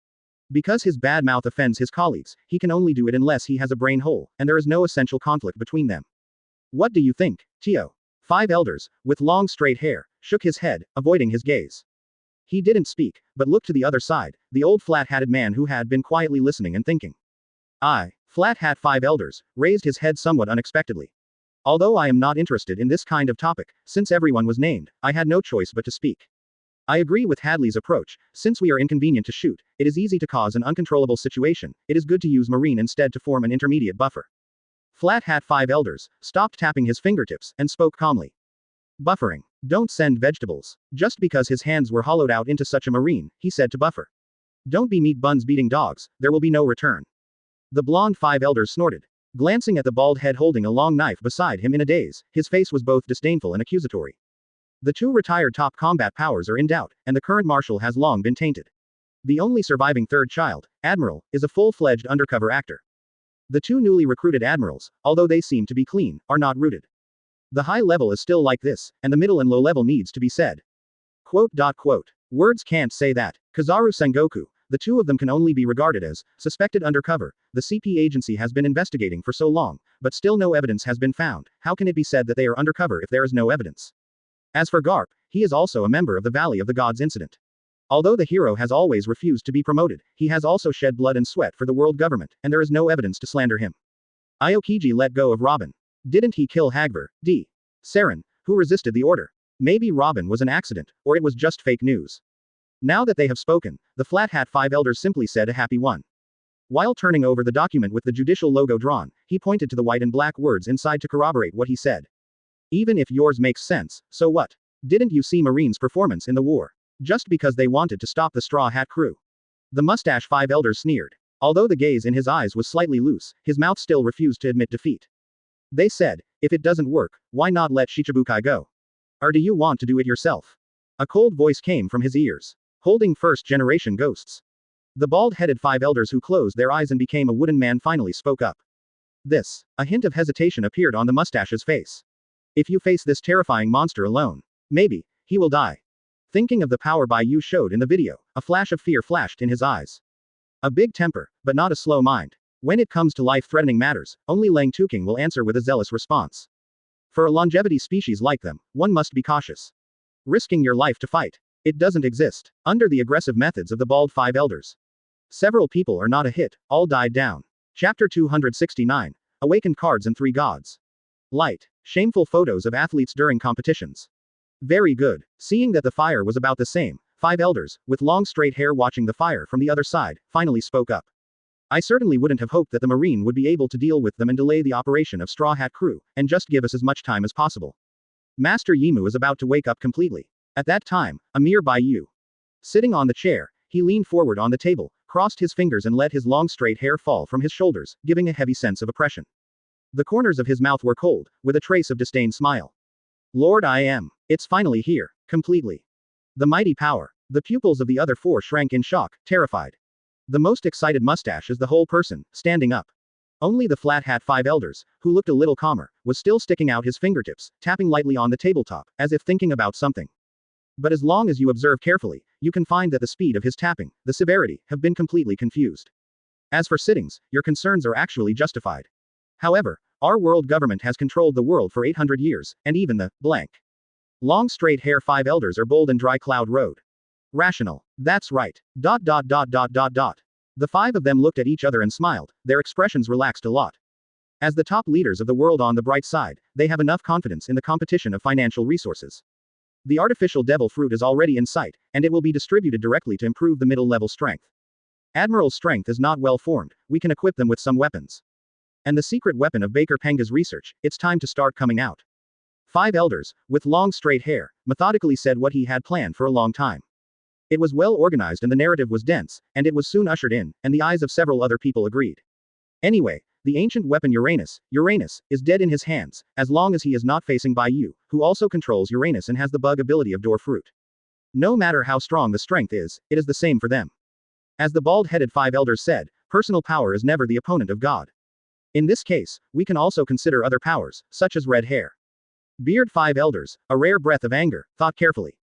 B: Because his bad mouth offends his colleagues, he can only do it unless he has a brain hole, and there is no essential conflict between them. What do you think, Tio? Five Elders, with long straight hair, shook his head, avoiding his gaze. He didn't speak, but looked to the other side, the old flat-hatted man who had been quietly listening and thinking. Flat Hat Five Elders, raised his head somewhat unexpectedly. Although I am not interested in this kind of topic, since everyone was named, I had no choice but to speak. I agree with Hadley's approach, since we are inconvenient to shoot, it is easy to cause an uncontrollable situation, it is good to use Marine instead to form an intermediate buffer. Flat Hat Five Elders, stopped tapping his fingertips, and spoke calmly. Buffering. Don't send vegetables. Just because his hands were hollowed out into such a Marine, he said to buffer. Don't be meat buns beating dogs, there will be no return. The blonde Five Elders snorted. Glancing at the bald head holding a long knife beside him in a daze, his face was both disdainful and accusatory. The two retired top combat powers are in doubt, and the current marshal has long been tainted. The only surviving third child, Admiral, is a full-fledged undercover actor. The two newly recruited admirals, although they seem to be clean, are not rooted. The high level is still like this, and the middle and low level needs to be said. Quote. Words can't say that. Kizaru Sengoku, the two of them can only be regarded as suspected undercover. The CP agency has been investigating for so long, but still no evidence has been found. How can it be said that they are undercover if there is no evidence? As for Garp, he is also a member of the Valley of the Gods incident. Although the hero has always refused to be promoted, he has also shed blood and sweat for the world government, and there is no evidence to slander him. Aokiji let go of Robin. Didn't he kill Hagvar, D. Saren, who resisted the order? Maybe Robin was an accident, or it was just fake news. Now that they have spoken, the Flat Hat Five Elders simply said a happy one. While turning over the document with the judicial logo drawn, he pointed to the white and black words inside to corroborate what he said. Even if yours makes sense, so what? Didn't you see Marine's performance in the war? Just because they wanted to stop the Straw Hat crew. The mustache Five Elders sneered. Although the gaze in his eyes was slightly loose, his mouth still refused to admit defeat. They said, if it doesn't work, why not let Shichibukai go? Or do you want to do it yourself? A cold voice came from his ears. Holding first-generation ghosts. The bald-headed Five Elders who closed their eyes and became a wooden man finally spoke up. This. A hint of hesitation appeared on the mustache's face. If you face this terrifying monster alone, maybe, he will die. Thinking of the power Bai Yu showed in the video, a flash of fear flashed in his eyes. A big temper, but not a slow mind. When it comes to life-threatening matters, only Lang Tuking will answer with a zealous response. For a longevity species like them, one must be cautious. Risking your life to fight. It doesn't exist, under the aggressive methods of the bald Five Elders. Several people are not a hit, all died down. Chapter 269. Awakened Cards and Three Gods. Light. Shameful photos of athletes during competitions. Very good. Seeing that the fire was about the same, 5 elders, with long straight hair watching the fire from the other side, finally spoke up. I certainly wouldn't have hoped that the Marine would be able to deal with them and delay the operation of Straw Hat Crew, and just give us as much time as possible. Master Yimu is about to wake up completely. At that time, a mere Bai Yu. Sitting on the chair, he leaned forward on the table, crossed his fingers and let his long straight hair fall from his shoulders, giving a heavy sense of oppression. The corners of his mouth were cold, with a trace of disdained smile. Lord I am. It's finally here. Completely. The mighty power. The pupils of the other 4 shrank in shock, terrified. The most excited mustache is the whole person, standing up. Only the flat hat 5 elders, who looked a little calmer, was still sticking out his fingertips, tapping lightly on the tabletop, as if thinking about something. But as long as you observe carefully, you can find that the speed of his tapping, the severity, have been completely confused. As for sittings, your concerns are actually justified. However, our world government has controlled the world for 800 years, and even the blank. Long straight hair 5 elders are bold and dry cloud road. Rational. That's right. ... The 5 of them looked at each other and smiled, their expressions relaxed a lot. As the top leaders of the world on the bright side, they have enough confidence in the competition of financial resources. The artificial devil fruit is already in sight, and it will be distributed directly to improve the middle level strength. Admiral's strength is not well formed, we can equip them with some weapons. And the secret weapon of Baker Panga's research, it's time to start coming out. 5 elders, with long straight hair, methodically said what he had planned for a long time. It was well organized and the narrative was dense, and it was soon ushered in, and the eyes of several other people agreed. Anyway, the ancient weapon Uranus, is dead in his hands, as long as he is not facing Bai Yu, who also controls Uranus and has the bug ability of door fruit. No matter how strong the strength is, it is the same for them. As the bald-headed 5 elders said, personal power is never the opponent of God. In this case, we can also consider other powers, such as red hair. Beard 5 elders, a rare breath of anger, thought carefully.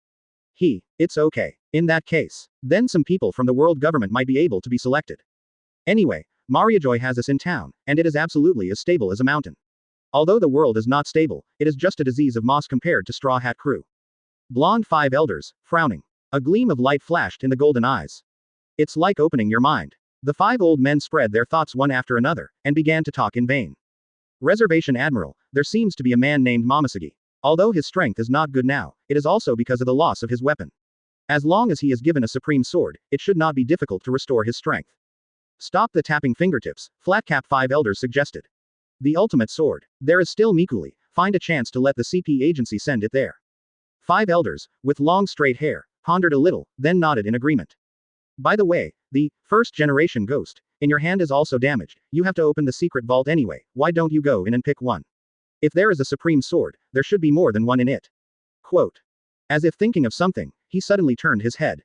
B: It's okay. In that case, then some people from the world government might be able to be selected. Anyway, Mariajoy has us in town, and it is absolutely as stable as a mountain. Although the world is not stable, it is just a disease of moss compared to Straw Hat Crew. Blonde 5 elders, frowning. A gleam of light flashed in the golden eyes. It's like opening your mind. The 5 old men spread their thoughts one after another, and began to talk in vain. Reservation Admiral, there seems to be a man named Momosuke. Although his strength is not good now, it is also because of the loss of his weapon. As long as he is given a supreme sword, it should not be difficult to restore his strength. Stop the tapping fingertips, Flatcap 5 elders suggested. The ultimate sword. There is still Mikuli, find a chance to let the CP agency send it there. 5 elders, with long straight hair, pondered a little, then nodded in agreement. By the way, the first generation ghost in your hand is also damaged, you have to open the secret vault anyway, why don't you go in and pick one? If there is a supreme sword, there should be more than one in it. Quote. As if thinking of something, he suddenly turned his head.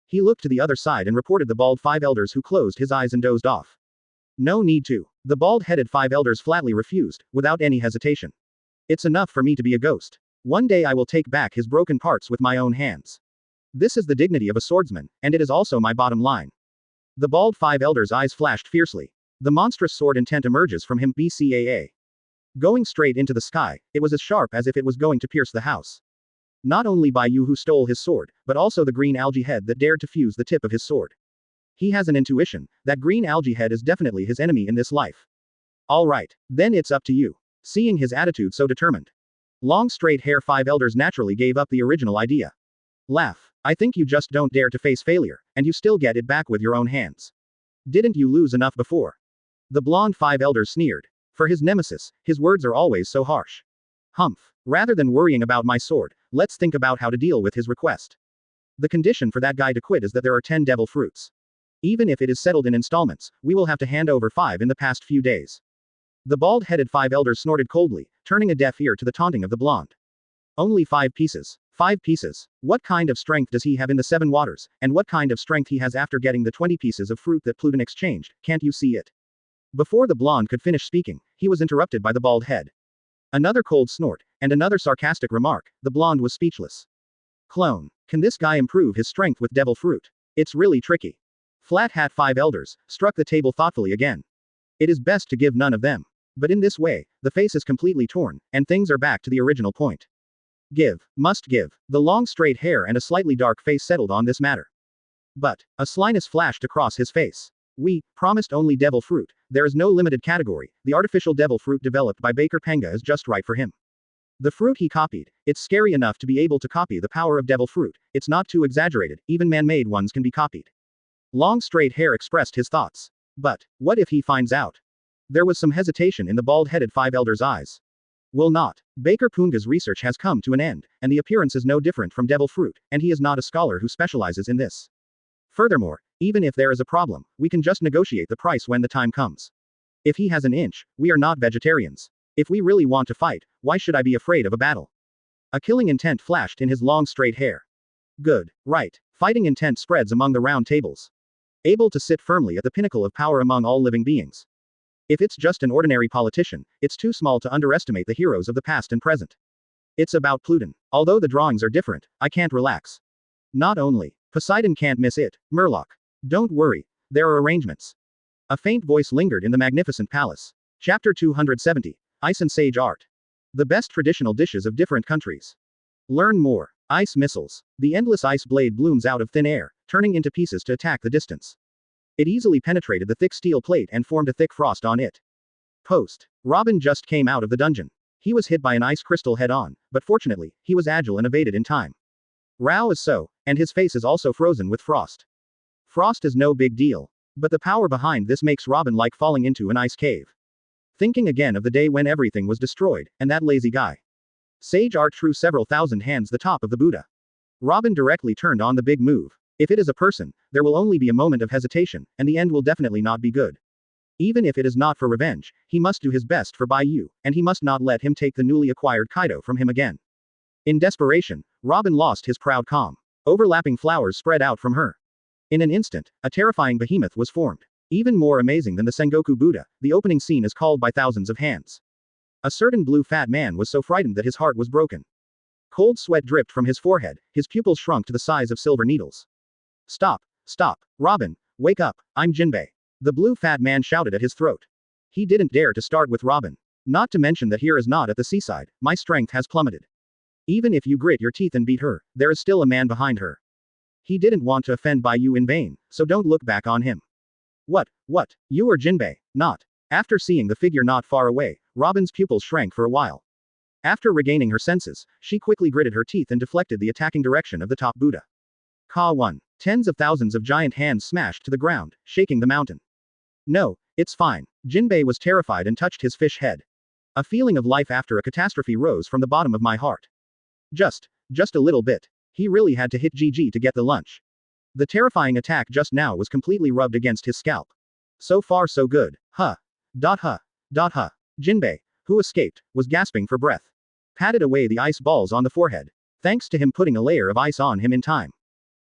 B: He looked to the other side and reported the bald 5 elders who closed his eyes and dozed off. No need to. The bald-headed 5 elders flatly refused, without any hesitation. It's enough for me to be a ghost. One day I will take back his broken parts with my own hands. This is the dignity of a swordsman, and it is also my bottom line. The bald 5 elders' eyes flashed fiercely. The monstrous sword intent emerges from him BCAA. Going straight into the sky, it was as sharp as if it was going to pierce the house. Not only Bai Yu who stole his sword, but also the green algae head that dared to fuse the tip of his sword. He has an intuition, that green algae head is definitely his enemy in this life. Alright, then it's up to you. Seeing his attitude so determined. Long straight hair 5 elders naturally gave up the original idea. Laugh. I think you just don't dare to face failure, and you still get it back with your own hands. Didn't you lose enough before? The blonde 5 elders sneered. For his nemesis, his words are always so harsh. Humph. Rather than worrying about my sword, let's think about how to deal with his request. The condition for that guy to quit is that there are 10 devil fruits. Even if it is settled in installments, we will have to hand over 5 in the past few days. The bald-headed 5 elders snorted coldly, turning a deaf ear to the taunting of the blonde. Only 5 pieces. 5 pieces. What kind of strength does he have in the 7 waters, and what kind of strength he has after getting the 20 pieces of fruit that Pluton exchanged, can't you see it? Before the blonde could finish speaking, he was interrupted by the bald head. Another cold snort, and another sarcastic remark, the blonde was speechless. Clone. Can this guy improve his strength with devil fruit? It's really tricky. Flat Hat 5 elders, struck the table thoughtfully again. It is best to give none of them. But in this way, the face is completely torn, and things are back to the original point. Give. Must give. The long straight hair and a slightly dark face settled on this matter. But, a slyness flashed across his face. We promised only devil fruit. There is no limited category. The artificial devil fruit developed by Baker Penga is just right for him. The fruit he copied. It's scary enough to be able to copy the power of devil fruit. It's not too exaggerated, even man-made ones can be copied. Long straight hair expressed his thoughts. But, what if he finds out? There was some hesitation in the bald-headed five elders' eyes. Will not. Baker Punga's research has come to an end, and the appearance is no different from devil fruit, and he is not a scholar who specializes in this. Furthermore, even if there is a problem, we can just negotiate the price when the time comes. If he has an inch, we are not vegetarians. If we really want to fight, why should I be afraid of a battle? A killing intent flashed in his long straight hair. Good, right. Fighting intent spreads among the round tables. Able to sit firmly at the pinnacle of power among all living beings. If it's just an ordinary politician, it's too small to underestimate the heroes of the past and present. It's about Pluton. Although the drawings are different, I can't relax. Not only, Poseidon can't miss it, Murloc. Don't worry, there are arrangements. A faint voice lingered in the magnificent palace. Chapter 270. Ice and Sage Art. The best traditional dishes of different countries. Learn more. Ice missiles. The endless ice blade blooms out of thin air, turning into pieces to attack the distance. It easily penetrated the thick steel plate and formed a thick frost on it. Post. Robin just came out of the dungeon. He was hit by an ice crystal head-on, but fortunately, he was agile and evaded in time. Rao is so, and his face is also frozen with frost. Frost is no big deal. But the power behind this makes Robin like falling into an ice cave. Thinking again of the day when everything was destroyed, and that lazy guy. Sage art threw several thousand hands the top of the Buddha. Robin directly turned on the big move. If it is a person, there will only be a moment of hesitation, and the end will definitely not be good. Even if it is not for revenge, he must do his best for Bai Yu, and he must not let him take the newly acquired Kaido from him again. In desperation, Robin lost his proud calm. Overlapping flowers spread out from her. In an instant, a terrifying behemoth was formed. Even more amazing than the Sengoku Buddha, the opening scene is called by thousands of hands. A certain blue fat man was so frightened that his heart was broken. Cold sweat dripped from his forehead, his pupils shrunk to the size of silver needles. Stop, stop, Robin, wake up, I'm Jinbei. The blue fat man shouted at his throat. He didn't dare to start with Robin. Not to mention that here is not at the seaside, my strength has plummeted. Even if you grit your teeth and beat her, there is still a man behind her. He didn't want to offend Bai Yu in vain, so don't look back on him. What, you are Jinbei, not. After seeing the figure not far away, Robin's pupils shrank for a while. After regaining her senses, she quickly gritted her teeth and deflected the attacking direction of the top Buddha. Ka 1. Tens of thousands of giant hands smashed to the ground, shaking the mountain. No, it's fine. Jinbei was terrified and touched his fish head. A feeling of life after a catastrophe rose from the bottom of my heart. Just a little bit. He really had to hit GG to get the lunch. The terrifying attack just now was completely rubbed against his scalp. So far so good. Huh. Jinbei, who escaped, was gasping for breath. Patted away the ice balls on the forehead. Thanks to him putting a layer of ice on him in time.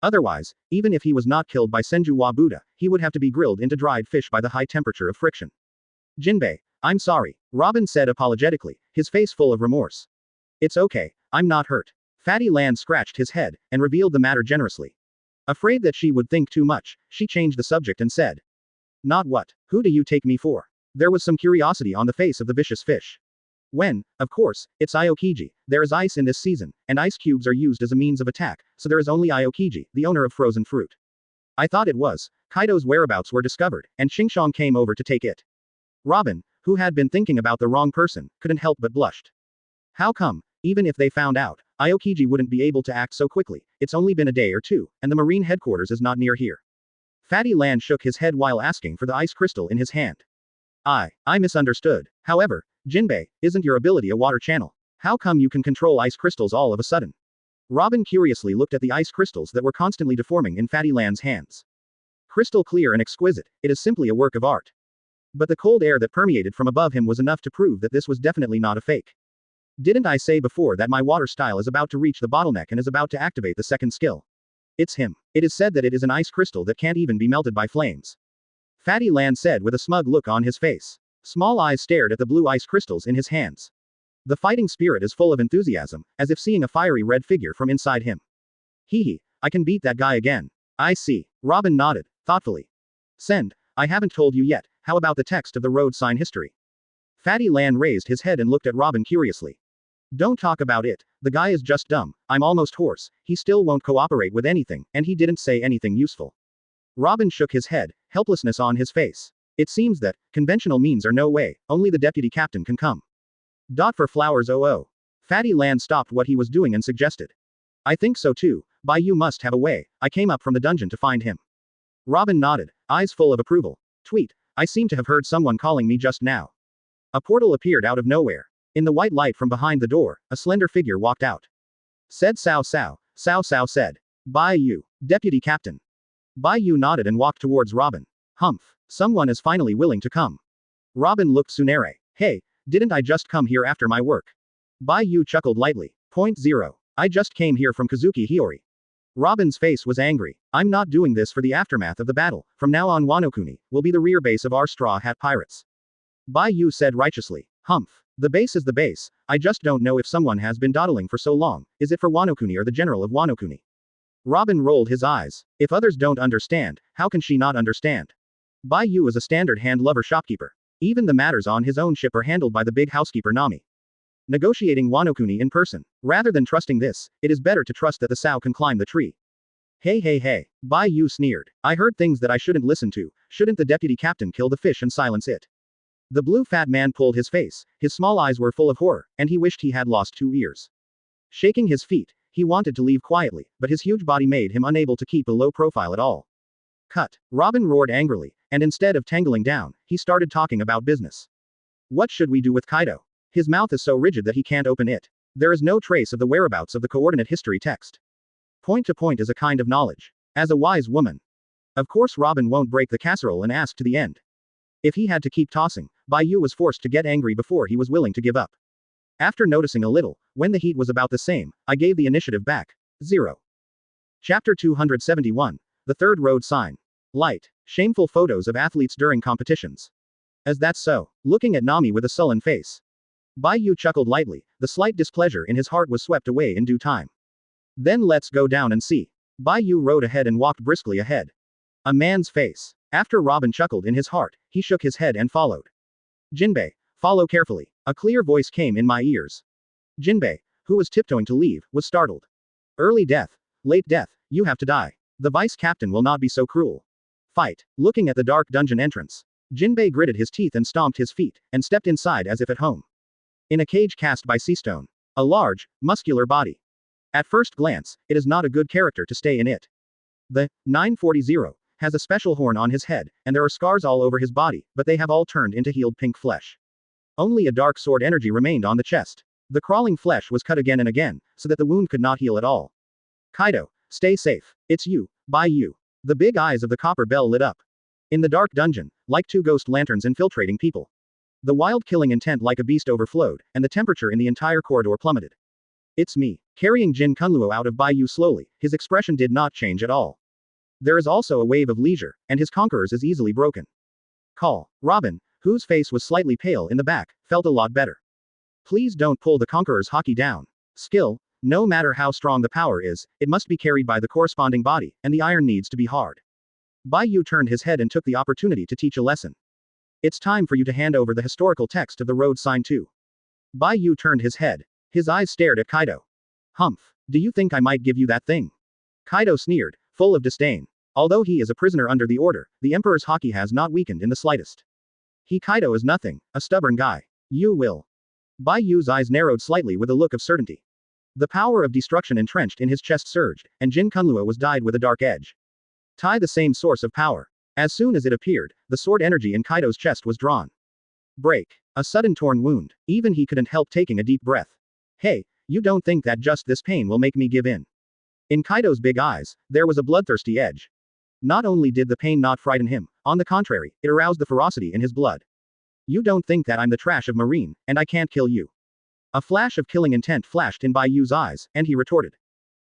B: Otherwise, even if he was not killed by Senju Buddha, he would have to be grilled into dried fish by the high temperature of friction. Jinbei, I'm sorry, Robin said apologetically, his face full of remorse. It's okay, I'm not hurt. Fatty Lan scratched his head, and revealed the matter generously. Afraid that she would think too much, she changed the subject and said. Not what, who do you take me for? There was some curiosity on the face of the vicious fish. When, of course, it's Aokiji, there is ice in this season, and ice cubes are used as a means of attack, so there is only Aokiji, the owner of frozen fruit. I thought it was. Kaido's whereabouts were discovered, and Xingqiang came over to take it. Robin, who had been thinking about the wrong person, couldn't help but blushed. How come? Even if they found out, Aokiji wouldn't be able to act so quickly. It's only been a day or two, and the marine headquarters is not near here. Fatty Lan shook his head while asking for the ice crystal in his hand. I misunderstood. However, Jinbei, isn't your ability a water channel? How come you can control ice crystals all of a sudden? Robin curiously looked at the ice crystals that were constantly deforming in Fatty Lan's hands. Crystal clear and exquisite, it is simply a work of art. But the cold air that permeated from above him was enough to prove that this was definitely not a fake. Didn't I say before that my water style is about to reach the bottleneck and is about to activate the second skill? It's him. It is said that it is an ice crystal that can't even be melted by flames. Fatty Lan said with a smug look on his face. Small eyes stared at the blue ice crystals in his hands. The fighting spirit is full of enthusiasm, as if seeing a fiery red figure from inside him. Hee, I can beat that guy again. I see. Robin nodded, thoughtfully. Send, I haven't told you yet, how about the text of the road sign history? Fatty Lan raised his head and looked at Robin curiously. Don't talk about it, the guy is just dumb, I'm almost hoarse, he still won't cooperate with anything, and he didn't say anything useful. Robin shook his head, helplessness on his face. It seems that, conventional means are no way, only the deputy captain can come. For flowers oh. Fatty Land stopped what he was doing and suggested. I think so too, Bai Yu must have a way, I came up from the dungeon to find him. Robin nodded, eyes full of approval. Tweet, I seem to have heard someone calling me just now. A portal appeared out of nowhere. In the white light from behind the door, a slender figure walked out. Said Sao Sao, Sao Sao said. Bai Yu, deputy captain. Bai Yu nodded and walked towards Robin. Humph, someone is finally willing to come. Robin looked Tsunere. Hey, didn't I just come here after my work? Bai Yu chuckled lightly. .0. I just came here from Kazuki Hiyori. Robin's face was angry. I'm not doing this for the aftermath of the battle. From now on Wano-kuni will be the rear base of our Straw Hat Pirates. Bai Yu said righteously. Humph. The base is the base. I just don't know if someone has been dawdling for so long. Is it for Wano-kuni or the general of Wano-kuni? Robin rolled his eyes. If others don't understand, how can she not understand? Bai Yu is a standard hand-lover shopkeeper. Even the matters on his own ship are handled by the big housekeeper Nami. Negotiating Wano-kuni in person. Rather than trusting this, it is better to trust that the sow can climb the tree. Hey. Bai Yu sneered. I heard things that I shouldn't listen to. Shouldn't the deputy captain kill the fish and silence it? The blue fat man pulled his face. His small eyes were full of horror, and he wished he had lost 2 ears. Shaking his feet, he wanted to leave quietly, but his huge body made him unable to keep a low profile at all. Cut. Robin roared angrily, and instead of tangling down, he started talking about business. What should we do with Kaido? His mouth is so rigid that he can't open it. There is no trace of the whereabouts of the coordinate history text. Point to point is a kind of knowledge. As a wise woman. Of course Robin won't break the casserole and ask to the end. If he had to keep tossing, Bai Yu was forced to get angry before he was willing to give up. After noticing a little, when the heat was about the same, I gave the initiative back. 0. Chapter 271. The Third Road Sign. Light. Shameful photos of athletes during competitions. As that's so. Looking at Nami with a sullen face. Bai Yu chuckled lightly, the slight displeasure in his heart was swept away in due time. Then let's go down and see. Bai Yu rode ahead and walked briskly ahead. A man's face. After Robin chuckled in his heart, he shook his head and followed. Jinbei, follow carefully. A clear voice came in my ears. Jinbei, who was tiptoeing to leave, was startled. Early death. Late death, you have to die. The vice captain will not be so cruel. Fight. Looking at the dark dungeon entrance. Jinbei gritted his teeth and stomped his feet, and stepped inside as if at home. In a cage cast by seastone. A large, muscular body. At first glance, it is not a good character to stay in it. The 940 has a special horn on his head, and there are scars all over his body, but they have all turned into healed pink flesh. Only a dark sword energy remained on the chest. The crawling flesh was cut again and again, so that the wound could not heal at all. Kaido, stay safe. It's you, Bai Yu. The big eyes of the copper bell lit up. In the dark dungeon, like 2 ghost lanterns infiltrating people. The wild killing intent like a beast overflowed, and the temperature in the entire corridor plummeted. It's me. Carrying Jin Kunluo out of Bai Yu slowly, his expression did not change at all. There is also a wave of leisure, and his conquerors is easily broken. Call. Robin, whose face was slightly pale in the back, felt a lot better. Please don't pull the conqueror's hockey down. Skill, no matter how strong the power is, it must be carried by the corresponding body, and the iron needs to be hard. Bai Yu turned his head and took the opportunity to teach a lesson. It's time for you to hand over the historical text of the road sign too. Bai Yu turned his head. His eyes stared at Kaido. Humph, do you think I might give you that thing? Kaido sneered, full of disdain. Although he is a prisoner under the order, the Emperor's hockey has not weakened in the slightest. Kaido is nothing, a stubborn guy. You will. Bai Yu's eyes narrowed slightly with a look of certainty. The power of destruction entrenched in his chest surged, and Jin Kunluo was dyed with a dark edge. The same source of power. As soon as it appeared, the sword energy in Kaido's chest was drawn. Break. A sudden torn wound. Even he couldn't help taking a deep breath. Hey, you don't think that just this pain will make me give in? In Kaido's big eyes, there was a bloodthirsty edge. Not only did the pain not frighten him, on the contrary, it aroused the ferocity in his blood. You don't think that I'm the trash of Marine, and I can't kill you? A flash of killing intent flashed in Bai Yu's eyes, and he retorted.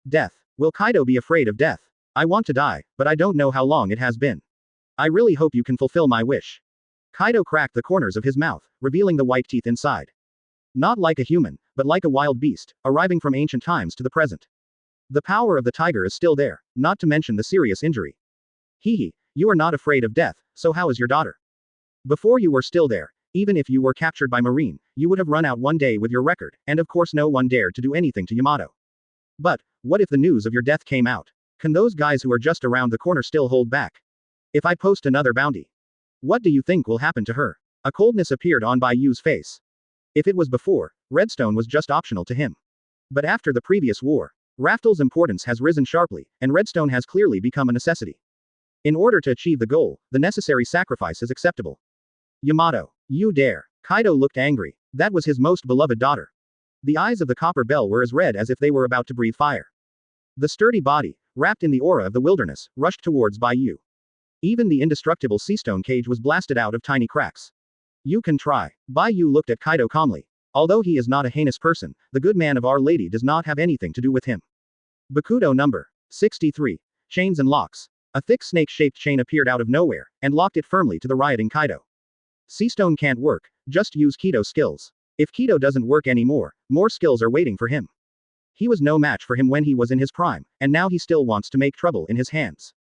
B: Death. Will Kaido be afraid of death? I want to die, but I don't know how long it has been. I really hope you can fulfill my wish. Kaido cracked the corners of his mouth, revealing the white teeth inside. Not like a human, but like a wild beast, arriving from ancient times to the present. The power of the tiger is still there, not to mention the serious injury. You are not afraid of death, so how is your daughter? Before you were still there, even if you were captured by Marine, you would have run out one day with your record, and of course no one dared to do anything to Yamato. But, what if the news of your death came out? Can those guys who are just around the corner still hold back? If I post another bounty, what do you think will happen to her? A coldness appeared on Bai Yu's face. If it was before, redstone was just optional to him. But after the previous war, Raftel's importance has risen sharply, and redstone has clearly become a necessity. In order to achieve the goal, the necessary sacrifice is acceptable. Yamato, you dare. Kaido looked angry. That was his most beloved daughter. The eyes of the copper bell were as red as if they were about to breathe fire. The sturdy body, wrapped in the aura of the wilderness, rushed towards Bai Yu. Even the indestructible seastone cage was blasted out of tiny cracks. You can try. Bai Yu looked at Kaido calmly. Although he is not a heinous person, the good man of Our Lady does not have anything to do with him. Bakudo number 63. Chains and locks. A thick snake-shaped chain appeared out of nowhere, and locked it firmly to the rioting Kaido. Seastone can't work, just use Kido's skills. If Kido doesn't work anymore, more skills are waiting for him. He was no match for him when he was in his prime, and now he still wants to make trouble in his hands.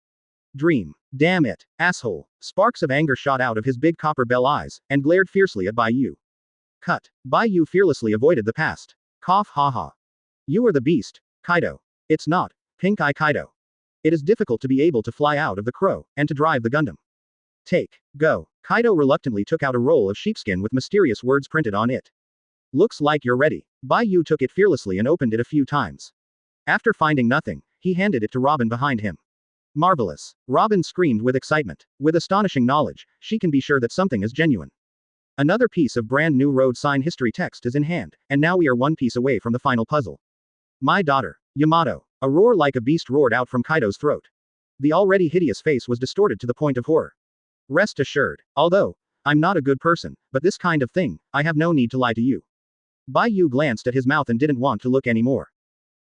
B: Dream. Damn it, asshole. Sparks of anger shot out of his big copper bell eyes, and glared fiercely at Bai Yu. Cut. Bai Yu fearlessly avoided the past. Cough ha ha. You are the beast, Kaido. It's not. Pink Eye Kaido. It is difficult to be able to fly out of the crow, and to drive the Gundam. Take. Go. Kaido reluctantly took out a roll of sheepskin with mysterious words printed on it. Looks like you're ready. Bai Yu took it fearlessly and opened it a few times. After finding nothing, he handed it to Robin behind him. Marvelous. Robin screamed with excitement. With astonishing knowledge, she can be sure that something is genuine. Another piece of brand new road sign history text is in hand, and now we are one piece away from the final puzzle. My daughter. Yamato. A roar like a beast roared out from Kaido's throat. The already hideous face was distorted to the point of horror. Rest assured. Although, I'm not a good person, but this kind of thing, I have no need to lie to you. Bai Yu glanced at his mouth and didn't want to look anymore.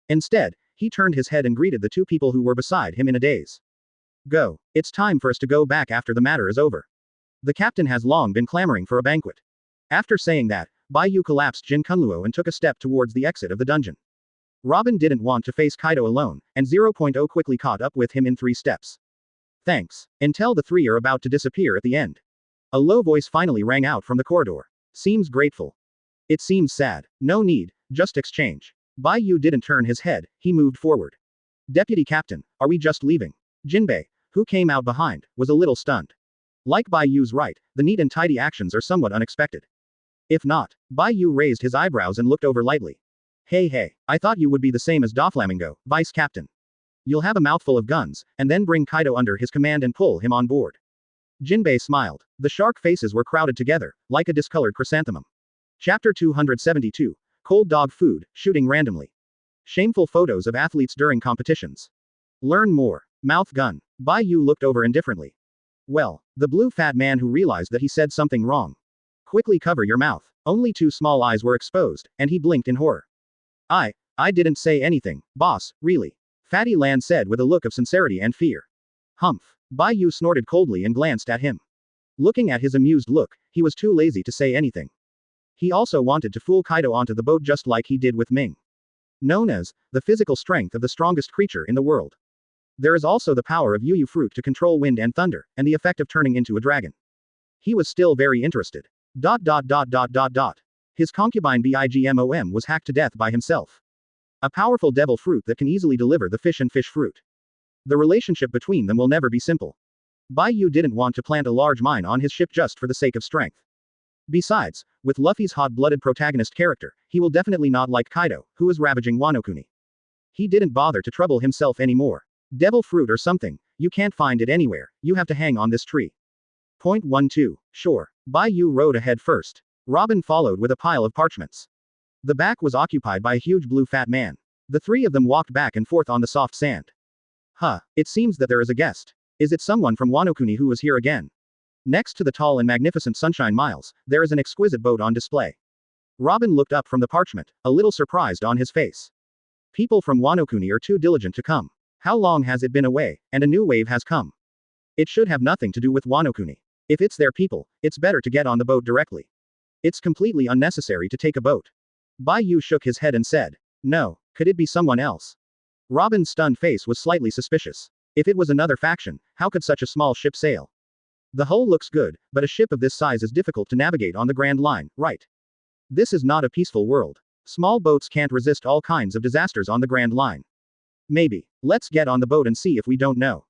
B: Instead, he turned his head and greeted the two people who were beside him in a daze. Go. It's time for us to go back after the matter is over. The captain has long been clamoring for a banquet. After saying that, Bai Yu collapsed Jin Kunluo and took a step towards the exit of the dungeon. Robin didn't want to face Kaido alone, and 0.0 quickly caught up with him in 3 steps. Thanks. Until the three are about to disappear at the end. A low voice finally rang out from the corridor. Seems grateful. It seems sad. No need, just exchange. Bai Yu didn't turn his head, he moved forward. Deputy Captain, are we just leaving? Jinbei, who came out behind, was a little stunned. Like Bai Yu's right, the neat and tidy actions are somewhat unexpected. If not, Bai Yu raised his eyebrows and looked over lightly. Hey, I thought you would be the same as Doflamingo, Vice Captain. You'll have a mouthful of guns, and then bring Kaido under his command and pull him on board. Jinbei smiled. The shark faces were crowded together, like a discolored chrysanthemum. Chapter 272. Cold dog food, shooting randomly. Shameful photos of athletes during competitions. Learn more. Mouth gun. Bai Yu looked over indifferently. Well, the blue fat man who realized that he said something wrong. Quickly cover your mouth. Only 2 small eyes were exposed, and he blinked in horror. I didn't say anything, boss, really. Fatty Lan said with a look of sincerity and fear. Humph. Bai Yu snorted coldly and glanced at him. Looking at his amused look, he was too lazy to say anything. He also wanted to fool Kaido onto the boat just like he did with Ming. Known as the physical strength of the strongest creature in the world. There is also the power of Yu fruit to control wind and thunder, and the effect of turning into a dragon. He was still very interested. His concubine Bigmom was hacked to death by himself. A powerful devil fruit that can easily deliver the fish and fish fruit. The relationship between them will never be simple. Bai Yu didn't want to plant a large mine on his ship just for the sake of strength. Besides, with Luffy's hot-blooded protagonist character, he will definitely not like Kaido, who is ravaging Wano Kuni. He didn't bother to trouble himself anymore. Devil fruit or something, you can't find it anywhere, you have to hang on this tree. Point 12. Sure. Bai Yu rode ahead first. Robin followed with a pile of parchments. The back was occupied by a huge blue fat man. The three of them walked back and forth on the soft sand. It seems that there is a guest. Is it someone from Wano Kuni who is here again? Next to the tall and magnificent Sunshine Miles, there is an exquisite boat on display. Robin looked up from the parchment, a little surprised on his face. People from Wano Kuni are too diligent to come. How long has it been away, and a new wave has come? It should have nothing to do with Wano Kuni. If it's their people, it's better to get on the boat directly. It's completely unnecessary to take a boat. Bai Yu shook his head and said, no, could it be someone else? Robin's stunned face was slightly suspicious. If it was another faction, how could such a small ship sail? The hull looks good, but a ship of this size is difficult to navigate on the Grand Line, right? This is not a peaceful world. Small boats can't resist all kinds of disasters on the Grand Line. Maybe. Let's get on the boat and see if we don't know.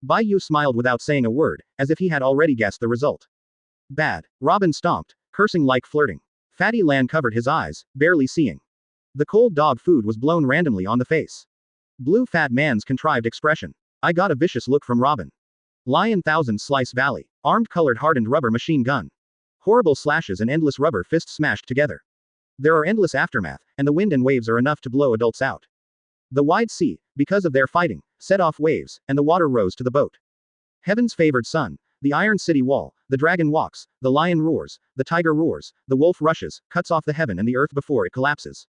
B: Bai Yu smiled without saying a word, as if he had already guessed the result. Bad. Robin stomped, cursing like flirting. Fatty Lan covered his eyes, barely seeing. The cold dog food was blown randomly on the face. Blue Fat Man's contrived expression. I got a vicious look from Robin. Lion Thousand Slice Valley. Armed colored hardened rubber machine gun. Horrible slashes and endless rubber fists smashed together. There are endless aftermath, and the wind and waves are enough to blow adults out. The wide sea, because of their fighting, set off waves, and the water rose to the boat. Heaven's favored sun, the Iron City wall, the dragon walks, the lion roars, the tiger roars, the wolf rushes, cuts off the heaven and the earth before it collapses.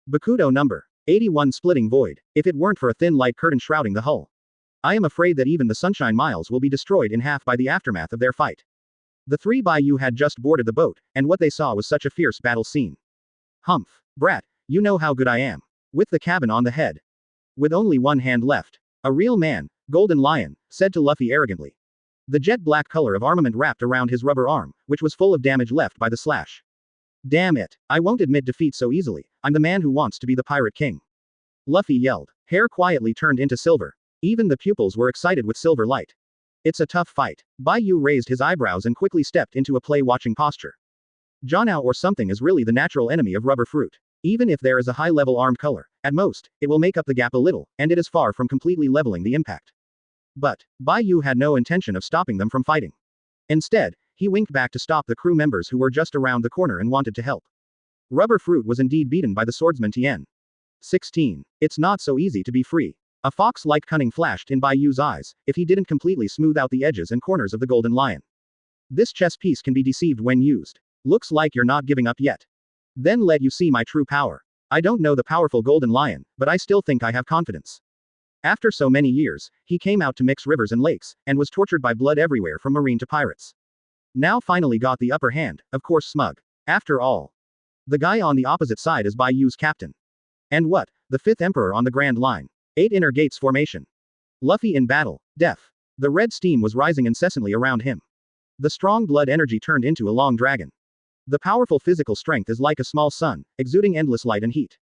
B: Bakudo number 81 splitting void, if it weren't for a thin light curtain shrouding the hull. I am afraid that even the Sunshine Miles will be destroyed in half by the aftermath of their fight. The three Bai Yu had just boarded the boat, and what they saw was such a fierce battle scene. Humph. Brat, you know how good I am. With the cabin on the head. With only one hand left. A real man, Golden Lion, said to Luffy arrogantly. The jet black color of armament wrapped around his rubber arm, which was full of damage left by the slash. Damn it. I won't admit defeat so easily. I'm the man who wants to be the pirate king. Luffy yelled. Hair quietly turned into silver. Even the pupils were excited with silver light. It's a tough fight. Bai Yu raised his eyebrows and quickly stepped into a play-watching posture. Janao or something is really the natural enemy of rubber fruit. Even if there is a high-level armed color, at most, it will make up the gap a little, and it is far from completely leveling the impact. But, Bai Yu had no intention of stopping them from fighting. Instead, he winked back to stop the crew members who were just around the corner and wanted to help. Rubber fruit was indeed beaten by the swordsman Tien. 16. It's not so easy to be free. A fox-like cunning flashed in Bai Yu's eyes, if he didn't completely smooth out the edges and corners of the golden lion. This chess piece can be deceived when used. Looks like you're not giving up yet. Then let you see my true power. I don't know the powerful golden lion, but I still think I have confidence. After so many years, he came out to mix rivers and lakes, and was tortured by blood everywhere from marine to pirates. Now finally got the upper hand, of course smug. After all. The guy on the opposite side is Bai Yu's captain. And what? The fifth emperor on the Grand Line. 8 inner gates formation. Luffy in battle, deaf. The red steam was rising incessantly around him. The strong blood energy turned into a long dragon. The powerful physical strength is like a small sun, exuding endless light and heat.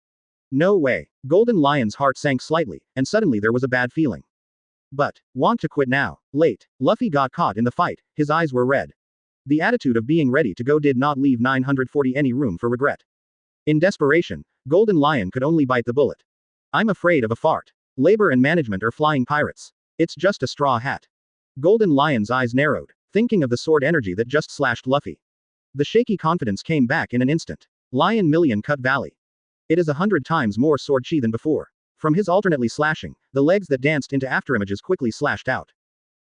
B: No way. Golden Lion's heart sank slightly, and suddenly there was a bad feeling. But, want to quit now. Late. Luffy got caught in the fight, his eyes were red. The attitude of being ready to go did not leave 940 any room for regret. In desperation, Golden Lion could only bite the bullet. I'm afraid of a fart. Labor and management are flying pirates. It's just a straw hat. Golden Lion's eyes narrowed, thinking of the sword energy that just slashed Luffy. The shaky confidence came back in an instant. Lion Million Cut Valley. It is 100 times more sword chi than before. From his alternately slashing, the legs that danced into afterimages quickly slashed out.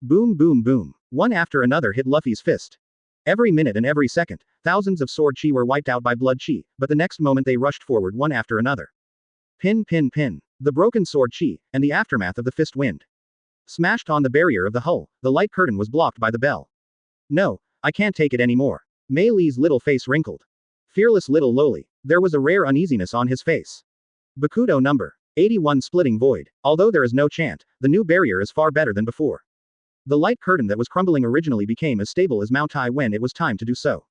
B: Boom boom boom. One after another hit Luffy's fist. Every minute and every second, thousands of sword chi were wiped out by blood chi, but the next moment they rushed forward one after another. Pin pin pin. The broken sword chi, and the aftermath of the fist wind. Smashed on the barrier of the hull, the light curtain was blocked by the bell. No, I can't take it anymore. Mei Li's little face wrinkled. Fearless little lowly. There was a rare uneasiness on his face. Bakudo number 81 splitting void. Although there is no chant, the new barrier is far better than before. The light curtain that was crumbling originally became as stable as Mount Tai when it was time to do so.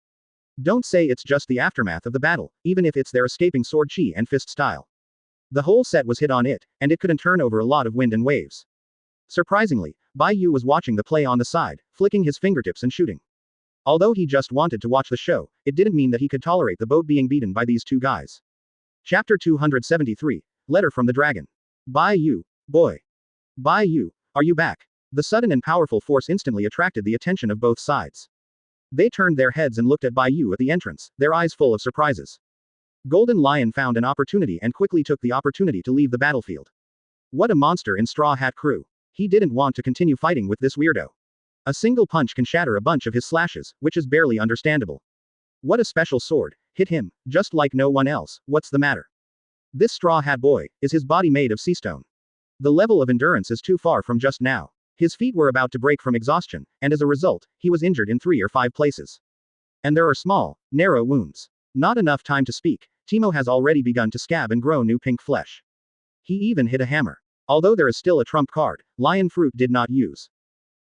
B: Don't say it's just the aftermath of the battle, even if it's their escaping sword chi and fist style. The whole set was hit on it, and it couldn't turn over a lot of wind and waves. Surprisingly, Bai Yu was watching the play on the side, flicking his fingertips and shooting. Although he just wanted to watch the show, it didn't mean that he could tolerate the boat being beaten by these two guys. Chapter 273. Letter from the Dragon. Bai Yu, boy. Bai Yu, are you back? The sudden and powerful force instantly attracted the attention of both sides. They turned their heads and looked at Bai Yu at the entrance, their eyes full of surprises. Golden Lion found an opportunity and quickly took the opportunity to leave the battlefield. What a monster in Straw Hat Crew. He didn't want to continue fighting with this weirdo. A single punch can shatter a bunch of his slashes, which is barely understandable. What a special sword. Hit him, just like no one else. What's the matter? This Straw Hat boy, is his body made of sea stone? The level of endurance is too far from just now. His feet were about to break from exhaustion, and as a result, he was injured in 3 or 5 places. And there are small, narrow wounds. Not enough time to speak. Timo has already begun to scab and grow new pink flesh. He even hit a hammer. Although there is still a trump card, Lion Fruit did not use.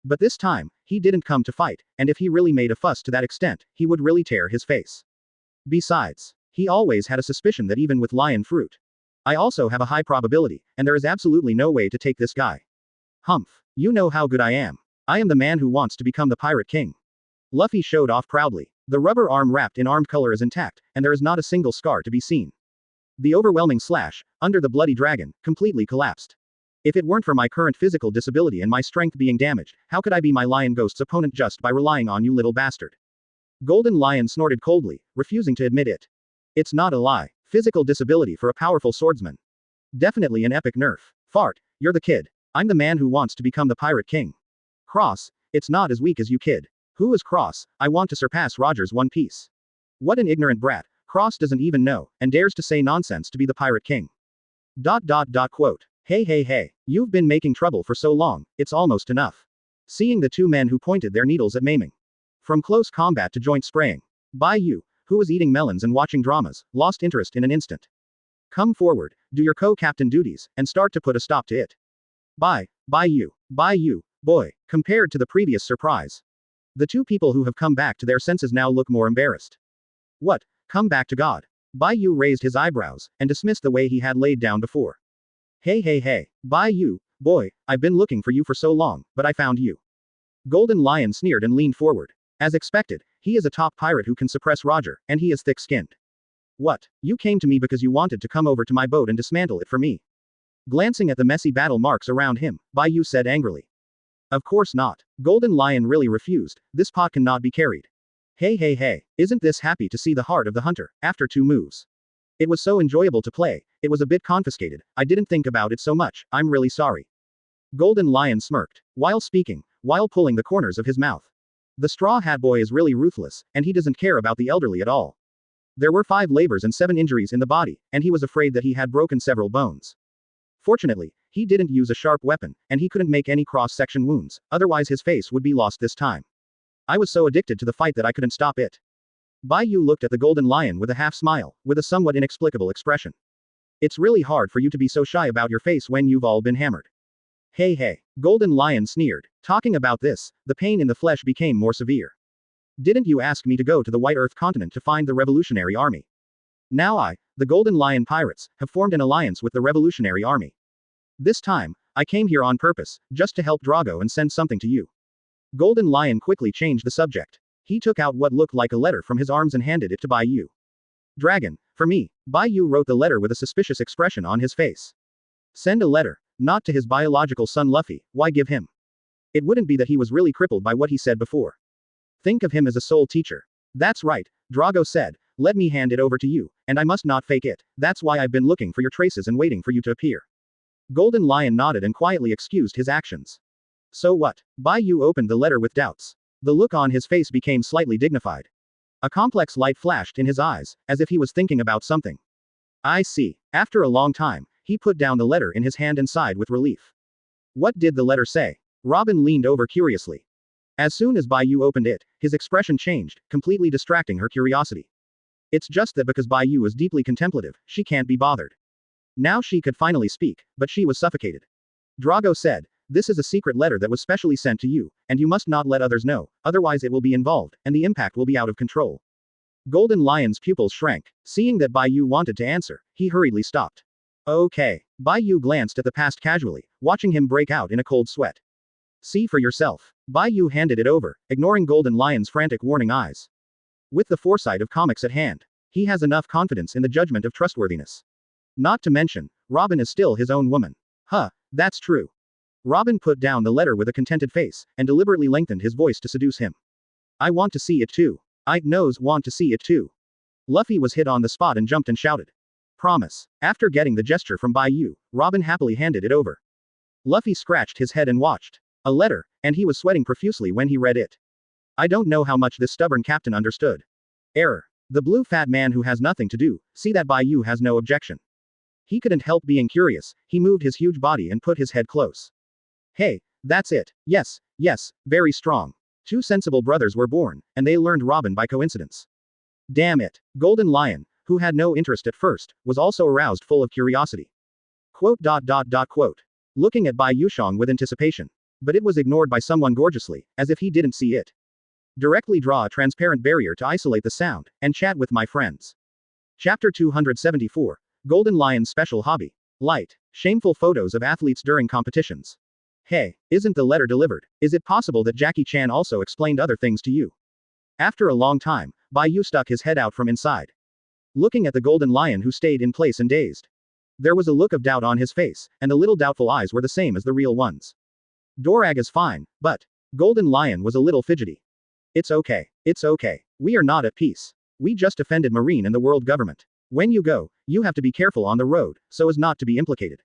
B: But this time, he didn't come to fight, and if he really made a fuss to that extent, he would really tear his face. Besides, he always had a suspicion that even with Lion Fruit, I also have a high probability, and there is absolutely no way to take this guy. Humph. You know how good I am. I am the man who wants to become the Pirate King. Luffy showed off proudly. The rubber arm wrapped in armed color is intact, and there is not a single scar to be seen. The overwhelming slash, under the bloody dragon, completely collapsed. If it weren't for my current physical disability and my strength being damaged, how could I be my Lion Ghost's opponent just by relying on you little bastard? Golden Lion snorted coldly, refusing to admit it. It's not a lie. Physical disability for a powerful swordsman. Definitely an epic nerf. Fart, you're the kid. I'm the man who wants to become the Pirate King. Cross, it's not as weak as you kid. Who is Cross? I want to surpass Roger's One Piece. What an ignorant brat. Cross doesn't even know, and dares to say nonsense to be the Pirate King. Quote. Hey, you've been making trouble for so long, it's almost enough. Seeing the two men who pointed their needles at maiming. From close combat to joint spraying. Bai Yu, who was eating melons and watching dramas, lost interest in an instant. Come forward, do your co-captain duties, and start to put a stop to it. Bai Yu, boy, compared to the previous surprise. The two people who have come back to their senses now look more embarrassed. What, come back to God? Bai Yu raised his eyebrows, and dismissed the way he had laid down before. Hey, Bai Yu, boy, I've been looking for you for so long, but I found you. Golden Lion sneered and leaned forward. As expected, he is a top pirate who can suppress Roger, and he is thick-skinned. What, you came to me because you wanted to come over to my boat and dismantle it for me? Glancing at the messy battle marks around him, Bai Yu said angrily. Of course not. Golden Lion really refused, this pot cannot be carried. Hey, isn't this happy to see the heart of the hunter, after 2 moves? It was so enjoyable to play, it was a bit confiscated, I didn't think about it so much, I'm really sorry. Golden Lion smirked, while speaking, while pulling the corners of his mouth. The Straw Hat Boy is really ruthless, and he doesn't care about the elderly at all. There were 5 labors and 7 injuries in the body, and he was afraid that he had broken several bones. Fortunately, he didn't use a sharp weapon, and he couldn't make any cross-section wounds, otherwise his face would be lost this time. I was so addicted to the fight that I couldn't stop it. Bai Yu looked at the Golden Lion with a half-smile, with a somewhat inexplicable expression. It's really hard for you to be so shy about your face when you've all been hammered. Hey, Golden Lion sneered. Talking about this, the pain in the flesh became more severe. Didn't you ask me to go to the White Earth continent to find the Revolutionary Army? Now the Golden Lion Pirates, have formed an alliance with the Revolutionary Army. This time, I came here on purpose, just to help Drago and send something to you. Golden Lion quickly changed the subject. He took out what looked like a letter from his arms and handed it to Bai Yu. Dragon, for me. Bai Yu wrote the letter with a suspicious expression on his face. Send a letter, not to his biological son Luffy, why give him? It wouldn't be that he was really crippled by what he said before. Think of him as a soul teacher. That's right, Drago said, let me hand it over to you, and I must not fake it, that's why I've been looking for your traces and waiting for you to appear. Golden Lion nodded and quietly excused his actions. So what? Bai Yu opened the letter with doubts. The look on his face became slightly dignified. A complex light flashed in his eyes, as if he was thinking about something. I see. After a long time, he put down the letter in his hand and sighed with relief. What did the letter say? Robin leaned over curiously. As soon as Bai Yu opened it, his expression changed, completely distracting her curiosity. It's just that because Bai Yu is deeply contemplative, she can't be bothered. Now she could finally speak, but she was suffocated. Drago said, this is a secret letter that was specially sent to you, and you must not let others know, otherwise it will be involved, and the impact will be out of control. Golden Lion's pupils shrank. Seeing that Bai Yu wanted to answer, he hurriedly stopped. Okay. Bai Yu glanced at the past casually, watching him break out in a cold sweat. See for yourself. Bai Yu handed it over, ignoring Golden Lion's frantic warning eyes. With the foresight of comics at hand, he has enough confidence in the judgment of trustworthiness. Not to mention, Robin is still his own woman. That's true. Robin put down the letter with a contented face, and deliberately lengthened his voice to seduce him. I want to see it too. I want to see it too. Luffy was hit on the spot and jumped and shouted. Promise. After getting the gesture from Bai Yu, Robin happily handed it over. Luffy scratched his head and watched. A letter, and he was sweating profusely when he read it. I don't know how much this stubborn captain understood. Error. The blue fat man who has nothing to do, see that Bai Yu has no objection. He couldn't help being curious, he moved his huge body and put his head close. Hey, that's it. Yes, very strong. 2 sensible brothers were born, and they learned Robin by coincidence. Damn it. Golden Lion, who had no interest at first, was also aroused full of curiosity. Quote. Looking at Bai Yusheng with anticipation. But it was ignored by someone gorgeously, as if he didn't see it. Directly draw a transparent barrier to isolate the sound, and chat with my friends. Chapter 274. Golden Lion's special hobby. Light. Shameful photos of athletes during competitions. Hey, isn't the letter delivered? Is it possible that Jackie Chan also explained other things to you? After a long time, Bai Yu stuck his head out from inside, looking at the golden lion who stayed in place and dazed. There was a look of doubt on his face, and the little doubtful eyes were the same as the real ones. Dorag is fine, but Golden Lion was a little fidgety. It's okay. It's okay. We are not at peace. We just offended Marine and the world government. When you go, you have to be careful on the road, so as not to be implicated.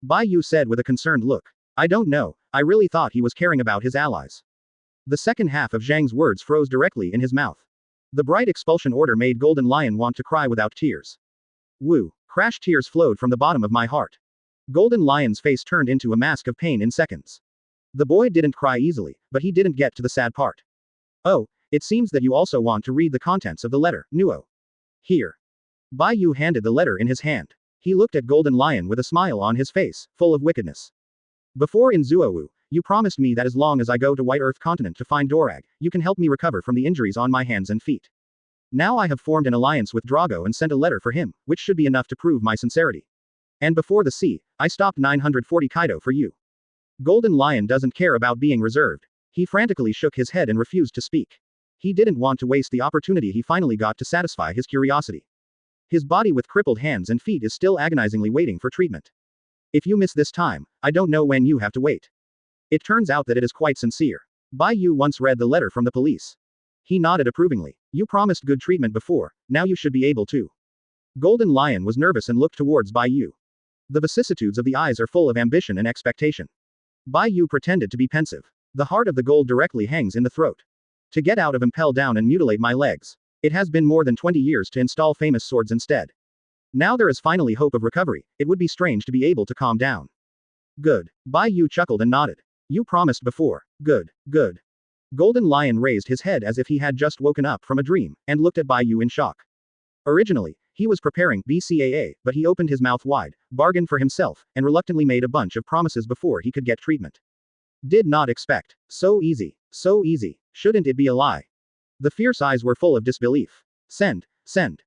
B: Bai Yu said with a concerned look. I don't know, I really thought he was caring about his allies. The second half of Zhang's words froze directly in his mouth. The bright expulsion order made Golden Lion want to cry without tears. Woo! Crash tears flowed from the bottom of my heart. Golden Lion's face turned into a mask of pain in seconds. The boy didn't cry easily, but he didn't get to the sad part. Oh, it seems that you also want to read the contents of the letter, Nuo. Here. Bai Yu handed the letter in his hand. He looked at Golden Lion with a smile on his face, full of wickedness. Before in Zuowu, you promised me that as long as I go to White Earth continent to find Dorag, you can help me recover from the injuries on my hands and feet. Now I have formed an alliance with Drago and sent a letter for him, which should be enough to prove my sincerity. And before the sea, I stopped 940 Kaido for you. Golden Lion doesn't care about being reserved. He frantically shook his head and refused to speak. He didn't want to waste the opportunity he finally got to satisfy his curiosity. His body with crippled hands and feet is still agonizingly waiting for treatment. If you miss this time, I don't know when you have to wait. It turns out that it is quite sincere. Bai Yu once read the letter from the police. He nodded approvingly. You promised good treatment before, now you should be able to. Golden Lion was nervous and looked towards Bai Yu. The vicissitudes of the eyes are full of ambition and expectation. Bai Yu pretended to be pensive. The heart of the gold directly hangs in the throat. To get out of impel down and mutilate my legs. It has been more than 20 years to install famous swords instead. Now there is finally hope of recovery, it would be strange to be able to calm down. Good. Bai Yu chuckled and nodded. You promised before. Good, good. Golden Lion raised his head as if he had just woken up from a dream, and looked at Bai Yu in shock. Originally, he was preparing BCAA, but he opened his mouth wide, bargained for himself, and reluctantly made a bunch of promises before he could get treatment. Did not expect. So easy. So easy. Shouldn't it be a lie? The fierce eyes were full of disbelief. Send.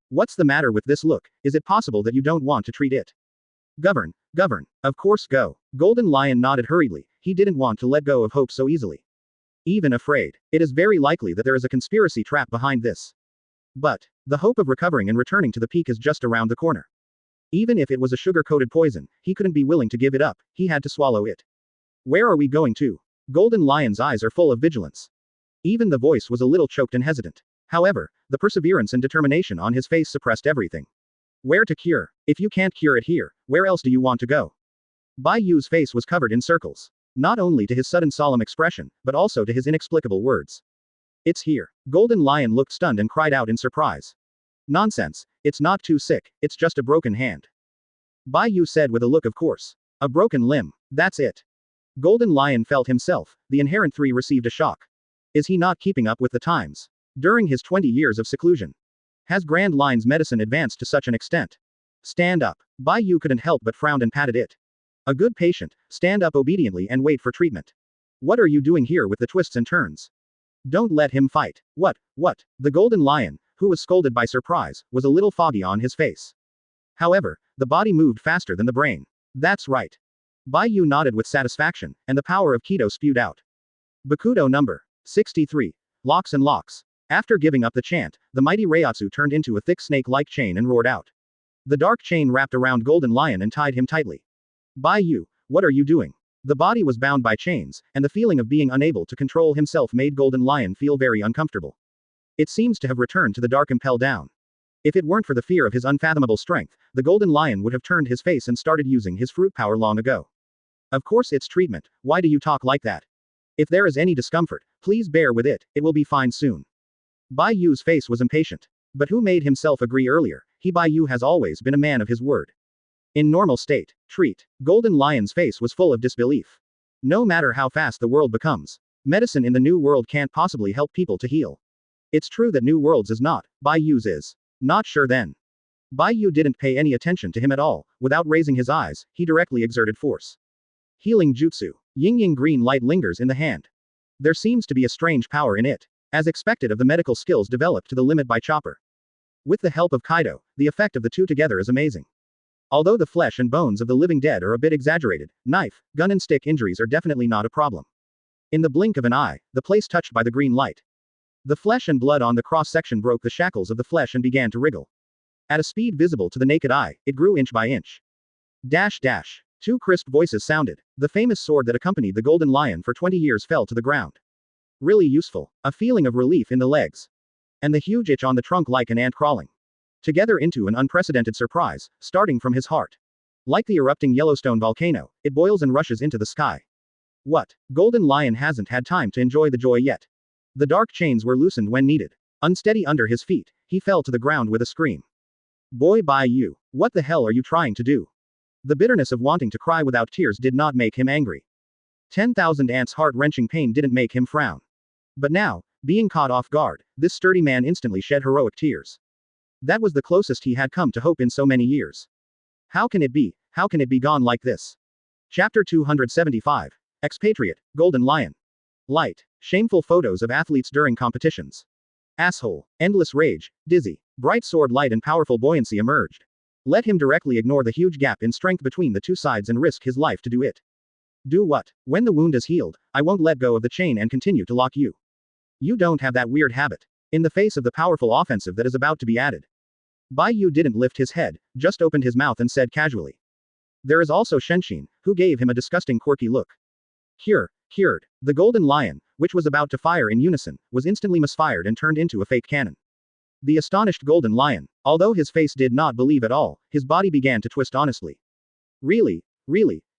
B: What's the matter with this look? Is it possible that you don't want to treat it? Govern. Of course go. Golden Lion nodded hurriedly, he didn't want to let go of hope so easily. Even afraid. It is very likely that there is a conspiracy trap behind this. But the hope of recovering and returning to the peak is just around the corner. Even if it was a sugar-coated poison, he couldn't be willing to give it up, he had to swallow it. Where are we going to? Golden Lion's eyes are full of vigilance. Even the voice was a little choked and hesitant. However, the perseverance and determination on his face suppressed everything. Where to cure? If you can't cure it here, where else do you want to go? Bai Yu's face was covered in circles. Not only to his sudden solemn expression, but also to his inexplicable words. It's here. Golden Lion looked stunned and cried out in surprise. Nonsense. It's not too sick, it's just a broken hand. Bai Yu said with a look of course. A broken limb. That's it. Golden Lion felt himself, the inherent three received a shock. Is he not keeping up with the times? During his 20 years of seclusion. Has Grand Line's medicine advanced to such an extent? Stand up. Bai Yu couldn't help but frown and patted it. A good patient, stand up obediently and wait for treatment. What are you doing here with the twists and turns? Don't let him fight. What? The Golden Lion, who was scolded by surprise, was a little foggy on his face. However, the body moved faster than the brain. That's right. Bai Yu nodded with satisfaction, and the power of Kido spewed out. Bakudo number 63. Locks and locks. After giving up the chant, the mighty Reiatsu turned into a thick snake-like chain and roared out. The dark chain wrapped around Golden Lion and tied him tightly. Bai Yu, what are you doing? The body was bound by chains, and the feeling of being unable to control himself made Golden Lion feel very uncomfortable. It seems to have returned to the dark impel down. If it weren't for the fear of his unfathomable strength, the Golden Lion would have turned his face and started using his fruit power long ago. Of course it's treatment, why do you talk like that? If there is any discomfort, please bear with it, it will be fine soon. Bai Yu's face was impatient. But who made himself agree earlier? Bai Yu has always been a man of his word. In normal state, treat. Golden Lion's face was full of disbelief. No matter how fast the world becomes, medicine in the new world can't possibly help people to heal. It's true that New World's is not, Bai Yu's is. Not sure then. Bai Yu didn't pay any attention to him at all, without raising his eyes, he directly exerted force. Healing Jutsu. Yin green light lingers in the hand. There seems to be a strange power in it. As expected of the medical skills developed to the limit by Chopper. With the help of Kaido, the effect of the two together is amazing. Although the flesh and bones of the living dead are a bit exaggerated, knife, gun and stick injuries are definitely not a problem. In the blink of an eye, the place touched by the green light. The flesh and blood on the cross-section broke the shackles of the flesh and began to wriggle. At a speed visible to the naked eye, it grew inch by inch. Dash dash. Two crisp voices sounded. The famous sword that accompanied the Golden Lion for 20 years fell to the ground. Really useful. A feeling of relief in the legs. And the huge itch on the trunk like an ant crawling together into an unprecedented surprise, starting from his heart. Like the erupting Yellowstone volcano, it boils and rushes into the sky. What? Golden Lion hasn't had time to enjoy the joy yet. The dark chains were loosened when needed. Unsteady under his feet, he fell to the ground with a scream. Boy Bai Yu, what the hell are you trying to do? The bitterness of wanting to cry without tears did not make him angry. 10,000 ants' heart-wrenching pain didn't make him frown. But now, being caught off guard, this sturdy man instantly shed heroic tears. That was the closest he had come to hope in so many years. How can it be? How can it be gone like this? Chapter 275. Expatriate, Golden Lion. Light, shameful photos of athletes during competitions. Asshole, endless rage, dizzy, bright sword light and powerful buoyancy emerged. Let him directly ignore the huge gap in strength between the two sides and risk his life to do it. Do what? When the wound is healed, I won't let go of the chain and continue to lock you. You don't have that weird habit. In the face of the powerful offensive that is about to be added. Bai Yu didn't lift his head, just opened his mouth and said casually. There is also Shenshin, who gave him a disgusting quirky look. Cured. The Golden Lion, which was about to fire in unison, was instantly misfired and turned into a fake cannon. The astonished Golden Lion, although his face did not believe at all, his body began to twist honestly. Really,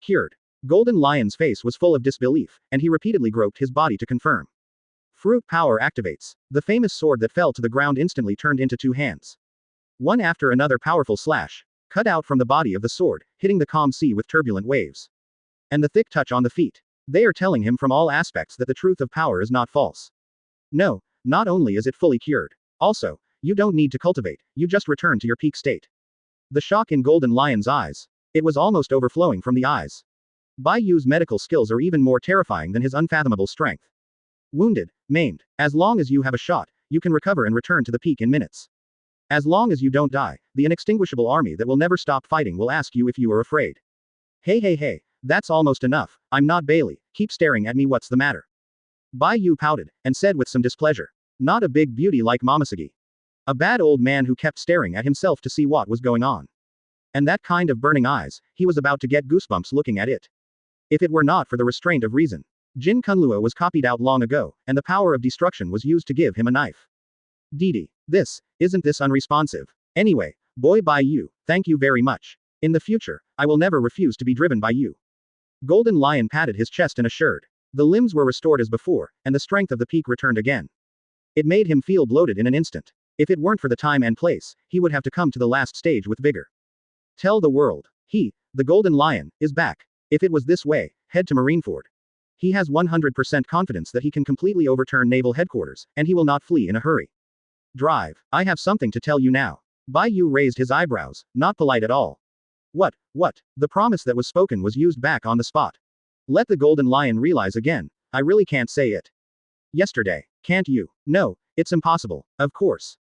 B: cured. Golden Lion's face was full of disbelief, and he repeatedly groped his body to confirm. Fruit power activates. The famous sword that fell to the ground instantly turned into two hands. One after another powerful slash, cut out from the body of the sword, hitting the calm sea with turbulent waves. And the thick touch on the feet. They are telling him from all aspects that the truth of power is not false. No, not only is it fully cured. Also, you don't need to cultivate, you just return to your peak state. The shock in Golden Lion's eyes. It was almost overflowing from the eyes. Bai Yu's medical skills are even more terrifying than his unfathomable strength. Wounded, maimed. As long as you have a shot, you can recover and return to the peak in minutes. As long as you don't die, the inextinguishable army that will never stop fighting will ask you if you are afraid. Hey, that's almost enough. I'm not Bailey, keep staring at me, what's the matter? Bai Yu pouted, and said with some displeasure. Not a big beauty like Momosuke. A bad old man who kept staring at himself to see what was going on. And that kind of burning eyes, he was about to get goosebumps looking at it. If it were not for the restraint of reason. Jin Kunlua was copied out long ago, and the power of destruction was used to give him a knife. Didi. Isn't this unresponsive? Anyway, boy Bai Yu, thank you very much. In the future, I will never refuse to be driven by you. Golden Lion patted his chest and assured. The limbs were restored as before, and the strength of the peak returned again. It made him feel bloated in an instant. If it weren't for the time and place, he would have to come to the last stage with vigor. Tell the world. The Golden Lion, is back. If it was this way, head to Marineford. He has 100% confidence that he can completely overturn naval headquarters, and he will not flee in a hurry. Drive. I have something to tell you now. Bai Yu raised his eyebrows, not polite at all. What? The promise that was spoken was used back on the spot. Let the Golden Lion realize again, I really can't say it. Yesterday. Can't you? No, it's impossible, of course.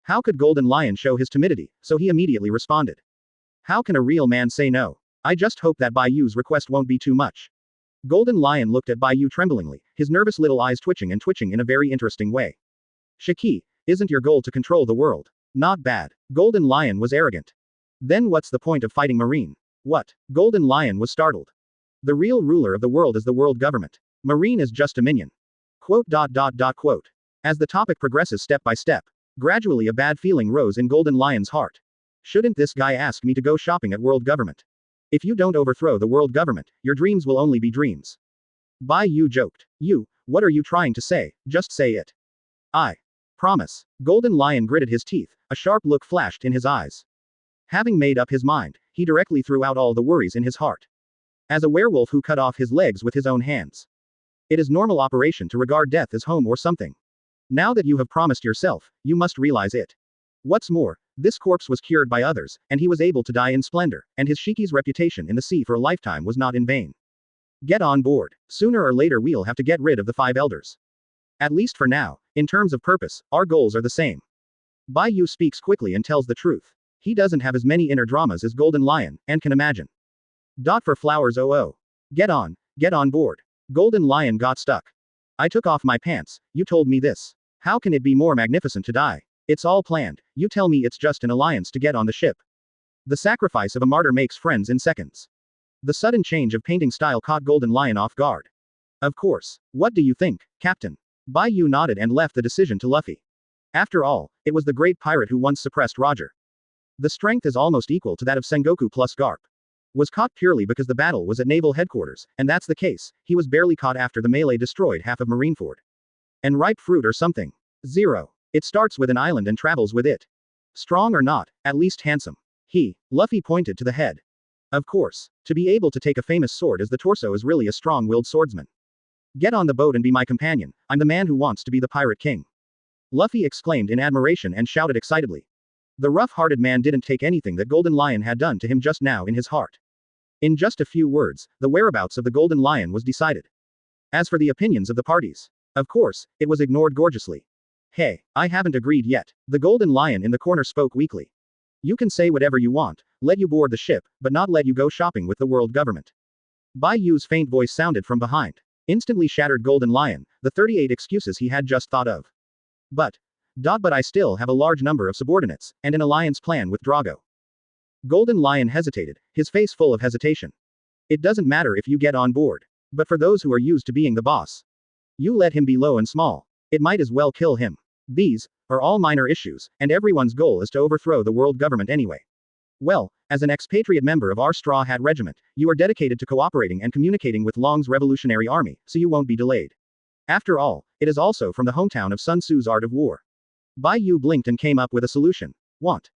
B: How could Golden Lion show his timidity, so he immediately responded. How can a real man say no? I just hope that Bai Yu's request won't be too much. Golden Lion looked at Bai Yu tremblingly, his nervous little eyes twitching in a very interesting way. Shiki, isn't your goal to control the world? Not bad. Golden Lion was arrogant. Then what's the point of fighting Marine? What? Golden Lion was startled. The real ruler of the world is the world government. Marine is just a minion. Quote. As the topic progresses step by step, gradually a bad feeling rose in Golden Lion's heart. Shouldn't this guy ask me to go shopping at world government? If you don't overthrow the world government, your dreams will only be dreams. Bai Yu joked. What are you trying to say? Just say it. I promise. Golden Lion gritted his teeth, a sharp look flashed in his eyes. Having made up his mind, he directly threw out all the worries in his heart. As a werewolf who cut off his legs with his own hands. It is normal operation to regard death as home or something. Now that you have promised yourself, you must realize it. What's more, this corpse was cured by others, and he was able to die in splendor, and his Shiki's reputation in the sea for a lifetime was not in vain. Get on board. Sooner or later we'll have to get rid of the 5 elders. At least for now, in terms of purpose, our goals are the same. Bai Yu speaks quickly and tells the truth. He doesn't have as many inner dramas as Golden Lion, and can imagine. For flowers oh. Get on board. Golden Lion got stuck. I took off my pants, you told me this. How can it be more magnificent to die? It's all planned, you tell me it's just an alliance to get on the ship. The sacrifice of a martyr makes friends in seconds. The sudden change of painting style caught Golden Lion off guard. Of course. What do you think, Captain? Bai Yu nodded and left the decision to Luffy. After all, it was the great pirate who once suppressed Roger. The strength is almost equal to that of Sengoku plus Garp. Was caught purely because the battle was at naval headquarters, and that's the case, he was barely caught after the melee destroyed half of Marineford. And ripe fruit or something. Zero. It starts with an island and travels with it. Strong or not, at least handsome. Luffy pointed to the head. Of course, to be able to take a famous sword as the torso is really a strong-willed swordsman. Get on the boat and be my companion, I'm the man who wants to be the pirate king. Luffy exclaimed in admiration and shouted excitedly. The rough-hearted man didn't take anything that Golden Lion had done to him just now in his heart. In just a few words, the whereabouts of the Golden Lion was decided. As for the opinions of the parties, of course, it was ignored gorgeously. Hey, I haven't agreed yet. The Golden Lion in the corner spoke weakly. You can say whatever you want, let you board the ship, but not let you go shopping with the world government. Bai Yu's faint voice sounded from behind. Instantly shattered Golden Lion, the 38 excuses he had just thought of. But I still have a large number of subordinates, and an alliance plan with Drago. Golden Lion hesitated, his face full of hesitation. It doesn't matter if you get on board. But for those who are used to being the boss, you let him be low and small. It might as well kill him. These are all minor issues, and everyone's goal is to overthrow the world government anyway. Well, as an expatriate member of our Straw Hat Regiment, you are dedicated to cooperating and communicating with Long's revolutionary army, so you won't be delayed. After all, it is also from the hometown of Sun Tzu's Art of War. Bai Yu blinked and came up with a solution. Want